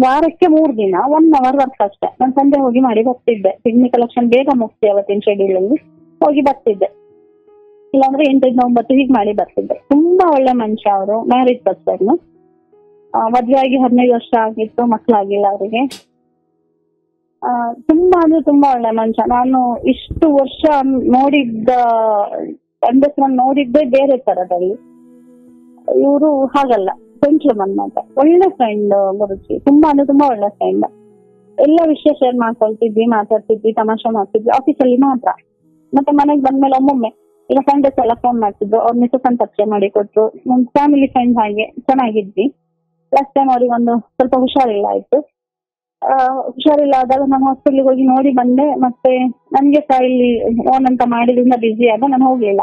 ವಾರಕ್ಕೆ 3 ದಿನ 1 hour ವರ್ಕ್ ಅಷ್ಟೇ. ನಾನು ಸಂಜೆ ಹೋಗಿ ಮಾಡಿ ಬರ್ತಿದ್ದೆ. ಪಿಗ್ನಿ ಕಲೆಕ್ಷನ್ ಬೇಗ ಮುಗಿಸಿ ಅವತ್ತಿನ ಶೆಡ್ಯೂಲ್ ಅಲ್ಲಿ ಹೋಗಿ ಬರ್ತಿದ್ದೆ, ಇಲ್ಲಾಂದ್ರೆ 8-9 ಹೀಗೆ ಮಾಡಿ ಬರ್ತಿದ್ದೆ. ತುಂಬಾ ಒಳ್ಳೆ ಮನುಷ್ಯ ಅವರು, ಮ್ಯಾರೇಜ್ ಪರ್ಸನ್. ಮದ್ವೆ ಆಗಿ 15 ವರ್ಷ ಆಗಿತ್ತು, ಮಕ್ಕಳಾಗಿಲ್ಲ ಅವರಿಗೆ. ತುಂಬಾ ಅಂದ್ರೆ ತುಂಬಾ ಒಳ್ಳೆ ಮನುಷ್ಯ. ನಾನು ಇಷ್ಟು ವರ್ಷ ನೋಡಿದ್ದ ಗಂಡಸ್ರನ್ನ ನೋಡಿದ್ದೆ ಬೇರೆ ತರದಲ್ಲಿ. ಇವರು ಹಾಗಲ್ಲ, ಜೆಂಟ್ಲ್ಮನ್ ಮಾತ್ರ, ಒಳ್ಳೆ ಫ್ರೆಂಡ್ ಗುರುಜಿ, ತುಂಬಾ ಅಂದ್ರೆ ತುಂಬಾ ಒಳ್ಳೆ ಫ್ರೆಂಡ್. ಎಲ್ಲ ವಿಷಯ ಶೇರ್ ಮಾಡ್ಕೊಳ್ತಿದ್ವಿ, ಮಾತಾಡ್ತಿದ್ವಿ, ತಮಾಷೆ ಮಾಡ್ತಿದ್ವಿ ಆಫೀಸಲ್ಲಿ ಮಾತ್ರ. ಮತ್ತೆ ಮನೆಗೆ ಬಂದ್ಮೇಲೆ ಒಮ್ಮೊಮ್ಮೆ ಈಗ ಫ್ರೆಂಡ್ಸ್ ಎಲ್ಲ ಫೋನ್ ಮಾಡ್ತಿದ್ರು, ಅವ್ರ ಮಿಸಸ್ ಪರಿಚಯ ಮಾಡಿ ಕೊಟ್ರು. ನಮ್ ಫ್ಯಾಮಿಲಿ ಫ್ರೆಂಡ್ ಹಾಗೆ ಚೆನ್ನಾಗಿದ್ವಿ. ಲಾಸ್ಟ್ ಟೈಮ್ ಅವ್ರಿಗೆ ಒಂದು ಸ್ವಲ್ಪ ಹುಷಾರಿಲ್ಲ ಆಯ್ತು. ಹುಷಾರಿಲ್ಲ ಆದಾಗ ನಾನು ಹಾಸ್ಪಿಟ್ಲಿಗೆ ಹೋಗಿ ನೋಡಿ ಬಂದೆ. ಮತ್ತೆ ನನ್ಗೆ ಸಹ ಇಲ್ಲಿ ಓನ್ ಅಂತ ಮಾಡಿದ್ರಿಂದ ಬ್ಯುಸಿ ಆದ, ನಾನು ಹೋಗ್ಲಿಲ್ಲ.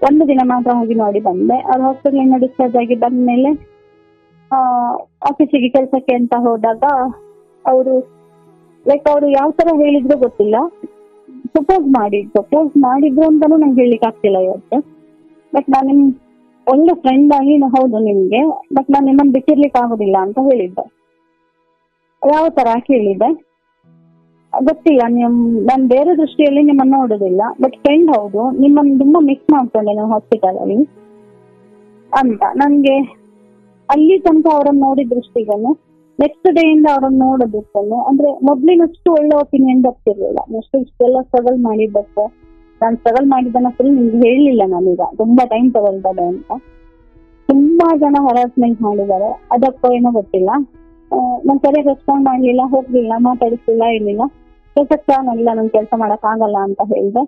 1 ದಿನ ಮಾತ್ರ ಹೋಗಿ ನೋಡಿ ಬಂದೆ. ಅದು ಹಾಸ್ಪಿಟ್ಲಿಂದ ಡಿಸ್ಚಾರ್ಜ್ ಆಗಿ ಬಂದ್ಮೇಲೆ ಆಫೀಸಿಗೆ ಕೆಲಸಕ್ಕೆ ಅಂತ ಹೋದಾಗ ಅವರು ಲೈಕ್ ಅವ್ರು ಯಾವ ತರ ಹೇಳಿದ್ರು ಗೊತ್ತಿಲ್ಲ, ಪ್ರಪೋಸ್ ಮಾಡಿದ್ರು ಅಂತಾನು ನಂಗೆ ಹೇಳಲಿಕ್ಕೆ ಆಗ್ತಿಲ್ಲ ಇವತ್ತು. ಬಟ್ ನಾನು ನಿಮ್ ಒಳ್ಳೆ ಫ್ರೆಂಡ್ ಆಗಿ ಹೌದು ನಿಮ್ಗೆ, ಬಟ್ ನಾನು ನಿಮ್ಮನ್ನ ಬಿಟ್ಟಿರ್ಲಿಕ್ಕೆ ಆಗೋದಿಲ್ಲ ಅಂತ ಹೇಳಿದ್ದೆ. ಯಾವ ತರ ಕೇಳಿದೆ ಗೊತ್ತಿಲ್ಲ, ನಾನು ಬೇರೆ ದೃಷ್ಟಿಯಲ್ಲಿ ನಿಮ್ಮನ್ನ ನೋಡೋದಿಲ್ಲ, ಬಟ್ ಫ್ರೆಂಡ್ ಹೌದು, ನಿಮ್ಮನ್ನ ತುಂಬಾ ಮಿಸ್ ಮಾಡ್ಕೊಂಡೆ ನಾವು ಹಾಸ್ಪಿಟಲ್ ಅಲ್ಲಿ ಅಂತ. ನನ್ಗೆ ಅಲ್ಲಿ ತನಕ ಅವ್ರನ್ನ ನೋಡಿದ ದೃಷ್ಟಿಗನು ನೆಕ್ಸ್ಟ್ ಡೇ ಇಂದ ಅವ್ರನ್ನ ನೋಡೋದಕ್ಕೂ ಅಂದ್ರೆ ಮೊದ್ಲಿನಷ್ಟು ಒಳ್ಳೆ ಒಪಿನಿಯನ್ ಬರ್ತಿರ್ಲಿಲ್ಲ. ನೆಕ್ಸ್ಟ್ ಇಷ್ಟೆಲ್ಲ ಸ್ಟ್ರಗಲ್ ಮಾಡಿದ್ದಕ್ಕೆ, ನಾನು ಸ್ಟ್ರಗಲ್ ಮಾಡಿದ್ದನ್ನ ಫುಲ್ ನಿಮ್ಗೆ ಹೇಳಲಿಲ್ಲ ನಾನೀಗ, ತುಂಬಾ ಟೈಮ್ ತಗೊಳ್ತದೆ ಅಂತ. ತುಂಬಾ ಜನ ಹರಾಸ್ಮೆಂಟ್ ಮಾಡಿದ್ದಾರೆ, ಅದಕ್ಕೋ ಏನೋ ಗೊತ್ತಿಲ್ಲ. ನಾನು ಸರಿಯಾಗಿ ರೆಸ್ಪಾಂಡ್ ಮಾಡ್ಲಿಲ್ಲ, ಹೋಗ್ಲಿಲ್ಲ, ಮಾತಾಡಿಸಿಲ್ಲ, ಏನಿಲ್ಲ. ಕೆಲ್ಸಕ್ಕೆ ನಾನಿಲ್ಲ, ನನ್ ಕೆಲಸ ಮಾಡಕ್ ಆಗಲ್ಲ ಅಂತ ಹೇಳಿದೆ.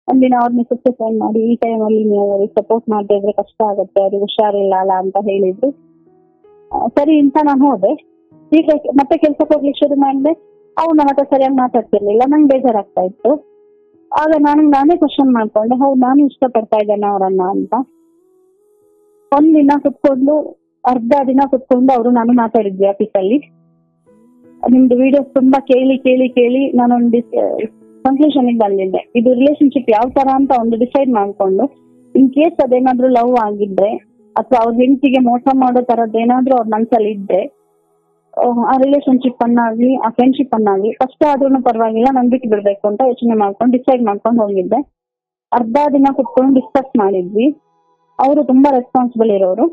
ಒಂದಿನ ಅವ್ರ ಮಿಸ್ಸಸ್ ಫೋನ್ ಮಾಡಿ, ಈ ಟೈಮಲ್ಲಿ ನೀವು ಅವ್ರಿಗೆ ಸಪೋರ್ಟ್ ಮಾಡದೇ ಇದ್ರೆ ಕಷ್ಟ ಆಗುತ್ತೆ, ಅವ್ರಿಗೆ ಹುಷಾರಿಲ್ಲ ಅಲ್ಲ ಅಂತ ಹೇಳಿದ್ರು. ಸರಿ ಅಂತ ನಾನು ಹೋದೆ. ಈಗ ಮತ್ತೆ ಕೆಲ್ಸಕ್ಕೆ ಹೋಗ್ಲಿಕ್ಕೆ ಶುರು ಮಾಡಿದೆ. ಅವ್ರು ನನ್ನ ಹತ್ರ ಸರಿಯಾಗಿ ಮಾತಾಡ್ತಿರ್ಲಿಲ್ಲ, ನಂಗೆ ಬೇಜಾರಾಗ್ತಾ ಇತ್ತು. ಆಗ ನಾನೇ ಕ್ವಶನ್ ಮಾಡ್ಕೊಂಡೆ, ಹೌದು ನಾನು ಇಷ್ಟಪಡ್ತಾ ಇದ್ದೇನೆ ಅವರನ್ನ ಅಂತ. ಒಂದಿನ ಕುತ್ಕೊಂಡು ಅರ್ಧ ದಿನ ಕುತ್ಕೊಂಡು ಅವರು ನಾನು ಮಾತಾಡಿದ್ವಿ ಆಫೀಸಲ್ಲಿ. ನಿಮ್ದು ವಿಡಿಯೋಸ್ ತುಂಬಾ ಕೇಳಿ ನಾನೊಂದು ಕನ್ಕ್ಲೂಷನ್ ಬಂದಿದ್ದೆ. ಇದು ರಿಲೇಶನ್ಶಿಪ್ ಯಾವ ತರ ಅಂತ ಒಂದು ಡಿಸೈಡ್ ಮಾಡ್ಕೊಂಡು, ಇನ್ ಕೇಸ್ ಅದೇನಾದ್ರೂ ಲವ್ ಆಗಿದ್ರೆ ಅಥವಾ ಅವ್ರ ಹೆಂಡತಿಗೆ ಮೋಸ ಮಾಡೋ ತರದ್ದೇನಾದ್ರೂ ಅವ್ರ ಮನ್ಸಲ್ಲಿ ಇದ್ರೆ, ಆ ರಿಲೇಶನ್ಶಿಪ್ ಅನ್ನಾಗ್ಲಿ ಆ ಫ್ರೆಂಡ್ಶಿಪ್ ಅನ್ನಾಗ್ಲಿ ಕಷ್ಟ ಆದ್ರೂ ಪರವಾಗಿಲ್ಲ, ನಾನು ಬಿಟ್ಟು ಬಿಡ್ಬೇಕು ಅಂತ ಯೋಚನೆ ಮಾಡ್ಕೊಂಡು ಡಿಸೈಡ್ ಮಾಡ್ಕೊಂಡು ಹೋಗಿದ್ದೆ. ಅರ್ಧ ದಿನ ಕುತ್ಕೊಂಡು ಡಿಸ್ಕಸ್ ಮಾಡಿದ್ವಿ. ಅವರು ತುಂಬಾ ರೆಸ್ಪಾನ್ಸಿಬಲ್ ಇರೋರು,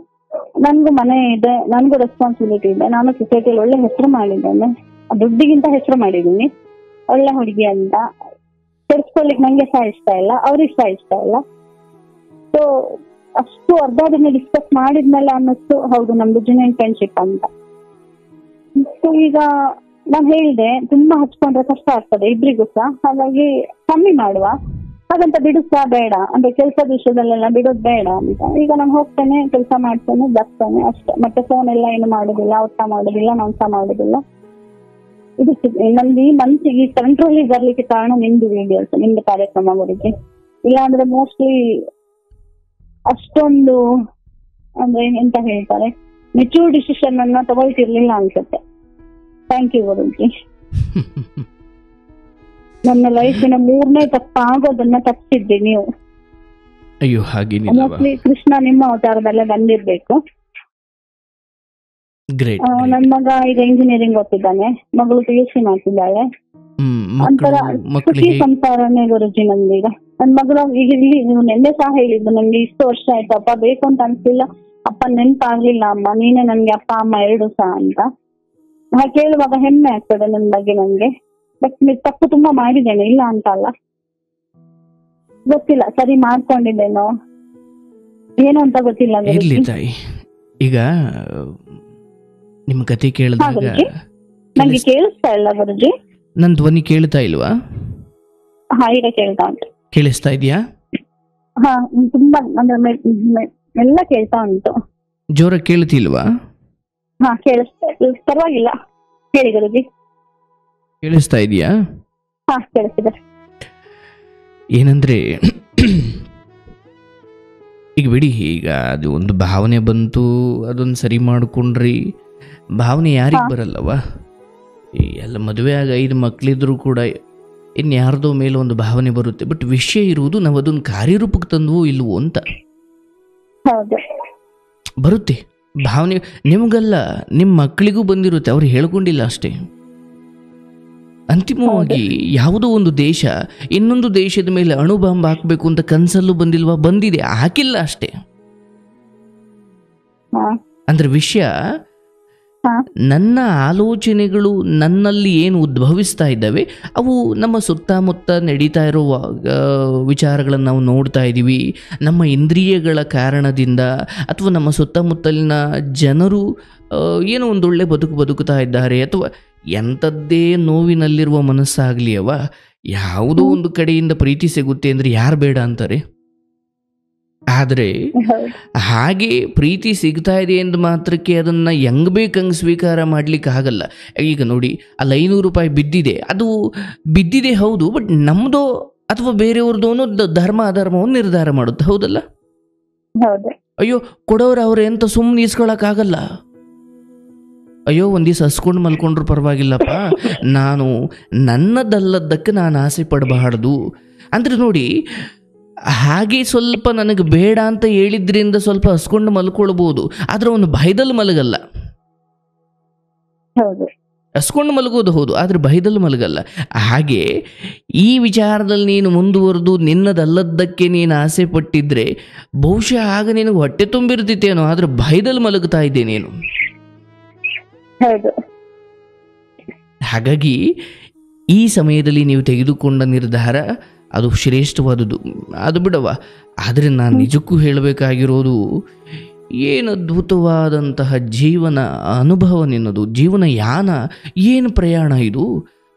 ನನ್ಗೂ ಮನೆ ಇದೆ, ನನ್ಗೂ ರೆಸ್ಪಾನ್ಸಿಬಿಲಿಟಿ ಇದೆ, ನಾನು ಸೊಸೈಟಿಯಲ್ಲಿ ಒಳ್ಳೆ ಹೆಸರು ಮಾಡಿದ್ದೇನೆ, ದುಡ್ಡಿಗಿಂತ ಹೆಸರು ಮಾಡಿದ್ದೀನಿ, ಒಳ್ಳೆ ಹುಡುಗಿ ಅಂತ. ಕೆಡ್ಸ್ಕೊಳ್ಲಿಕ್ಕೆ ನಂಗೆ ಸಹ ಇಷ್ಟ ಇಲ್ಲ, ಅವ್ರಿಗೆ ಸಹ ಇಷ್ಟ ಇಲ್ಲ. ಸೊ ಅಷ್ಟು ಅರ್ಧ ದಿನ ಡಿಸ್ಕಸ್ ಮಾಡಿದ್ಮೇಲೆ ಅನ್ನಿಸ್ತು, ಹೌದು ನಮ್ದು ಜೆನ್ಯೂನ್ ಫ್ರೆಂಡ್ಶಿಪ್ ಅಂತ. ಸೊ ಈಗ ನಾನು ಹೇಳಿದೆ, ತುಂಬಾ ಹಚ್ಕೊಂಡ್ರೆ ಕಷ್ಟ ಆಗ್ತದೆ ಇಬ್ರಿಗೂ ಸಹ, ಹಾಗಾಗಿ ಕಮ್ಮಿ ಮಾಡುವ, ಹಾಗಂತ ಬಿಡಿಸ್ತಾ ಬೇಡ ಅಂದ್ರೆ ಕೆಲ್ಸದ ವಿಷಯದಲ್ಲೆಲ್ಲ ಬಿಡೋದು ಬೇಡ ಅಂತ. ಈಗ ನಾನು ಹೋಗ್ತೇನೆ, ಕೆಲಸ ಮಾಡ್ತೇನೆ, ಬರ್ತಾನೆ ಅಷ್ಟೇ. ಮತ್ತೆ ಫೋನ್ ಎಲ್ಲ ಏನು ಮಾಡೋದಿಲ್ಲ, ಅವ್ರು ಸಹ ಮಾಡೋದಿಲ್ಲ, ನಾನು ಸಹ ಮಾಡೋದಿಲ್ಲ. ಇದು ನಂದು ಈ ಮನ್ಸಿಗೆ ಕಂಟ್ರೋಲ್ ಬರ್ಲಿಕ್ಕೆ ಕಾರಣ ನಿಮ್ದು ವಿಡಿಯೋಸ್, ನಿಮ್ದು ಕಾರ್ಯಕ್ರಮ ಬರುತ್ತೆ. ಇಲ್ಲಾಂದ್ರೆ ಮೋಸ್ಟ್ಲಿ ಅಷ್ಟೊಂದು ಅಂದ್ರೆ ಎಂತ ಹೇಳ್ತಾರೆ, ಮೆಚೂರ್ ಡಿಸಿಷನ್ ಅನ್ನ ತಗೊಳ್ತಿರ್ಲಿಲ್ಲ ಅನ್ಸುತ್ತೆ. ಥ್ಯಾಂಕ್ ಯು ಗುರುಜಿ. ನನ್ನ ಲೈಫಿನ 3ನೇ ತಪ್ಪಾಗೋದನ್ನ ತಪ್ಪಿಸಿದ್ರಿ ನೀವು. ಅಯ್ಯೋ ಹಾಗೇನಿಲ್ಲ, ಮೋಸ್ಟ್ಲಿ ಕೃಷ್ಣ ನಿಮ್ಮ ಅವತಾರದಲ್ಲೇ ಬಂದಿರ್ಬೇಕು. ನನ್ ಮಗ ಈಗ ಇಂಜಿನಿಯರಿಂಗ್ ಓದ್ತಿದ್ದಾನೆ, ಮಗಳು PUC ಮಾಡ್ತಿದ್ದಾಳೆ. ಒಂಥರ ಖುಷಿ ಸಂಸಾರನೇ ಗುರುಜಿ ನಂದೀಗ. ನನ್ ಮಗಳು ಈಗ ಇಲ್ಲಿ, ನೀವು ನೆನ್ನೆ ಸಹ ಹೇಳಿದ್ದು ನಂಗೆ ಇಷ್ಟು ವರ್ಷ ಆಯ್ತು ಅಪ್ಪ ಬೇಕು ಅಂತ ಅನ್ಸಿಲ್ಲ, ಅಪ್ಪ ನೆನ್ಪಾಗ್ಲಿಲ್ಲ ಅಮ್ಮ, ನೀನೇ ನನ್ಗೆ ಅಪ್ಪ ಅಮ್ಮ 2 ಸಹ ಅಂತ. ಕೇಳುವಾಗ ಹೆಮ್ಮೆ ಆಗ್ತದೆ ನನ್ ಬಗ್ಗೆ ನಂಗೆ. ಬಟ್ ತಪ್ಪು ತುಂಬಾ ಮಾಡಿದ್ದೇನೆ, ಇಲ್ಲ ಅಂತ ಅಲ್ಲ, ಗೊತ್ತಿಲ್ಲ ಸರಿ ಮಾಡ್ಕೊಂಡಿದ್ದೇನೋ ಏನು ಅಂತ ಗೊತ್ತಿಲ್ಲ. ಇರ್ಲಿ ತಾಯಿ, ಈಗ ನಿಮ್ಮ ಕತೆ ಕೇಳಿದಾಗ ನಂಗೆ ಕೇಳಿಸ್ತಾ ಇಲ್ಲ ಗುರುಜಿ. ನನ್ನ ಧ್ವನಿ ಕೇಳ್ತಾ ಇಲ್ವಾ? ಹಾ ಈಗ ಕೇಳ್ತಾ ಉಂಟು. ಕೇಳಿಸ್ತಾ ಇದೆಯಾ? ಹಾ ತುಂಬಾ ಅಂದ್ರೆ ಎಲ್ಲ ಕೇಳ್ತಾ ಉಂಟು. ಜೋರ ಕೇಳ್ತಿಲ್ವಾ? ಹಾ ಕೇಳಿಸ್ತಾ, ಪರವಾಗಿಲ್ಲ ಹೇಳಿ ಗುರುಜಿ. ಕೇಳಿಸ್ತಾ ಇದೆಯಾ? ಹಾ ಕೇಳಿಸ್ತಿದೆ. ಏನಂದ್ರೆ ಈಗ ಬಿಡಿ, ಈಗ ಅದು ಒಂದು ಭಾವನೆ ಬಂತು, ಅದೊಂದು ಸರಿ ಮಾಡ್ಕೊಂಡ್ರಿ. ಭಾವನೆ ಯಾರಿಗೆ ಬರಲ್ಲವ? ಎಲ್ಲ ಮದುವೆ ಆಗ 5 ಮಕ್ಕಳಿದ್ರು ಕೂಡ ಇನ್ಯಾರ್ದೋ ಮೇಲೆ ಒಂದು ಭಾವನೆ ಬರುತ್ತೆ. ಬಟ್ ವಿಷಯ ಇರುವುದು ನಾವು ಅದನ್ನು ಕಾರ್ಯರೂಪಕ್ಕೆ ತಂದವೋ ಇಲ್ವೋ ಅಂತ. ಬರುತ್ತೆ ಭಾವನೆ, ನಿಮಗಲ್ಲ ನಿಮ್ಮ ಮಕ್ಕಳಿಗೂ ಬಂದಿರುತ್ತೆ, ಅವ್ರು ಹೇಳ್ಕೊಂಡಿಲ್ಲ ಅಷ್ಟೇ. ಅಂತಿಮವಾಗಿ ಯಾವುದೋ ಒಂದು ದೇಶ ಇನ್ನೊಂದು ದೇಶದ ಮೇಲೆ ಅಣು ಬಾಂಬ್ ಹಾಕಬೇಕು ಅಂತ ಕನಸಲ್ಲೂ ಬಂದಿಲ್ವಾ? ಬಂದಿದೆ, ಹಾಕಿಲ್ಲ ಅಷ್ಟೇ. ಅಂದ್ರೆ ವಿಷಯ, ನನ್ನ ಆಲೋಚನೆಗಳು ನನ್ನಲ್ಲಿ ಏನು ಉದ್ಭವಿಸ್ತಾ ಇದ್ದಾವೆ ಅವು ನಮ್ಮ ಸುತ್ತಮುತ್ತ ನಡೀತಾ ಇರೋ ವಿಚಾರಗಳನ್ನು ನಾವು ನೋಡ್ತಾ ಇದ್ದೀವಿ. ನಮ್ಮ ಇಂದ್ರಿಯಗಳ ಕಾರಣದಿಂದ ಅಥವಾ ನಮ್ಮ ಸುತ್ತಮುತ್ತಲಿನ ಜನರು ಏನೋ ಒಂದೊಳ್ಳೆ ಬದುಕುತ್ತಾ ಇದ್ದಾರೆ, ಅಥವಾ ಎಂಥದ್ದೇ ನೋವಿನಲ್ಲಿರುವ ಮನಸ್ಸಾಗಲಿ ಅವ, ಯಾವುದೋ ಒಂದು ಕಡೆಯಿಂದ ಪ್ರೀತಿ ಸಿಗುತ್ತೆ ಅಂದರೆ ಯಾರು ಬೇಡ ಅಂತಾರೆ? ಆದರೆ ಹಾಗೆ ಪ್ರೀತಿ ಸಿಗ್ತಾ ಇದೆ ಎಂದು ಮಾತ್ರಕ್ಕೆ ಅದನ್ನು ಹೆಂಗೆ ಬೇಕಂಗೆ ಸ್ವೀಕಾರ ಮಾಡಲಿಕ್ಕೆ ಆಗಲ್ಲ. ಈಗ ನೋಡಿ, ಅಲ್ಲಿ 500 ರೂಪಾಯಿ ಬಿದ್ದಿದೆ, ಅದು ಬಿದ್ದಿದೆ ಹೌದು, ಬಟ್ ನಮ್ಮದೋ ಅಥವಾ ಬೇರೆಯವ್ರದ್ದು ಅನ್ನೋ ಧರ್ಮ ಅಧರ್ಮವನ್ನು ನಿರ್ಧಾರ ಮಾಡುತ್ತೆ, ಹೌದಲ್ಲ? ಅಯ್ಯೋ ಕೊಡೋರು ಅವ್ರೆ ಅಂತ ಸುಮ್ಮನೆ ಇಸ್ಕೊಳಕ್ಕಾಗಲ್ಲ. ಅಯ್ಯೋ ಒಂದು ದಿವಸ ಹಸ್ಕೊಂಡು ಮಲ್ಕೊಂಡ್ರು ಪರವಾಗಿಲ್ಲಪ್ಪ, ನಾನು ನನ್ನದಲ್ಲದಕ್ಕೆ ನಾನು ಆಸೆ ಪಡಬಾರ್ದು ಅಂದರೆ ನೋಡಿ, ಹಾಗೆ ಸ್ವಲ್ಪ ನನಗೆ ಬೇಡ ಅಂತ ಹೇಳಿದ್ರಿಂದ ಸ್ವಲ್ಪ ಹಸ್ಕೊಂಡು ಮಲ್ಕೊಳ್ಬೋದು, ಆದರೆ ಅವನು ಭಯದಲ್ಲಿ ಮಲಗಲ್ಲ. ಹಸ್ಕೊಂಡು ಮಲಗೋದು ಹೌದು, ಆದರೆ ಭಯದಲ್ಲಿ ಮಲಗಲ್ಲ. ಹಾಗೆ ಈ ವಿಚಾರದಲ್ಲಿ ನೀನು ಮುಂದುವರೆದು ನಿನ್ನದಲ್ಲದ್ದಕ್ಕೆ ನೀನು ಆಸೆ ಪಟ್ಟಿದ್ರೆ ಬಹುಶಃ ಆಗ ನಿನಗೆ ಹೊಟ್ಟೆ ತುಂಬಿರ್ತಿತ್ತೇನೋ, ಆದರೆ ಭಯದಲ್ಲಿ ಮಲಗ್ತಾ ಇದ್ದೆ ನೀನು. ಹಾಗಾಗಿ ಈ ಸಮಯದಲ್ಲಿ ನೀವು ತೆಗೆದುಕೊಂಡ ನಿರ್ಧಾರ ಅದು ಶ್ರೇಷ್ಠವಾದುದು, ಅದು ಬಿಡವ. ಆದರೆ ನಾನು ನಿಜಕ್ಕೂ ಹೇಳಬೇಕಾಗಿರೋದು, ಏನು ಅದ್ಭುತವಾದಂತಹ ಜೀವನ ಅನುಭವ ನಿನ್ನದು, ಜೀವನ ಯಾನ, ಏನು ಪ್ರಯಾಣ ಇದು.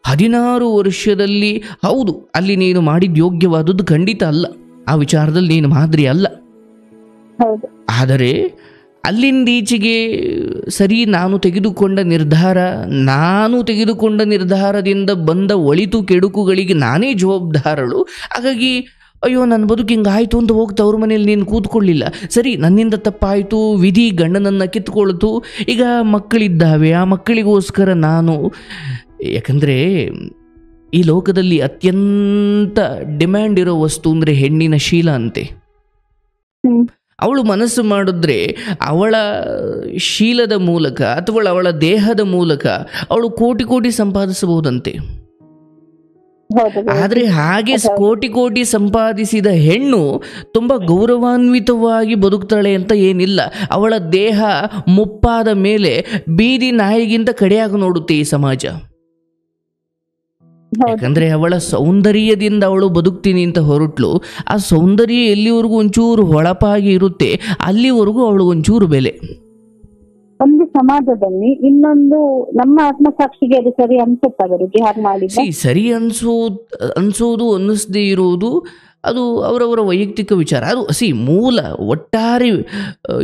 16 ವರ್ಷದಲ್ಲಿ ಹೌದು, ಅಲ್ಲಿ ನೀನು ಮಾಡಿದ ಯೋಗ್ಯವಾದದ್ದು ಖಂಡಿತ ಅಲ್ಲ, ಆ ವಿಚಾರದಲ್ಲಿ ನೀನು ಮಾದರಿ ಅಲ್ಲ. ಆದರೆ ಅಲ್ಲಿಂದೀಚೆಗೆ ಸರಿ, ನಾನು ತೆಗೆದುಕೊಂಡ ನಿರ್ಧಾರದಿಂದ ಬಂದ ಒಳಿತು ಕೆಡುಕುಗಳಿಗೆ ನಾನೇ ಜವಾಬ್ದಾರಳು. ಹಾಗಾಗಿ ಅಯ್ಯೋ ನನ್ನ ಬದುಕು ಹಿಂಗಾಯಿತು ಅಂತ ಹೋಗ್ತಾ ಅವ್ರ ಮನೇಲಿ ನೀನು ಕೂತ್ಕೊಳ್ಳಿಲ್ಲ. ಸರಿ, ನನ್ನಿಂದ ತಪ್ಪಾಯಿತು, ವಿಧಿ ಗಂಡನನ್ನು ಕಿತ್ಕೊಳ್ತು, ಈಗ ಮಕ್ಕಳಿದ್ದಾವೆ, ಆ ಮಕ್ಕಳಿಗೋಸ್ಕರ ನಾನು, ಯಾಕಂದರೆ ಈ ಲೋಕದಲ್ಲಿ ಅತ್ಯಂತ ಡಿಮ್ಯಾಂಡ್ ಇರೋ ವಸ್ತು ಅಂದರೆ ಹೆಣ್ಣಿನ ಶೀಲ ಅಂತೆ. ಅವಳು ಮನಸ್ಸು ಮಾಡಿದ್ರೆ ಅವಳ ಶೀಲದ ಮೂಲಕ ಅಥವಾ ಅವಳ ದೇಹದ ಮೂಲಕ ಅವಳು ಕೋಟಿ ಕೋಟಿ ಸಂಪಾದಿಸಬಹುದಂತೆ. ಆದರೆ ಹಾಗೆ ಕೋಟಿ ಸಂಪಾದಿಸಿದ ಹೆಣ್ಣು ತುಂಬ ಗೌರವಾನ್ವಿತವಾಗಿ ಬದುಕ್ತಾಳೆ ಅಂತ ಏನಿಲ್ಲ. ಅವಳ ದೇಹ ಮುಪ್ಪಾದ ಮೇಲೆ ಬೀದಿ ನಾಯಿಗಿಂತ ಕಡೆಯಾಗಿ ನೋಡುತ್ತೆ ಈ ಸಮಾಜ. ಯಾಕಂದ್ರೆ ಅವಳ ಸೌಂದರ್ಯದಿಂದ ಅವಳು ಬದುಕ್ತೀನಿ ಅಂತ ಹೊರಟ್ಲು, ಆ ಸೌಂದರ್ಯ ಎಲ್ಲಿವರೆಗೂ ಒಂಚೂರು ಹೊಳಪಾಗಿ ಇರುತ್ತೆ ಅಲ್ಲಿವರೆಗೂ ಅವಳು ಒಂಚೂರು ಬೆಲೆ. ಒಂದು ಸಮಾಜದಲ್ಲಿ ಇನ್ನೊಂದು ನಮ್ಮ ಆತ್ಮಸಾಕ್ಷಿಗೆ ಅದು ಸರಿ ಅನ್ಸುತ್ತೆ. ಸರಿ ಅನ್ಸೋದು ಅನ್ನಿಸದೇ ಇರೋದು ಅದು ಅವರವರ ವೈಯಕ್ತಿಕ ವಿಚಾರ. ಅದು ಮೂಲ ಒಟ್ಟಾರೆ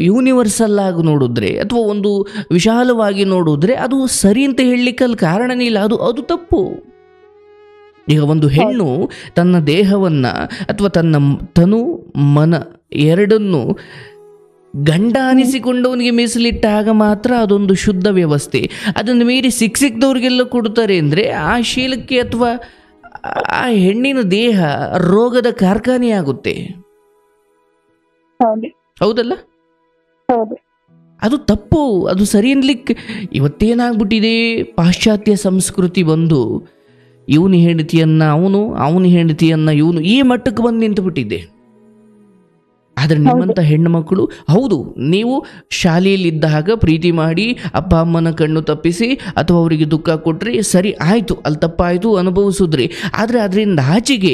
ಯೂನಿವರ್ಸಲ್ ಆಗಿ ನೋಡಿದ್ರೆ ಅಥವಾ ಒಂದು ವಿಶಾಲವಾಗಿ ನೋಡಿದ್ರೆ ಅದು ಸರಿ ಅಂತ ಹೇಳಲಿಕ್ಕೆ ಅಲ್ಲಿ ಕಾರಣನೇ ಇಲ್ಲ, ಅದು ತಪ್ಪು. ಈಗ ಒಂದು ಹೆಣ್ಣು ತನ್ನ ದೇಹವನ್ನು ಅಥವಾ ತನ್ನ ತನು ಮನ ಎರಡನ್ನು ಗಂಡ ಅನಿಸಿಕೊಂಡವನಿಗೆ ಮೀಸಲಿಟ್ಟಾಗ ಮಾತ್ರ ಅದೊಂದು ಶುದ್ಧ ವ್ಯವಸ್ಥೆ. ಅದನ್ನು ಮೀರಿ ಸಿಕ್ಕಿದವ್ರಿಗೆಲ್ಲ ಕೊಡ್ತಾರೆ ಅಂದರೆ ಆ ಶೀಲಕ್ಕೆ ಅಥವಾ ಆ ಹೆಣ್ಣಿನ ದೇಹ ರೋಗದ ಕಾರ್ಖಾನೆಯಾಗುತ್ತೆ. ಹೌದಲ್ಲ? ಅದು ತಪ್ಪು, ಅದು ಸರಿ ಅನ್ಲಿಕ್ಕೆ. ಇವತ್ತೇನಾಗ್ಬಿಟ್ಟಿದೆ, ಪಾಶ್ಚಾತ್ಯ ಸಂಸ್ಕೃತಿ ಬಂದು ಇವನ ಹೆಂಡತಿಯನ್ನ ಅವನ ಹೆಂಡತಿಯನ್ನ ಇವನು ಈ ಮಟ್ಟಕ್ಕೆ ಬಂದು ನಿಂತುಬಿಟ್ಟಿದೆ. ಆದರೆ ನಿಮ್ಮಂಥ ಹೆಣ್ಣು ಮಕ್ಕಳು, ಹೌದು, ನೀವು ಶಾಲೆಯಲ್ಲಿದ್ದಾಗ ಪ್ರೀತಿ ಮಾಡಿ ಅಪ್ಪ ಅಮ್ಮನ ಕಣ್ಣು ತಪ್ಪಿಸಿ ಅಥವಾ ಅವರಿಗೆ ದುಃಖ ಕೊಟ್ಟರೆ ಸರಿ ಆಯಿತು, ಅಲ್ಲಿ ತಪ್ಪಾಯಿತು, ಅನುಭವಿಸಿದ್ರಿ. ಆದರೆ ಅದರಿಂದ ಆಚೆಗೆ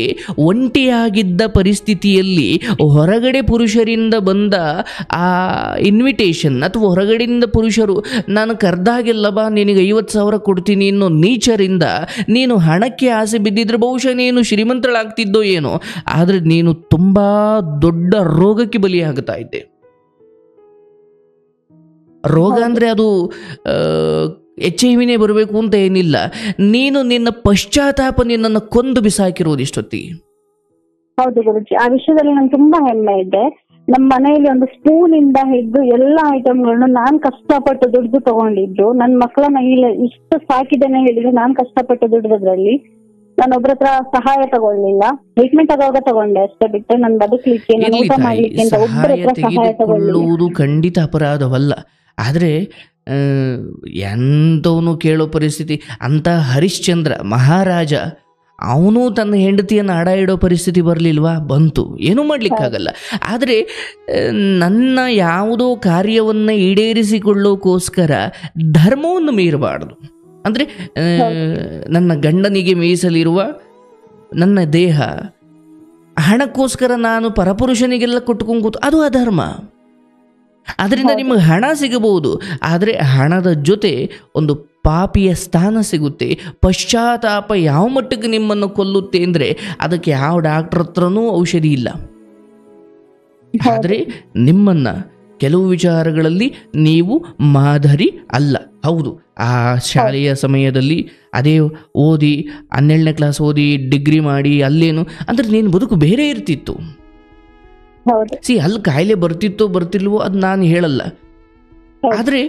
ಒಂಟಿಯಾಗಿದ್ದ ಪರಿಸ್ಥಿತಿಯಲ್ಲಿ ಹೊರಗಡೆ ಪುರುಷರಿಂದ ಬಂದ ಆ ಇನ್ವಿಟೇಷನ್ ಅಥವಾ ಹೊರಗಡೆಯಿಂದ ಪುರುಷರು ನಾನು ಕರೆದಾಗೆಲ್ಲ ಬಾ ನಿನಗೆ 50,000 ಕೊಡ್ತೀನಿ ಅನ್ನೋ ನೀಚರಿಂದ ನೀನು ಹಣಕ್ಕೆ ಆಸೆ ಬಿದ್ದಿದ್ರೆ ಬಹುಶಃ ನೀನು ಶ್ರೀಮಂತಳಾಗ್ತಿದ್ದೋ ಏನೋ, ಆದರೆ ನೀನು ತುಂಬ ದೊಡ್ಡ ರೋಗಕ್ಕೆ ಬಲಿಯಾಗುತ್ತಾ ಇದ್ದೆ. ರೋಗ ಅಂದರೆ ಅದು HIV ಬರಬೇಕು ಅಂತ ಏನಿಲ್ಲ. ನೀನು ನಿನ್ನ ಪಶ್ಚಾತ್ತಾಪ ನಿನ್ನನ್ನು ಕೊಂದು ಬಿಸಾಕಿರೋದು ಇಷ್ಟೊತ್ತಿಗೆ. ಹೌದು ಗುರುಜಿ, ಆ ವಿಷಯದಲ್ಲಿ ನಂಗೆ ತುಂಬಾ ಹೆಮ್ಮೆ ಇದೆ. ನಮ್ಮ ಮನೆಯಲ್ಲಿ ಒಂದು ಸ್ಪೂನ್ ಇಂದ ಹಿಡಿದು ಎಲ್ಲಾ ಐಟಮ್ಗಳನ್ನು ನಾನ್ ಕಷ್ಟಪಟ್ಟು ದುಡ್ದು ತಗೊಂಡಿದ್ದು. ನನ್ನ ಮಕ್ಕಳನ್ನ ಇಷ್ಟು ಸಾಕಿದ್ದೇನೆ ಹೇಳಿದ್ರೆ ನಾನ್ ಕಷ್ಟಪಟ್ಟು ದುಡ್ದದ್ರಲ್ಲಿ ನಾನು ಒಬ್ರ ಹತ್ರ ಸಹಾಯ ತಗೊಳ್ಳಿಲ್ಲ. ಟ್ರೀಟ್ಮೆಂಟ್ ಆಗುವಾಗ ತಗೊಂಡೆ ಅಷ್ಟೇ, ಬಿಟ್ಟು ನಾನು ಬದುಕಲಿಕ್ಕೆ ಊಟ ಮಾಡ್ಲಿಕ್ಕೆ ಅಂತ ಒಬ್ಬರ ಹತ್ರ ಸಹಾಯ ತಗೊಳ್ಳುವುದು ಖಂಡಿತ ಅಪರಾಧವಲ್ಲ. ಆದರೆ ಎಂಥವನು ಕೇಳೋ ಪರಿಸ್ಥಿತಿ. ಅಂತ ಹರಿಶ್ಚಂದ್ರ ಮಹಾರಾಜ ಅವನು ತನ್ನ ಹೆಂಡತಿಯನ್ನು ಅಡ ಇಡೋ ಪರಿಸ್ಥಿತಿ ಬರಲಿಲ್ವಾ? ಬಂತು, ಏನೂ ಮಾಡಲಿಕ್ಕಾಗಲ್ಲ. ಆದರೆ ನನ್ನ ಯಾವುದೋ ಕಾರ್ಯವನ್ನು ಈಡೇರಿಸಿಕೊಳ್ಳೋಕ್ಕೋಸ್ಕರ ಧರ್ಮವನ್ನು ಮೀರಬಾರ್ದು. ಅಂದರೆ ನನ್ನ ಗಂಡನಿಗೆ ಮೀಸಲಿರುವ ನನ್ನ ದೇಹ ಹಣಕ್ಕೋಸ್ಕರ ನಾನು ಪರಪುರುಷನಿಗೆಲ್ಲ ಕೊಟ್ಕೊಂಡು ಕೂತು, ಅದು ಅಧರ್ಮ. ಅದರಿಂದ ನಿಮಗೆ ಹಣ ಸಿಗಬಹುದು, ಆದರೆ ಹಣದ ಜೊತೆ ಒಂದು ಪಾಪಿಯ ಸ್ಥಾನ ಸಿಗುತ್ತೆ. ಪಶ್ಚಾತ್ತಾಪ ಯಾವ ಮಟ್ಟಕ್ಕೆ ನಿಮ್ಮನ್ನು ಕೊಲ್ಲುತ್ತೆ ಅಂದರೆ ಅದಕ್ಕೆ ಯಾವ ಡಾಕ್ಟರ್ ಹತ್ರನೂ ಔಷಧಿ ಇಲ್ಲ. ಆದರೆ ನಿಮ್ಮನ್ನು ಕೆಲವು ವಿಚಾರಗಳಲ್ಲಿ ನೀವು ಮಾದರಿ ಅಲ್ಲ. ಹೌದು, ಆ ಶಾಲೆಯ ಸಮಯದಲ್ಲಿ ಅದೇ ಓದಿ 12ನೇ ಕ್ಲಾಸ್ ಓದಿ ಡಿಗ್ರಿ ಮಾಡಿ ಅಲ್ಲೇನು ಅಂದರೆ ನೀನು ಬದುಕು ಬೇರೆ ಇರ್ತಿತ್ತು. ಅಲ್ಲಿ ಕಾಯಿಲೆ ಬರ್ತಿತ್ತೋ ಬರ್ತಿಲ್ವೋ ಅದು ನಾನು ಹೇಳಲ್ಲ. ಆದರೆ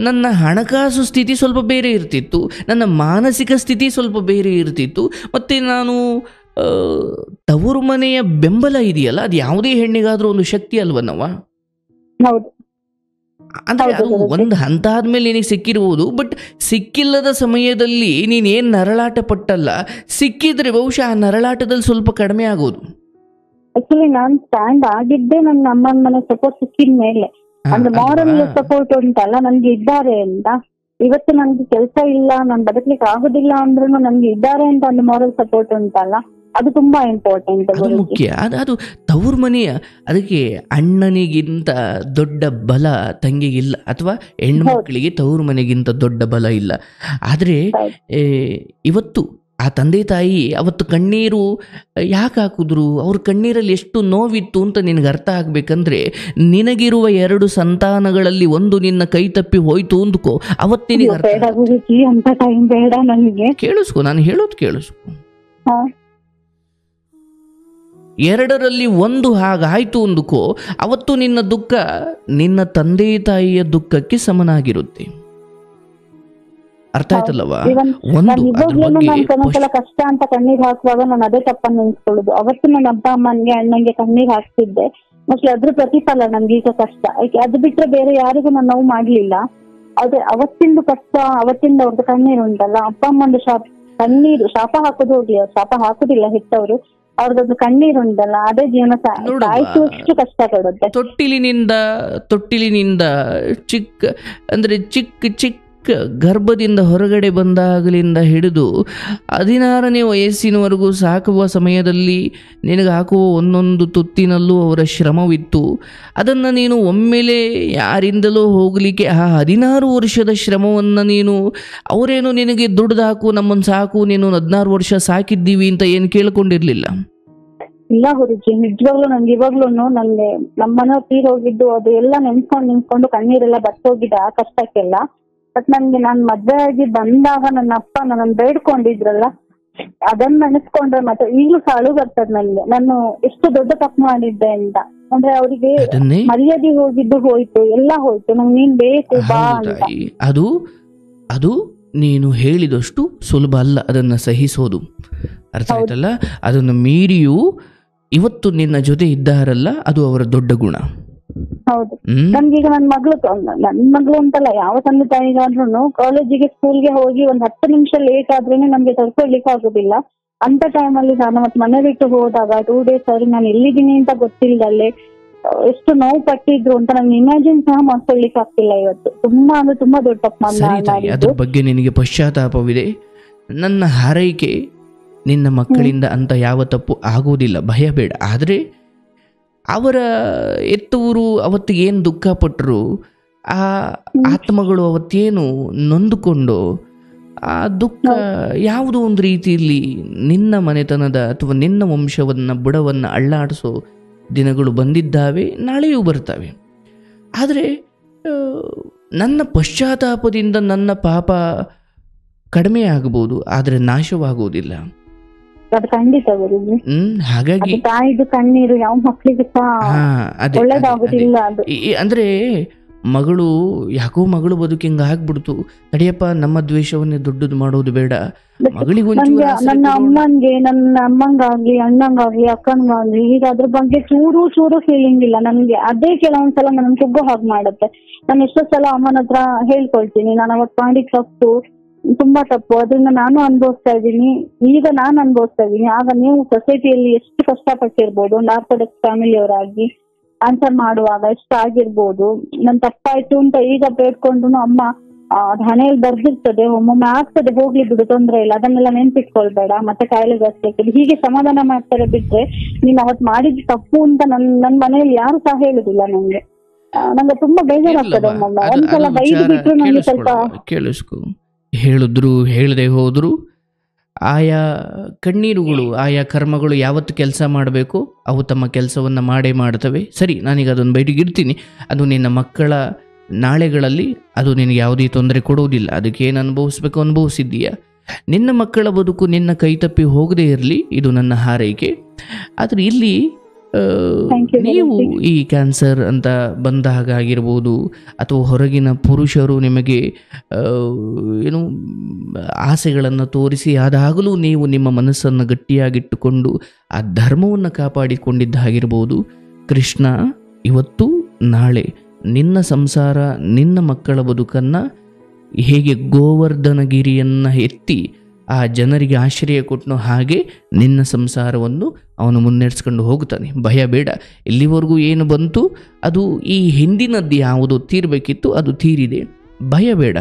ನನ್ನ ಹಣಕಾಸು ಸ್ಥಿತಿ ಸ್ವಲ್ಪ ಬೇರೆ ಇರ್ತಿತ್ತು, ನನ್ನ ಮಾನಸಿಕ ಸ್ಥಿತಿ ಸ್ವಲ್ಪ ಬೇರೆ ಇರ್ತಿತ್ತು, ಮತ್ತು ನಾನು ತವರು ಮನೆಯ ಬೆಂಬಲ ಇದೆಯಲ್ಲ, ಅದು ಯಾವುದೇ ಹೆಣ್ಣಿಗಾದರೂ ಒಂದು ಶಕ್ತಿ ಅಲ್ವನವ. ಹೌದು ಅಂದರೆ ಅದು ಒಂದು ಹಂತ ಆದಮೇಲೆ ನಿನಗೆ ಸಿಕ್ಕಿರ್ಬೋದು, ಬಟ್ ಸಿಕ್ಕಿಲ್ಲದ ಸಮಯದಲ್ಲಿ ನೀನೇನು ನರಳಾಟ ಪಟ್ಟಲ್ಲ, ಸಿಕ್ಕಿದ್ರೆ ಬಹುಶಃ ಆ ನರಳಾಟದಲ್ಲಿ ಸ್ವಲ್ಪ ಕಡಿಮೆ ಆಗೋದು. ಆಕ್ಚುಲಿ ನಾನ್ ಸ್ಟ್ಯಾಂಡ್ ಆಗಿದ್ದೆ ನನ್ನ ಅಮ್ಮನ ಮನೆ ಸಪೋರ್ಟ್ ಸಿಕ್ಕಿದ ಮೇಲೆ. ಅಂದ್ರೆ ಮಾರಲ್ ಸಪೋರ್ಟ್ ಉಂಟಲ್ಲ ನನ್ಗೆ ಇದ್ದಾರೆ ಅಂತ. ಇವತ್ತು ನನ್ಗೆ ಕೆಲಸ ಇಲ್ಲ, ನಾನ್ ಬದುಕ್ಲಿಕ್ಕೆ ಆಗುದಿಲ್ಲ ಅಂದ್ರೂ ನನ್ಗೆ ಇದ್ದಾರೆ ಅಂತ ಒಂದು ಮಾರಲ್ ಸಪೋರ್ಟ್ ಉಂಟಲ್ಲ, ಅದು ತುಂಬಾ ಇಂಪಾರ್ಟೆಂಟ್. ಅದು ಮುಖ್ಯ. ಅದು ತವ್ರ ಮನೆಯ, ಅದಕ್ಕೆ ಅಣ್ಣನಿಗಿಂತ ದೊಡ್ಡ ಬಲ ತಂಗಿಗಿಲ್ಲ, ಅಥವಾ ಹೆಣ್ಮಕ್ಳಿಗೆ ತವ್ರ ಮನೆಗಿಂತ ದೊಡ್ಡ ಬಲ ಇಲ್ಲ. ಆದರೆ ಇವತ್ತು ಆ ತಂದೆ ತಾಯಿ ಅವತ್ತು ಕಣ್ಣೀರು ಯಾಕೆ ಹಾಕಿದ್ರು, ಅವ್ರ ಕಣ್ಣೀರಲ್ಲಿ ಎಷ್ಟು ನೋವಿತ್ತು ಅಂತ ನಿನಗೆ ಅರ್ಥ ಆಗ್ಬೇಕಂದ್ರೆ, ನಿನಗಿರುವ 2 ಸಂತಾನಗಳಲ್ಲಿ ಒಂದು ನಿನ್ನ ಕೈ ತಪ್ಪಿ ಹೋಯ್ತು ಅಂದ್ಕೋ, ಅವತ್ತಿನಿಗೆ ಅರ್ಥ. ಕೇಳಿಸ್ಕೊ, ನಾನು ಹೇಳೋದು ಕೇಳಿಸ್ಕೊ. 2ರಲ್ಲಿ 1 ಹಾಗಾಯ್ತು ಅಂದುಕೋ, ಅವತ್ತು ನಿನ್ನ ದುಃಖ ನಿನ್ನ ತಂದೆ ತಾಯಿಯ ದುಃಖಕ್ಕೆ ಸಮನಾಗಿರುತ್ತೆ. ಅರ್ಥ ಆಯ್ತಲ್ಲವಾ? ಕಷ್ಟ ಅಂತ ಕಣ್ಣೀರ್ ಹಾಕುವಾಗ ನಾನು ಅದೇ ತಪ್ಪನ್ನು ನೆನ್ಸ್ಕೊಳ್ಳುದು. ಅವತ್ತು ನನ್ನ ಅಪ್ಪ ಅಮ್ಮನ್ಗೆ ಅಣ್ಣಂಗೆ ಕಣ್ಣೀರ್ ಹಾಕ್ತಿದ್ದೆ, ಮೋಸ್ಟ್ಲಿ ಅದ್ರ ಪ್ರತಿಫಲ ನನ್ಗೆ ಈಗ ಕಷ್ಟ. ಅದು ಬಿಟ್ರೆ ಬೇರೆ ಯಾರಿಗೂ ನಾನು ನೋವು ಮಾಡ್ಲಿಲ್ಲ. ಅದೇ ಅವತ್ತಿಂದು ಕಷ್ಟ, ಅವತ್ತಿಂದ ಅವ್ರದ್ದು ಕಣ್ಣೀರು ಉಂಟಲ್ಲ, ಅಪ್ಪ ಅಮ್ಮಂದು ಕಣ್ಣೀರು, ಶಾಪ ಹಾಕೋದು ಹೋಗ್ಲಿ, ಅವ್ರು ಶಾಪ ಹಾಕುದಿಲ್ಲ ಹೆತ್ತವರು, ಅವ್ರದ್ದು ಕಣ್ಣೀರು ಉಂಟಲ್ಲ, ಅದೇ ಜೀವನ ಸಾಯಿಸುವಷ್ಟು ಕಷ್ಟ ಕೊಡುತ್ತೆ. ತೊಟ್ಟಿಲಿನಿಂದ ಚಿಕ್ಕ ಗರ್ಭದಿಂದ ಹೊರಗಡೆ ಬಂದಾಗಲಿಂದ ಹಿಡಿದು 16ನೇ ವಯಸ್ಸಿನವರೆಗೂ ಸಾಕುವ ಸಮಯದಲ್ಲಿ ನಿನಗೆ ಹಾಕುವ ಒಂದೊಂದು ತುತ್ತಿನಲ್ಲೂ ಅವರ ಶ್ರಮವಿತ್ತು. ಅದನ್ನು ನೀನು ಒಮ್ಮೆಲೆ ಯಾರಿಂದಲೂ ಹೋಗಲಿಕ್ಕೆ ಆ 16 ವರ್ಷದ ಶ್ರಮವನ್ನು ನೀನು, ಅವರೇನು ನಿನಗೆ ದುಡ್ದು ಹಾಕು, ನಮ್ಮನ್ನು ಸಾಕು, ನೀನು 16 ವರ್ಷ ಸಾಕಿದ್ದೀವಿ ಅಂತ ಏನು ಕೇಳ್ಕೊಂಡಿರ್ಲಿಲ್ಲ. ಇಲ್ಲ ಗುರುಜಿ, ನಿಜವಾಗ್ಲೂ ನನ್ಗೆ ಇವಾಗ್ಲೂ ನನ್ಗೆ ನಮ್ಮನೆ ತೀರ್ ಹೋಗಿದ್ದು ಅದು ಎಲ್ಲ ನೆನ್ಸ್ಕೊಂಡು ಕಣ್ಣೀರೆಲ್ಲ ಬರ್ತೋಗಿದೆ ಆ ಕಷ್ಟಕ್ಕೆಲ್ಲ. ಬಟ್ ನಾನ್ ಮದ್ವೆ ಆಗಿ ಬಂದಾಗ ನನ್ನ ಅಪ್ಪ ನನ್ನ ಬೇಡ್ಕೊಂಡಿದ್ರಲ್ಲ, ಅದನ್ನ ನೆನೆಸ್ಕೊಂಡ್ರೆ ಮತ್ತೆ ಈಗಲೂ ಸಾಳು ಬರ್ತದೆ ನನ್ಗೆ, ನಾನು ಎಷ್ಟು ದೊಡ್ಡ ತಪ್ಪು ಮಾಡಿದ್ದೆ ಅಂತ. ಅಂದ್ರೆ ಅವರಿಗೆ ಮರ್ಯಾದೆ ಹೋಗಿದ್ದು ಹೋಯ್ತು, ಎಲ್ಲ ಹೋಯ್ತು, ನಂಗೆ ನೀನ್ ಬೇಕು ಬಾ ಅಂತ. ಅದು ನೀನು ಹೇಳಿದಷ್ಟು ಸುಲಭ ಅಲ್ಲ ಅದನ್ನು ಸಹಿಸೋದು. ಅರ್ಥ ಆಯ್ತಲ್ಲ? ಅದನ್ನು ಮೀರಿಯೂ ಇವತ್ತು ನಿನ್ನ ಜೊತೆ ಇದ್ದಾರಲ್ಲ, ಅದು ಅವರ ದೊಡ್ಡ ಗುಣ. ಹೌದು. ನನ್ಗೀಗ ನನ್ ಮಗಳು ಅಂತಲ್ಲ, ಯಾವ ತಂದೆ ತಾಯಿಗಾದ್ರೂ ಕಾಲೇಜಿಗೆ ಸ್ಕೂಲ್ಗೆ ಹೋಗಿ 10 ನಿಮಿಷ ಲೇಟ್ ಆದ್ರೇನೆ ನಮ್ಗೆ ತಡ್ಕೊಳ್ಲಿಕ್ಕೆ ಆಗುದಿಲ್ಲ. ಅಂತ ಟೈಮಲ್ಲಿ ನಾನು ಮತ್ತೆ ಮನೆ ಬಿಟ್ಟು ಹೋದಾಗ 2 ಡೇಸ್ ಅವ್ರಿಗೆ ನಾನು ಎಲ್ಲಿದ್ದೀನಿ ಅಂತ ಗೊತ್ತಿಲ್ಲದಲ್ಲೇ ಎಷ್ಟು ನೋವು ಪಟ್ಟಿದ್ರು ಅಂತ ನಂಗೆ ಇಮ್ಯಾಜಿನ್ ಸಹ ಮಾಡ್ಕೊಳ್ಳಿಕ್ಕೆ ಆಗ್ತಿಲ್ಲ. ಇವತ್ತು ತುಂಬಾ ಅಂದ್ರೆ ತುಂಬಾ ದೊಡ್ಡ ತಪ್ಪು. ಅದ್ರ ಬಗ್ಗೆ ನಿನಗೆ ಪಶ್ಚಾತ್ತಾಪವಿದೆ. ನನ್ನ ಹಾರೈಕೆ ನಿನ್ನ ಮಕ್ಕಳಿಂದ ಅಂತ ಯಾವ ತಪ್ಪು ಆಗೋದಿಲ್ಲ, ಭಯ ಬೇಡ. ಆದರೆ ಅವರ ಎತ್ತವರು ಅವತ್ತಿಗೆ ಏನು ದುಃಖ ಪಟ್ಟರು, ಆ ಆತ್ಮಗಳು ಅವತ್ತೇನು ನೊಂದುಕೊಂಡು, ಆ ದುಃಖ ಯಾವುದೋ ಒಂದು ರೀತಿಯಲ್ಲಿ ನಿನ್ನ ಮನೆತನದ ಅಥವಾ ನಿನ್ನ ವಂಶವನ್ನು ಬುಡವನ್ನು ಅಳ್ಳಾಡಿಸೋ ದಿನಗಳು ಬಂದಿದ್ದಾವೆ, ನಾಳೆಯೂ ಬರ್ತವೆ. ಆದರೆ ನನ್ನ ಪಶ್ಚಾತ್ತಾಪದಿಂದ ನನ್ನ ಪಾಪ ಕಡಿಮೆ ಆಗಬಹುದು, ಆದರೆ ನಾಶವಾಗುವುದಿಲ್ಲ. ಹಾಗಾಗಿ ತಾಯಿದು ಕಣ್ಣೀರು ಯಾವ ಮಕ್ಕಳಿಗೆ ಒಳ್ಳೇದಾಗುದಿಲ್ಲ. ಅಂದ್ರೆ ಮಗಳು ಬದುಕಿಂಗ ಆಗ್ಬಿಡ್ತು, ತಡಿಯಪ್ಪ ನಮ್ಮ ದ್ವೇಷವನ್ನೇ ದೊಡ್ಡದು ಮಾಡೋದು ಬೇಡ. ನನ್ನ ಅಮ್ಮಂಗಾಗ್ಲಿ ಅಣ್ಣಂಗಾಗ್ಲಿ ಅಕ್ಕನ್ಗಾಗ್ಲಿ ಈಗ ಅದ್ರ ಬಗ್ಗೆ ಚೂರು ಫೀಲಿಂಗ್ ಇಲ್ಲ ನನ್ಗೆ. ಅದೇ ಕೆಲವೊಂದ್ಸಲ ನನ್ನ ಕುಗ್ಗೋ ಹಾಗೆ ಮಾಡುತ್ತೆ. ನಾನು ಎಷ್ಟೋ ಸಲ ಅಮ್ಮನ ಹತ್ರ ಹೇಳ್ಕೊಳ್ತೀನಿ, ನಾನು ಅವತ್ತು ಮಾಡಿದ ತಪ್ಪು ತುಂಬಾ ತಪ್ಪು, ಅದನ್ನ ನಾನು ಅನುಭವಿಸ್ತಾ ಇದ್ದೀನಿ, ಈಗ ನಾನು ಅನುಭವಿಸ್ತಾ ಇದ್ದೀನಿ. ಆಗ ನೀವು ಸೊಸೈಟಿಯಲ್ಲಿ ಎಷ್ಟು ಕಷ್ಟಪಟ್ಟಿರ್ಬೋದು, ಒಂದು ಆರ್ಥೋಡಾಕ್ಸ್ ಫ್ಯಾಮಿಲಿಯವರಾಗಿ ಆನ್ಸರ್ ಮಾಡುವಾಗ ಎಷ್ಟು ಆಗಿರ್ಬೋದು. ನನ್ ತಪ್ಪಾಯ್ತು ಅಂತ ಈಗ ಬೇಡ್ಕೊಂಡು ಅಮ್ಮ ಅದ್ ಹಣೆಯಲ್ಲಿ ಬರ್ದಿರ್ತದೆ, ಒಮ್ಮೊಮ್ಮೆ ಆಗ್ತದೆ, ಹೋಗ್ಲಿ ಬಿಡು ತೊಂದ್ರೆ ಇಲ್ಲ, ಅದನ್ನೆಲ್ಲ ನೆನ್ಪಿಟ್ಕೊಳ್ಬೇಡ, ಮತ್ತೆ ಕಾಯಿಲೆ ಜಾಸ್ತಿ ಹೀಗೆ ಸಮಾಧಾನ ಮಾಡ್ತಾರೆ. ಬಿಟ್ರೆ ನೀನ್ ಅವತ್ ಮಾಡಿದ ತಪ್ಪು ಅಂತ ನನ್ ಮನೆಯಲ್ಲಿ ಯಾರು ಸಹ ಹೇಳುದಿಲ್ಲ. ನಂಗೆ ತುಂಬಾ ಬೇಜಾರಾಗ್ತದೆ. ಒಂದ್ಸಲ ಬೈದು ಬಿಟ್ರು ನಂಗೆ ಸ್ವಲ್ಪ ಹೇಳಿದ್ರು ಹೇಳದೆ ಹೋದ್ರು ಆಯಾ ಕಣ್ಣೀರುಗಳು, ಆಯಾ ಕರ್ಮಗಳು ಯಾವತ್ತು ಕೆಲಸ ಮಾಡಬೇಕು ಅವು ತಮ್ಮ ಕೆಲಸವನ್ನು ಮಾಡೇ ಮಾಡ್ತವೆ. ಸರಿ, ನಾನೀಗ ಅದನ್ನು ಬಯಟಿಗಿಡ್ತೀನಿ. ಅದು ನಿನ್ನ ಮಕ್ಕಳ ನಾಳೆಗಳಲ್ಲಿ ಅದು ನಿನಗೆ ಯಾವುದೇ ತೊಂದರೆ ಕೊಡುವುದಿಲ್ಲ. ಅದಕ್ಕೆ ಏನು ಅನುಭವಿಸ್ಬೇಕು ಅನುಭವಿಸಿದ್ದೀಯಾ. ನಿನ್ನ ಮಕ್ಕಳ ಬದುಕು ನಿನ್ನ ಕೈ ತಪ್ಪಿ ಹೋಗದೇ ಇರಲಿ, ಇದು ನನ್ನ ಹಾರೈಕೆ. ಆದರೆ ಇಲ್ಲಿ ನೀವು ಈ ಕ್ಯಾನ್ಸರ್ ಅಂತ ಬಂದಾಗ ಆಗಿರ್ಬೋದು ಅಥವಾ ಹೊರಗಿನ ಪುರುಷರು ನಿಮಗೆ ಏನು ಆಸೆಗಳನ್ನು ತೋರಿಸಿ ಅದಾಗಲೂ ನೀವು ನಿಮ್ಮ ಮನಸ್ಸನ್ನು ಗಟ್ಟಿಯಾಗಿಟ್ಟುಕೊಂಡು ಆ ಧರ್ಮವನ್ನು ಕಾಪಾಡಿಕೊಂಡಿದ್ದಾಗಿರ್ಬೋದು. ಕೃಷ್ಣ ಇವತ್ತು ನಾಳೆ ನಿನ್ನ ಸಂಸಾರ, ನಿನ್ನ ಮಕ್ಕಳ ಬದುಕನ್ನು ಹೇಗೆ ಗೋವರ್ಧನಗಿರಿಯನ್ನು ಎತ್ತಿ ಆ ಜನರಿಗೆ ಆಶ್ರಯ ಕೊಟ್ಟನೋ ಹಾಗೆ ನಿನ್ನ ಸಂಸಾರವನ್ನು ಅವನು ಮುನ್ನಡೆಸ್ಕೊಂಡು ಹೋಗ್ತಾನೆ. ಭಯ ಬೇಡ. ಇಲ್ಲಿವರೆಗೂ ಏನು ಬಂತು ಅದು ಈ ಹಿಂದಿನದ್ದು ಯಾವುದೋ ತೀರಬೇಕಿತ್ತು, ಅದು ತೀರಿದೆ. ಭಯ ಬೇಡ.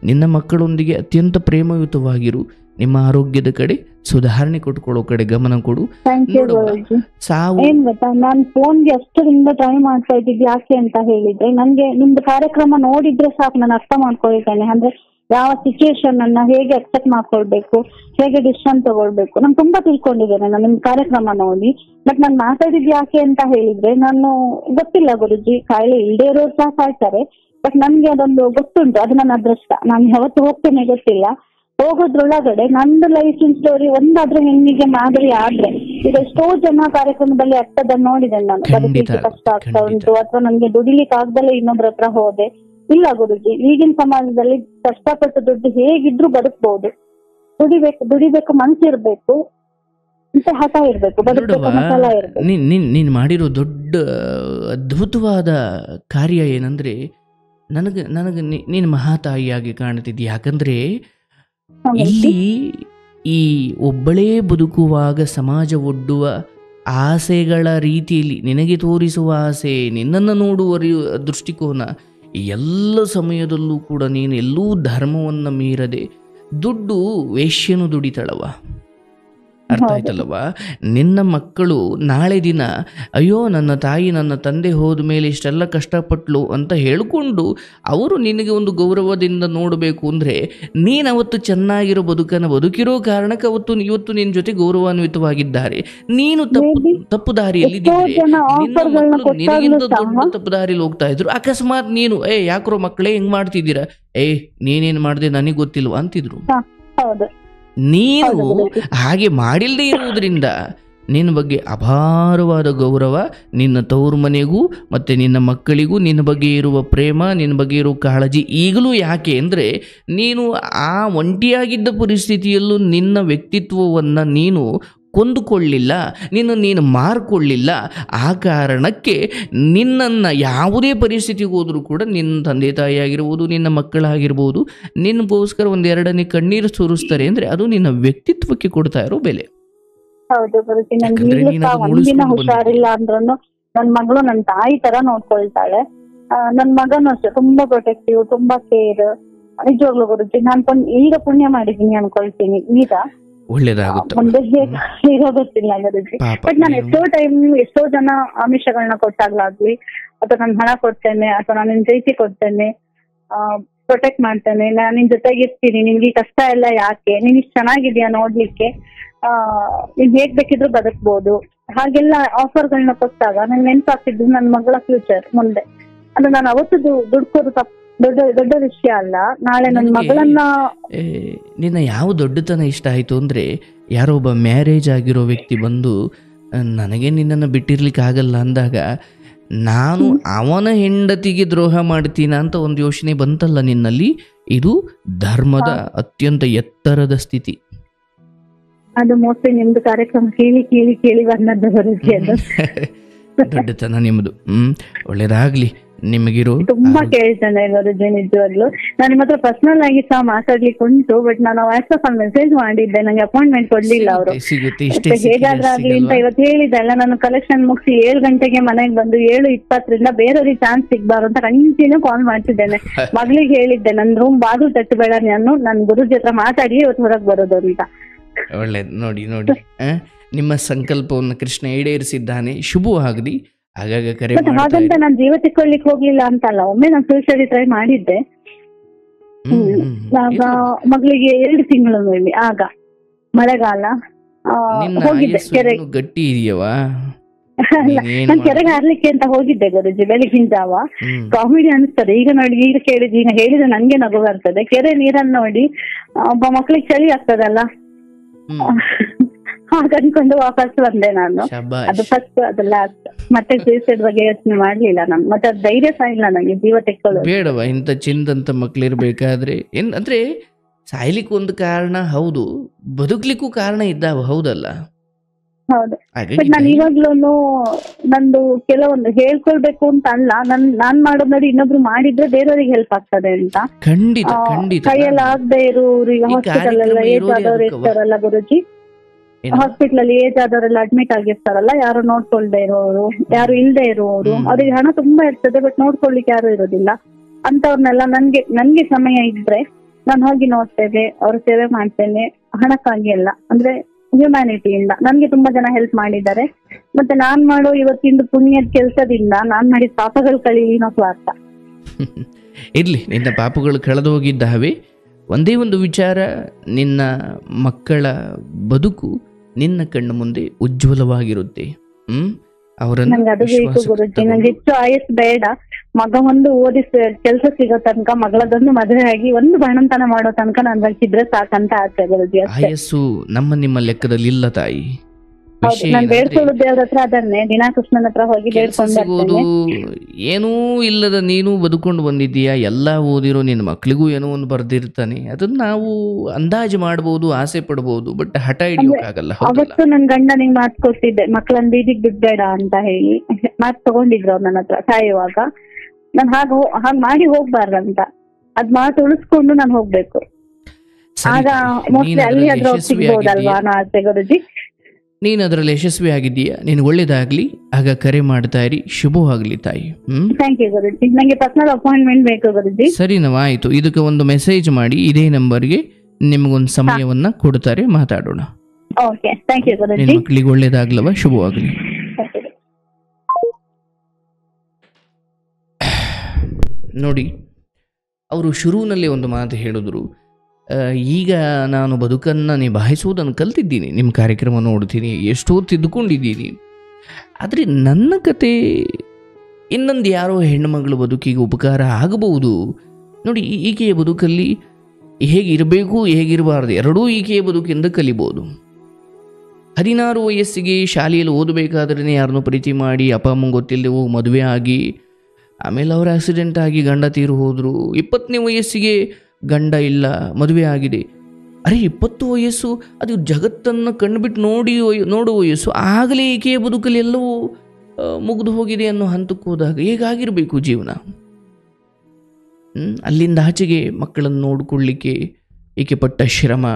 ನಿನ್ನ ಮಕ್ಕಳೊಂದಿಗೆ ಅತ್ಯಂತ ಪ್ರೇಮಯುತವಾಗಿರು. ನಿಮ್ಮ ಆರೋಗ್ಯದ ಕಡೆ, ಸುಧಾರಣೆ ಕೊಟ್ಕೊಳ್ಳೋ ಕಡೆ ಗಮನ ಕೊಡು. ಸಾವು ಏನ್ ಗೊತ್ತಾ, ನಾನ್ ಫೋನ್ಗೆ ಅಷ್ಟರಿಂದ ಟ್ರೈ ಮಾಡ್ತಾ ಇದ್ದಿದ್ದು ಯಾಕೆ ಅಂತ ಹೇಳಿದ್ರೆ, ನನ್ಗೆ ನಿಮ್ದು ಕಾರ್ಯಕ್ರಮ ನೋಡಿದ್ರೆ ಸಾಕು ನಾನು ಅರ್ಥ ಮಾಡ್ಕೊಳ್ತೇನೆ. ಅಂದ್ರೆ ಯಾವ ಸಿಚುಯೇಷನ್ ಅನ್ನ ಹೇಗೆ ಅಕ್ಸೆಪ್ಟ್ ಮಾಡ್ಕೊಳ್ಬೇಕು, ಹೇಗೆ ಡಿಸಿಷನ್ ತಗೊಳ್ಬೇಕು, ನಾನು ತುಂಬಾ ತಿಳ್ಕೊಂಡಿದ್ದೇನೆ ನಾನು ನಿಮ್ ಕಾರ್ಯಕ್ರಮ ನೋಡಿ. ಬಟ್ ನಾನು ಮಾತಾಡಿದ್ ಯಾಕೆ ಅಂತ ಹೇಳಿದ್ರೆ, ನಾನು ಗೊತ್ತಿಲ್ಲ ಗುರುಜಿ, ಕಾಯಿಲೆ ಇಲ್ಲದೆ ಇರೋರು ಸಹ ಕಾಯ್ತಾರೆ. ಬಟ್ ನನ್ಗೆ ಅದೊಂದು ಗೊತ್ತುಂಟು, ಅದು ನನ್ನ ಅದೃಷ್ಟ. ನಾನು ಯಾವತ್ತು ಹೋಗ್ತೇನೆ ಗೊತ್ತಿಲ್ಲ. ಹೋಗೋದ್ರೊಳಗಡೆ ನಂದು ಲೈಫ್ ಸ್ಟೋರಿ ಒಂದಾದ್ರೂ ಹೆಣ್ಣಿಗೆ ಮಾದರಿ ಆದ್ರೆ, ಈಗ ಎಷ್ಟೋ ಜನ ಕಾರ್ಯಕ್ರಮದಲ್ಲಿ ಅರ್ಥದ ನೋಡಿದ್ದೇನೆ ನಾನು. ಬದುಕಲಿಕ್ಕೆ ಕಷ್ಟ ಆಗ್ತಾ ಉಂಟು, ಅಥವಾ ನನ್ಗೆ ದುಡಿಲಿಕ್ಕೆ ಆಗ್ದಲೇ ಇನ್ನೊಬ್ರ ಹತ್ರ ಹೋದೆ. ಇಲ್ಲ ಗುರುಜಿ, ಈಗಿನ ಸಮಾಜದಲ್ಲಿ ಕಷ್ಟಪಟ್ಟು ದುಡ್ಡು ಹೇಗಿದ್ರು ಬದುಕಬಹುದು. ದುಡಿಬೇಕು ಮನ್ಸಿರ್ಬೇಕು, ಮತ್ತೆ ಹಠ ಇರ್ಬೇಕು, ಬದುಕಬೇಕು ಛಲ ಇರ್ಬೇಕು. ನೀನ್ ಮಾಡಿರೋ ದೊಡ್ಡ ಅದ್ಭುತವಾದ ಕಾರ್ಯ ಏನಂದ್ರೆ, ನನಗೆ ನೀನು ಮಹಾತಾಯಿಯಾಗಿ ಕಾಣ್ತಿದ್ದಿ. ಯಾಕಂದ್ರೆ ಇಲ್ಲಿ ಈ ಒಬ್ಬಳೇ ಬದುಕುವಾಗ ಸಮಾಜ ಒಡ್ಡುವ ಆಸೆಗಳ ರೀತಿಯಲ್ಲಿ ನಿನಗೆ ತೋರಿಸುವ ಆಸೆ, ನಿನ್ನನ್ನು ನೋಡುವ ದೃಷ್ಟಿಕೋನ, ಎಲ್ಲ ಸಮಯದಲ್ಲೂ ಕೂಡ ನೀನು ಎಲ್ಲೂ ಧರ್ಮವನ್ನು ಮೀರದೆ ದುಡ್ಡು ವೇಶ್ಯನು ದುಡಿತಳವ. ಅರ್ಥ ಆಯ್ತಲ್ಲವಾ? ನಿನ್ನ ಮಕ್ಕಳು ನಾಳೆ ದಿನ ಅಯ್ಯೋ ನನ್ನ ತಾಯಿ ನನ್ನ ತಂದೆ ಹೋದ ಮೇಲೆ ಇಷ್ಟೆಲ್ಲ ಕಷ್ಟಪಟ್ಲು ಅಂತ ಹೇಳಿಕೊಂಡು ಅವರು ನಿನಗೆ ಒಂದು ಗೌರವದಿಂದ ನೋಡಬೇಕು ಅಂದರೆ, ನೀನು ಅವತ್ತು ಚೆನ್ನಾಗಿರೋ ಬದುಕನ್ನು ಬದುಕಿರೋ ಕಾರಣಕ್ಕೆ ಇವತ್ತು ನಿನ್ನ ಜೊತೆ ಗೌರವಾನ್ವಿತವಾಗಿದ್ದಾರೆ. ನೀನು ತಪ್ಪು ದಾರಿಯಲ್ಲಿ ನಿನಗಿಂತ ದೊಡ್ಡ ತಪ್ಪು ದಾರಿಯಲ್ಲಿ ಹೋಗ್ತಾ ಇದ್ರು. ಅಕಸ್ಮಾತ್ ನೀನು ಯಾಕ್ರೋ ಮಕ್ಕಳೇ ಹೆಂಗ್ ಮಾಡ್ತಿದ್ದೀರಾ, ನೀನೇನು ಮಾಡಿದೆ ನನಗೆ ಗೊತ್ತಿಲ್ವಾ ಅಂತಿದ್ರು. ನೀನು ಹಾಗೆ ಮಾಡಿಲ್ಲದೆ ಇರುವುದರಿಂದ ನಿನ್ನ ಬಗ್ಗೆ ಅಪಾರವಾದ ಗೌರವ ನಿನ್ನ ತವರು ಮನೆಗೂ ಮತ್ತು ನಿನ್ನ ಮಕ್ಕಳಿಗೂ ನಿನ್ನ ಬಗ್ಗೆ ಇರುವ ಪ್ರೇಮ, ನಿನ್ನ ಬಗ್ಗೆ ಇರುವ ಕಾಳಜಿ ಈಗಲೂ. ಯಾಕೆ ಅಂದರೆ ನೀನು ಆ ಒಂಟಿಯಾಗಿದ್ದ ಪರಿಸ್ಥಿತಿಯಲ್ಲೂ ನಿನ್ನ ವ್ಯಕ್ತಿತ್ವವನ್ನು ನೀನು ಕೊಂದುಕೊಳ್ಳಿಲ್ಲ, ನೀನು ಮಾರ್ಕೊಳ್ಳಿಲ್ಲ. ಆ ಕಾರಣಕ್ಕೆ ನಿನ್ನನ್ನು ಯಾವುದೇ ಪರಿಸ್ಥಿತಿಗೆ ಹೋದರೂ ಕೂಡ ನಿನ್ನ ತಂದೆ ತಾಯಿ ಆಗಿರ್ಬೋದು, ನಿನ್ನ ಮಕ್ಕಳಾಗಿರ್ಬೋದು, ನಿನ್ನಗೋಸ್ಕರ ಒಂದೆರಡನೇ ಕಣ್ಣೀರು ಸುರಿಸ್ತಾರೆ ಅಂದರೆ ಅದು ನಿನ್ನ ವ್ಯಕ್ತಿತ್ವಕ್ಕೆ ಕೊಡ್ತಾ ಇರೋ ಬೆಲೆ. ಹೌದು ಗುರುಜಿ, ನನ್ಗೆ ಒಂದಿನ ಹುಷಾರಿಲ್ಲ ಅಂದ್ರೂ ನನ್ ಮಗಳು ನನ್ನ ತಾಯಿ ತರ ನೋಡ್ಕೊಳ್ತಾಳೆ. ನನ್ ಮಗನು ಅಷ್ಟೇ ತುಂಬಾ ಪ್ರೊಟೆಕ್ಟಿವ್, ತುಂಬಾ ಕೇರ್. ನಿಜವಾಗ್ಲು ಗುರುಜಿ, ನಾನ್ ಈಗ ಪುಣ್ಯ ಮಾಡಿದೀನಿ ಅನ್ಕೊಳ್ತೀನಿ. ಈಗ ಒಳ್ಳೇದಾಗುತ್ತೆ, ಮುಂದೆ ಹೇಗೋ ಗೊತ್ತಿಲ್ಲ ಗುರುಜಿ. ಬಟ್ ನಾನು ಎಷ್ಟೋ ಜನ ಆಮಿಷಗಳನ್ನ ಕೊಟ್ಟಾಗ್ಲಾಗ್ಲಿ, ಅಥವಾ ನಾನು ಹಣ ಕೊಡ್ತೇನೆ, ಅಥವಾ ನಾನು ನಿನ್ ಪ್ರೀತಿ ಕೊಡ್ತೇನೆ, ಪ್ರೊಟೆಕ್ಟ್ ಮಾಡ್ತೇನೆ, ನಾನು ನಿನ್ ಜೊತೆಗೆ ಇರ್ತೀನಿ, ನಿನ್ಗೆ ಕಷ್ಟ ಎಲ್ಲ ಯಾಕೆ, ನೀನ್ ಇಷ್ಟು ಚೆನ್ನಾಗಿದ್ಯಾ ನೋಡ್ಲಿಕ್ಕೆ, ನೀನ್ ಹೇಗ್ ಬೇಕಿದ್ರು ಬದುಕ್ಬೋದು, ಹಾಗೆಲ್ಲ ಆಫರ್ಗಳನ್ನ ಕೊಟ್ಟಾಗ ನಂಗೆ ನೆನ್ಪಾಗ್ತಿದ್ದು ನನ್ನ ಮಗಳ ಫ್ಯೂಚರ್ ಮುಂದೆ. ಅಂದ್ರೆ ನಾನು ಅವತ್ತು ದುಡ್ಕೋದು ದೊಡ್ಡ ವಿಷಯ ಅಲ್ಲ. ನಾಳೆ ನನ್ನ ಮಗಳನ್ನ ನಿನ್ನ ಯಾವ ದೊಡ್ಡತನ ಇಷ್ಟ ಆಯ್ತು ಅಂದ್ರೆ, ಯಾರೋ ಒಬ್ಬ ಮ್ಯಾರೇಜ್ ಆಗಿರೋ ವ್ಯಕ್ತಿ ಬಂದು ನನಗೆ ನಿನ್ನನ್ನು ಬಿಟ್ಟಿರ್ಲಿಕ್ಕೆ ಆಗಲ್ಲ ಅಂದಾಗ, ನಾನು ಅವನ ಹೆಂಡತಿಗೆ ದ್ರೋಹ ಮಾಡ್ತೀನ ಅಂತ ಒಂದು ಯೋಚನೆ ಬಂತಲ್ಲ ನಿನ್ನಲ್ಲಿ, ಇದು ಧರ್ಮದ ಅತ್ಯಂತ ಎತ್ತರದ ಸ್ಥಿತಿ. ಅದು ಮೋಸ್ಟ್ಲಿ ನಿಮ್ದು ಕಾರ್ಯಕ್ರಮ ಕೇಳಿ ಬಂದದ್ದು ಬರುತ್ತೆ. ಅದು ದೊಡ್ಡತನ ನಿಮ್ದು. ಒಳ್ಳೇದಾಗ್ಲಿ ನಿಮಗಿರೋ. ತುಂಬಾ ಕೇಳ್ತಾನೆ ಗುರುಜಿ, ನಿಜವಾಗ್ಲು ನಾನು ನಿಮ್ಮ ಹತ್ರ ಪರ್ಸನಲ್ ಆಗಿ ಸಹ ಮಾತಾಡ್ಲಿಕ್ಕೆ ಉಂಟು. ಬಟ್ ನಾನು ವಾಟ್ಸ್ಆಪ್ ಅಲ್ಲಿ ಮೆಸೇಜ್ ಮಾಡಿದ್ದೆ, ನಂಗೆ ಅಪಾಯಿಂಟ್ಮೆಂಟ್ ಕೊಡ್ಲಿಲ್ಲ ಅವರು. ಹೇಗಾದ್ರಾಗ್ಲಿ ಅಂತ ಇವತ್ತು ಹೇಳಿದ್ದಲ್ಲ, ನಾನು ಕಲೆಕ್ಷನ್ ಮುಗಿಸಿ 7 ಗಂಟೆಗೆ ಮನೆಗೆ ಬಂದು 7:20 ಬೇರೆಯವ್ರಿಗೆ ಚಾನ್ಸ್ ಸಿಗ್ಬಾರ್ದು ಅಂತ ಕಂಟಿನ್ಯೂ ಕಾಲ್ ಮಾಡ್ತಿದ್ದೇನೆ. ಮಗಳಿಗೆ ಹೇಳಿದ್ದೆ, ನನ್ ರೂಮ್ ಬಾಗಿಲು ತಟ್ಟಬೇಡ, ನಾನು ಗುರುಜಿ ಹತ್ರ ಮಾತಾಡಿ ಇವತ್ತು ಹೊರಗೆ ಬರೋದು ಅಂತ. ಒಳ್ಳೇದು. ನೋಡಿ ನಿಮ್ಮ ಸಂಕಲ್ಪವನ್ನು ಕೃಷ್ಣ ಈಡೇರಿಸಿದ್ದಾನೆ, ಶುಭವಾಗಲಿ. ಹಾಗಾಗಿ ಕರೆ ಹಾಗಂತ ನಾನು ಜೀವ ತಿಕ್ಕೊಳ್ಳಿಕ್ಕೆ ಹೋಗ್ಲಿಲ್ಲ ಅಂತಲ್ಲ, ಒಮ್ಮೆ ನಾನು ಸೂಸೈಡ್ ಟ್ರೈ ಮಾಡಿದ್ದೆ. ಆಗ ಮಗಳಿಗೆ 2 ತಿಂಗಳು ಮೇಲೆ, ಆಗ ಮಳೆಗಾಲ ಹೋಗಿದ್ದೆ ಕೆರೆಗೆ. ಗಟ್ಟಿ ಇದೆಯವಾ? ನಾನು ಕೆರೆಗೆ ಹಾರ್ಲಿಕ್ಕೆ ಅಂತ ಹೋಗಿದ್ದೆ ಗುರುಜಿ, ಬೆಳಗಿನ ಜಾವ. ಕಾಮಿಡಿ ಅನಿಸ್ತದೆ ಈಗ ನೋಡಿ, ಈಗ ಹೇಳಿದ್ರೆ ನಂಗೆ ನಗು ಬರ್ತದೆ. ಕೆರೆ ನೀರನ್ನು ನೋಡಿ ಒಬ್ಬ ಮಕ್ಳಿಗೆ ಚಳಿ ಆಗ್ತದಲ್ಲ, ಹಾಗ ಅನ್ಕೊಂಡು ವಾಪಸ್ ಬಂದೆ ನಾನು. ಅದು ಫಸ್ಟ್ ಅದು ಲಾಸ್ಟ್. ಮತ್ತೆ ಸೂಸೈಡ್ ಬಗ್ಗೆ ಯೋಚನೆ ಮಾಡ್ಲಿಲ್ಲ ನಾನು. ಮತ್ತೆ ಅದು ಧೈರ್ಯ ಸಹ ಇಲ್ಲ ನನಗೆ ಜೀವ ತೆಕ್ಕೊಳ್ಳೋದು. ಬೇಡವಾ ಇಂಥ ಚಿಂದಂತ ಮಕ್ಳಿರ್ಬೇಕಾದ್ರೆ. ಅಂದ್ರೆ ಸಾಯ್ಲಿಕ್ಕೆ ಒಂದು ಕಾರಣ ಹೌದು, ಬದುಕ್ಲಿಕ್ಕೂ ಕಾರಣ ಇದ್ದಾವ, ಹೌದಲ್ಲ? ಹೌದು. ಬಟ್ ನಾನು ಇವಾಗ್ಲೂ ನಂದು ಕೆಲವೊಂದು ಹೇಳ್ಕೊಳ್ಬೇಕು ಅಂತ ಅಲ್ಲ, ನಾನ್ ಮಾಡೋದ್ ನೋಡಿ ಇನ್ನೊಬ್ರು ಮಾಡಿದ್ರೆ ಬೇರೆಯವ್ರಿಗೆ ಹೆಲ್ಪ್ ಆಗ್ತದೆ ಅಂತ. ಖಂಡಿತ ಖಂಡಿತ. ಕೈಯಲ್ಲಿ ಆಗದೆ ಇರೋರು ಈಗ ಹಾಸ್ಪಿಟಲ್ ಎಲ್ಲ ಏಜ್ ಆದವ್ರು ಇರ್ತಾರಲ್ಲ ಗುರುಜಿ, ಹಾಸ್ಪಿಟಲ್ ಅಲ್ಲಿ ಏಜ್ ಆದವರೆಲ್ಲ ಅಡ್ಮಿಟ್ ಆಗಿರ್ತಾರಲ್ಲ, ಯಾರು ನೋಡ್ಕೊಳ್ದೆ ಇರೋರು, ಯಾರು ಇಲ್ದೆ ಇರೋರು, ಅವ್ರಿಗೆ ಹಣ ತುಂಬಾ ಇರ್ತದೆ ಬಟ್ ನೋಡ್ಕೊಳ್ಲಿಕ್ಕೆ ಯಾರು ಇರೋದಿಲ್ಲ. ಅಂತವ್ರನ್ನೆಲ್ಲ ನನ್ಗೆ ಸಮಯ ಇದ್ರೆ ನಾನು ಹೋಗಿ ನೋಡ್ತೇನೆ, ಅವ್ರ ಸೇವೆ ಮಾಡ್ತೇನೆ. ಹಣಕ್ಕಾಗಿ ಅಲ್ಲ, ಅಂದ್ರೆ ಹ್ಯುಮ್ಯಾನಿಟಿಯಿಂದ. ನನ್ಗೆ ತುಂಬಾ ಜನ ಹೆಲ್ಪ್ ಮಾಡಿದ್ದಾರೆ. ಮತ್ತೆ ನಾನ್ ಮಾಡೋ ಇವತ್ತಿಂದು ಪುಣ್ಯದ ಕೆಲಸದಿಂದ ನಾನ್ ಮಾಡಿದ ಪಾಪಗಳು ಕಳೀಲಿ ಅನ್ನೋ ಸ್ವಾರ್ಥ. ಇರ್ಲಿ, ನಿನ್ನ ಪಾಪಗಳು ಕಳೆದು ಹೋಗಿದ್ದಾವೆ. ಒಂದೇ ಒಂದು ವಿಚಾರ, ನಿನ್ನ ಮಕ್ಕಳ ಬದುಕು ನಿನ್ನ ಕಣ್ಣು ಮುಂದೆ ಉಜ್ವಲವಾಗಿರುತ್ತೆ. ನಂಗೆ ಅದು ಬೇಕು ಗುರುಜಿ. ನಂಗೆ ಹೆಚ್ಚು ಆಯಸ್ ಬೇಡ. ಮಗ ಒಂದು ಓದಿಸ್ ಕೆಲಸ ಸಿಗೋ ತನಕ, ಮಗಳದೊಂದು ಮದುವೆ ಆಗಿ ಒಂದು ಬಾಣಂತನ ಮಾಡೋ ತನಕ ನಾನು ಬದುಕಿದ್ರೆ ಸಾಕಂತ ಆಸೆ ಗುರುಜಿ. ಆಯಸ್ಸು ನಮ್ಮ ನಿಮ್ಮ ಲೆಕ್ಕದಲ್ಲಿ ಇಲ್ಲ ತಾಯಿ. ನಾನು ಬೇಡ್ಕೊಳ್ಳೋದು ದೇವ್ರ ಹತ್ರ ಅದನ್ನೇ, ದಿನಾ ಕೃಷ್ಣನ ಹತ್ರ ಹೋಗಿ ಬೇಡ್ಕೊಂಡು. ಏನೂ ಇಲ್ಲದ ನೀನು ಬದುಕೊಂಡು ಬಂದಿದ್ದೀಯಾ, ಎಲ್ಲ ಓದಿರೋ ನಿನ್ನ ಮಕ್ಳಿಗೂ ಏನೋ ಒಂದು ಬರ್ದಿರ್ತಾನೆ. ಅದನ್ನ ನಾವು ಅಂದಾಜು ಮಾಡ್ಬೋದು, ಆಸೆ ಪಡ್ಬೋದು, ಬಟ್ ಹಠ ಹಿಡಿಯೋಕ್ಕಾಗಲ್ಲ. ಅವತ್ತು ನನ್ ಗಂಡ ನಿಂಗೆ ಮಾತು ಕೊಟ್ಟಿದ್ದೆ, ಮಕ್ಳನ್ನ ಬೀದಿಗೆ ಬಿಡ್ಬೇಡ ಅಂತ ಹೇಳಿ ಮಾತು ತಗೊಂಡಿದ್ರು ಅವ್ರು ನನ್ನ ಹತ್ರ ಸಾಯುವಾಗ. ನಾನು ಹಾಗ್ ಮಾಡಿ ಹೋಗ್ಬಾರ್ದಂತ, ಅದ್ ಮಾತು ಉಳಿಸ್ಕೊಂಡು ನಾನು ಹೋಗ್ಬೇಕು. ಆಗ ಮೋಸ್ಟ್ಲಿ ಅಲ್ಲಿ ಅದ್ರ ಸಿಗ್ಬೋದಲ್ವಾ ಅನ್ನೋ ಆಸೆ ಗುರುಜಿ. ನೀನು ಅದರಲ್ಲಿ ಯಶಸ್ವಿ ಆಗಿದ್ದೀಯಾ, ನೀನು ಒಳ್ಳೇದಾಗ್ಲಿ. ಆಗ ಕರೆ ಮಾಡ್ತಾ ಇರಿ. ಶುಭವಾಗ್ಲಿ ತಾಯಿ. ಥ್ಯಾಂಕ್ ಯು ಗುರುಜಿ. ನಂಗೆ ಪರ್ಸನಲ್ ಅಪಾಯಿಂಟ್ಮೆಂಟ್ ಬೇಕು ಗುರುಜಿ. ಸರಿನವಾ, ಆಯ್ತು. ಇದಕ್ಕೆ ಒಂದು ಮೆಸೇಜ್ ಮಾಡಿ, ಇದೇ ನಂಬರ್ಗೆ ನಿಮಗೊಂದು ಸಮಯವನ್ನ ಕೊಡ್ತಾರೆ, ಮಾತಾಡೋಣ. ಓಕೆ, ಥ್ಯಾಂಕ್ ಯು ಗುರುಜಿ. ನಿನ್ನ ಮಕ್ಕಳಿಗೆ ಒಳ್ಳೇದಾಗ್ಲವ, ಶುಭವಾಗ್ಲಿ. ನೋಡಿ, ಅವರು ಶುರುವಿನಲ್ಲಿ ಒಂದು ಮಾತು ಹೇಳಿದ್ರು, ಈಗ ನಾನು ಬದುಕನ್ನು ನಿಭಾಯಿಸುವುದನ್ನು ಕಲ್ತಿದ್ದೀನಿ, ನಿಮ್ಮ ಕಾರ್ಯಕ್ರಮ ನೋಡ್ತೀನಿ, ಎಷ್ಟೋ ತಿದ್ದುಕೊಂಡಿದ್ದೀನಿ. ಆದರೆ ನನ್ನ ಕತೆ ಇನ್ನೊಂದು ಯಾರೋ ಹೆಣ್ಣುಮಗಳು ಬದುಕಿಗೆ ಉಪಕಾರ ಆಗಬಹುದು. ನೋಡಿ, ಈಕೆಯ ಬದುಕಲ್ಲಿ ಹೇಗಿರಬೇಕು ಹೇಗಿರಬಾರ್ದು ಎರಡೂ ಈಕೆಯ ಬದುಕಿಂದ ಕಲಿಬೋದು. 16 ವಯಸ್ಸಿಗೆ ಶಾಲೆಯಲ್ಲಿ ಓದಬೇಕಾದ್ರೆ ಯಾರನ್ನೂ ಪ್ರೀತಿ ಮಾಡಿ ಅಪ್ಪ ಅಮ್ಮಂಗೆ ಗೊತ್ತಿಲ್ಲದೆ ಹೋಗಿ ಮದುವೆ ಆಗಿ, ಆಮೇಲೆ ಅವ್ರ ಆಕ್ಸಿಡೆಂಟ್ ಆಗಿ ಗಂಡ ತೀರು ಹೋದರು. 20ನೇ ವಯಸ್ಸಿಗೆ ಗಂಡ ಇಲ್ಲ, ಮದುವೆ ಆಗಿದೆ. ಅರೆ 20 ವಯಸ್ಸು, ಅದು ಜಗತ್ತನ್ನು ಕಣ್ಬಿಟ್ಟು ನೋಡುವ ವಯಸ್ಸು. ಆಗಲೇ ಈಕೆಯ ಬದುಕಲ್ಲಿ ಎಲ್ಲವೂ ಮುಗಿದು ಹೋಗಿದೆ ಅನ್ನೋ ಹಂತಕ್ಕೆ ಹೋದಾಗ ಹೇಗಾಗಿರಬೇಕು ಜೀವನ? ಅಲ್ಲಿಂದ ಆಚೆಗೆ ಮಕ್ಕಳನ್ನು ನೋಡಿಕೊಳ್ಳಿಕ್ಕೆ ಈಕೆ ಪಟ್ಟ ಶ್ರಮ,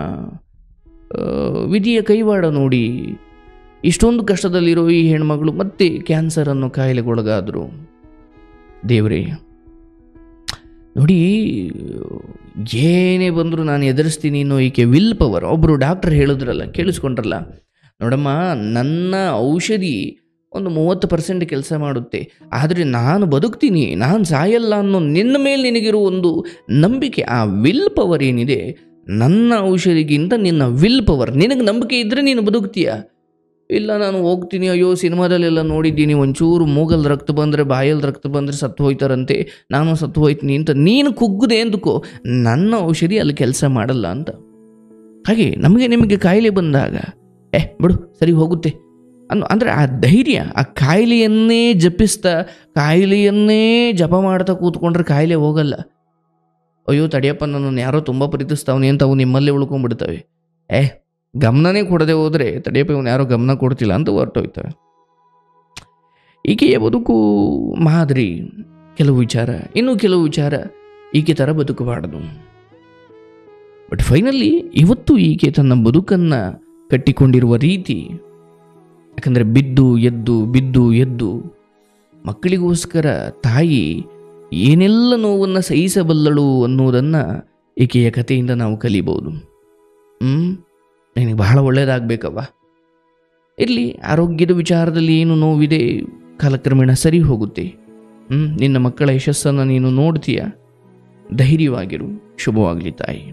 ವಿಧಿಯ ಕೈವಾಡ ನೋಡಿ ಇಷ್ಟೊಂದು ಕಷ್ಟದಲ್ಲಿರೋ ಈ ಹೆಣ್ಮಗಳು ಮತ್ತೆ ಕ್ಯಾನ್ಸರ್ ಅನ್ನೋ ಕಾಯಿಲೆಗೊಳಗಾದರು. ದೇವರೇ ನೋಡಿ, ಏನೇ ಬಂದರೂ ನಾನು ಎದುರಿಸ್ತೀನಿ ಅನ್ನೋ ಈಕೆ ವಿಲ್ ಪವರ್. ಒಬ್ಬರು ಡಾಕ್ಟರ್ ಹೇಳಿದ್ರಲ್ಲ, ಕೇಳಿಸ್ಕೊಂಡ್ರಲ್ಲ, ನೋಡಮ್ಮ, ನನ್ನ ಔಷಧಿ ಒಂದು 30% ಕೆಲಸ ಮಾಡುತ್ತೆ, ಆದರೆ ನಾನು ಬದುಕ್ತೀನಿ, ನಾನು ಸಾಯಲ್ಲ ಅನ್ನೋ ನಿನ್ನ ಮೇಲೆ ನಿನಗಿರೋ ಒಂದು ನಂಬಿಕೆ, ಆ ವಿಲ್ ಪವರ್ ಏನಿದೆ, ನನ್ನ ಔಷಧಿಗಿಂತ ನಿನ್ನ ವಿಲ್ ಪವರ್. ನಿನಗೆ ನಂಬಿಕೆ ಇದ್ದರೆ ನೀನು ಬದುಕ್ತೀಯ. ಇಲ್ಲ ನಾನು ಹೋಗ್ತೀನಿ, ಅಯ್ಯೋ ಸಿನಿಮಾದಲ್ಲೆಲ್ಲ ನೋಡಿದ್ದೀನಿ, ಒಂಚೂರು ಮೂಗಲ್ಲಿ ರಕ್ತ ಬಂದರೆ ಬಾಯಲ್ಲಿ ರಕ್ತ ಬಂದರೆ ಸತ್ತು ಹೋಯ್ತಾರಂತೆ, ನಾನು ಸತ್ತು ಹೋಯ್ತೀನಿ ಅಂತ ನೀನು ಕುಗ್ಗುದೆ ಅಂದುಕೋ, ನನ್ನ ಔಷಧಿ ಅಲ್ಲಿ ಕೆಲಸ ಮಾಡಲ್ಲ ಅಂತ. ಹಾಗೆ ನಿಮಗೆ ಕಾಯಿಲೆ ಬಂದಾಗ ಬಿಡು ಸರಿ ಹೋಗುತ್ತೆ ಅಂದರೆ ಆ ಧೈರ್ಯ, ಆ ಕಾಯಿಲೆಯನ್ನೇ ಜಪಿಸ್ತಾ, ಕಾಯಿಲೆಯನ್ನೇ ಜಪ ಮಾಡ್ತಾ ಕೂತ್ಕೊಂಡ್ರೆ ಕಾಯಿಲೆ ಹೋಗಲ್ಲ. ಅಯ್ಯೋ ತಡಿಯಪ್ಪ, ನನ್ನನ್ನು ಯಾರೋ ತುಂಬ ಪ್ರೀತಿಸ್ತಾವನೆ ಅಂತ ಅವು ನಿಮ್ಮಲ್ಲೇ ಉಳ್ಕೊಂಡ್ಬಿಡ್ತವೆ. ಗಮನನೇ ಕೊಡದೆ ಹೋದರೆ ತಡಿಯಪ್ಪ ಇವನು ಯಾರೋ ಗಮನ ಕೊಡ್ತಿಲ್ಲ ಅಂತ ಹೊರಟೋಯ್ತವೆ. ಈಕೆಯ ಬದುಕು ಮಾದರಿ. ಕೆಲವು ವಿಚಾರ, ಇನ್ನೂ ಕೆಲವು ವಿಚಾರ ಈಕೆ ಥರ ಬದುಕಬಾರ್ದು. ಬಟ್ ಫೈನಲಿ ಇವತ್ತು ಈಕೆ ತನ್ನ ಬದುಕನ್ನು ಕಟ್ಟಿಕೊಂಡಿರುವ ರೀತಿ, ಯಾಕಂದರೆ ಬಿದ್ದು ಎದ್ದು ಮಕ್ಕಳಿಗೋಸ್ಕರ ತಾಯಿ ಏನೆಲ್ಲ ನೋವನ್ನು ಸಹಿಸಬಲ್ಲಳು ಅನ್ನೋದನ್ನು ಈಕೆಯ ಕಥೆಯಿಂದ ನಾವು ಕಲಿಬೋದು. ನಿನಗೆ ಬಹಳ ಒಳ್ಳೆಯದಾಗಬೇಕವ್ವ. ಇರಲಿ, ಆರೋಗ್ಯದ ವಿಚಾರದಲ್ಲಿ ಏನು ನೋವಿದೆ ಕಾಲಕ್ರಮೇಣ ಸರಿ ಹೋಗುತ್ತೆ. ನಿನ್ನ ಮಕ್ಕಳ ಯಶಸ್ಸನ್ನು ನೀನು ನೋಡ್ತೀಯ. ಧೈರ್ಯವಾಗಿರು. ಶುಭವಾಗಲಿ ತಾಯಿ.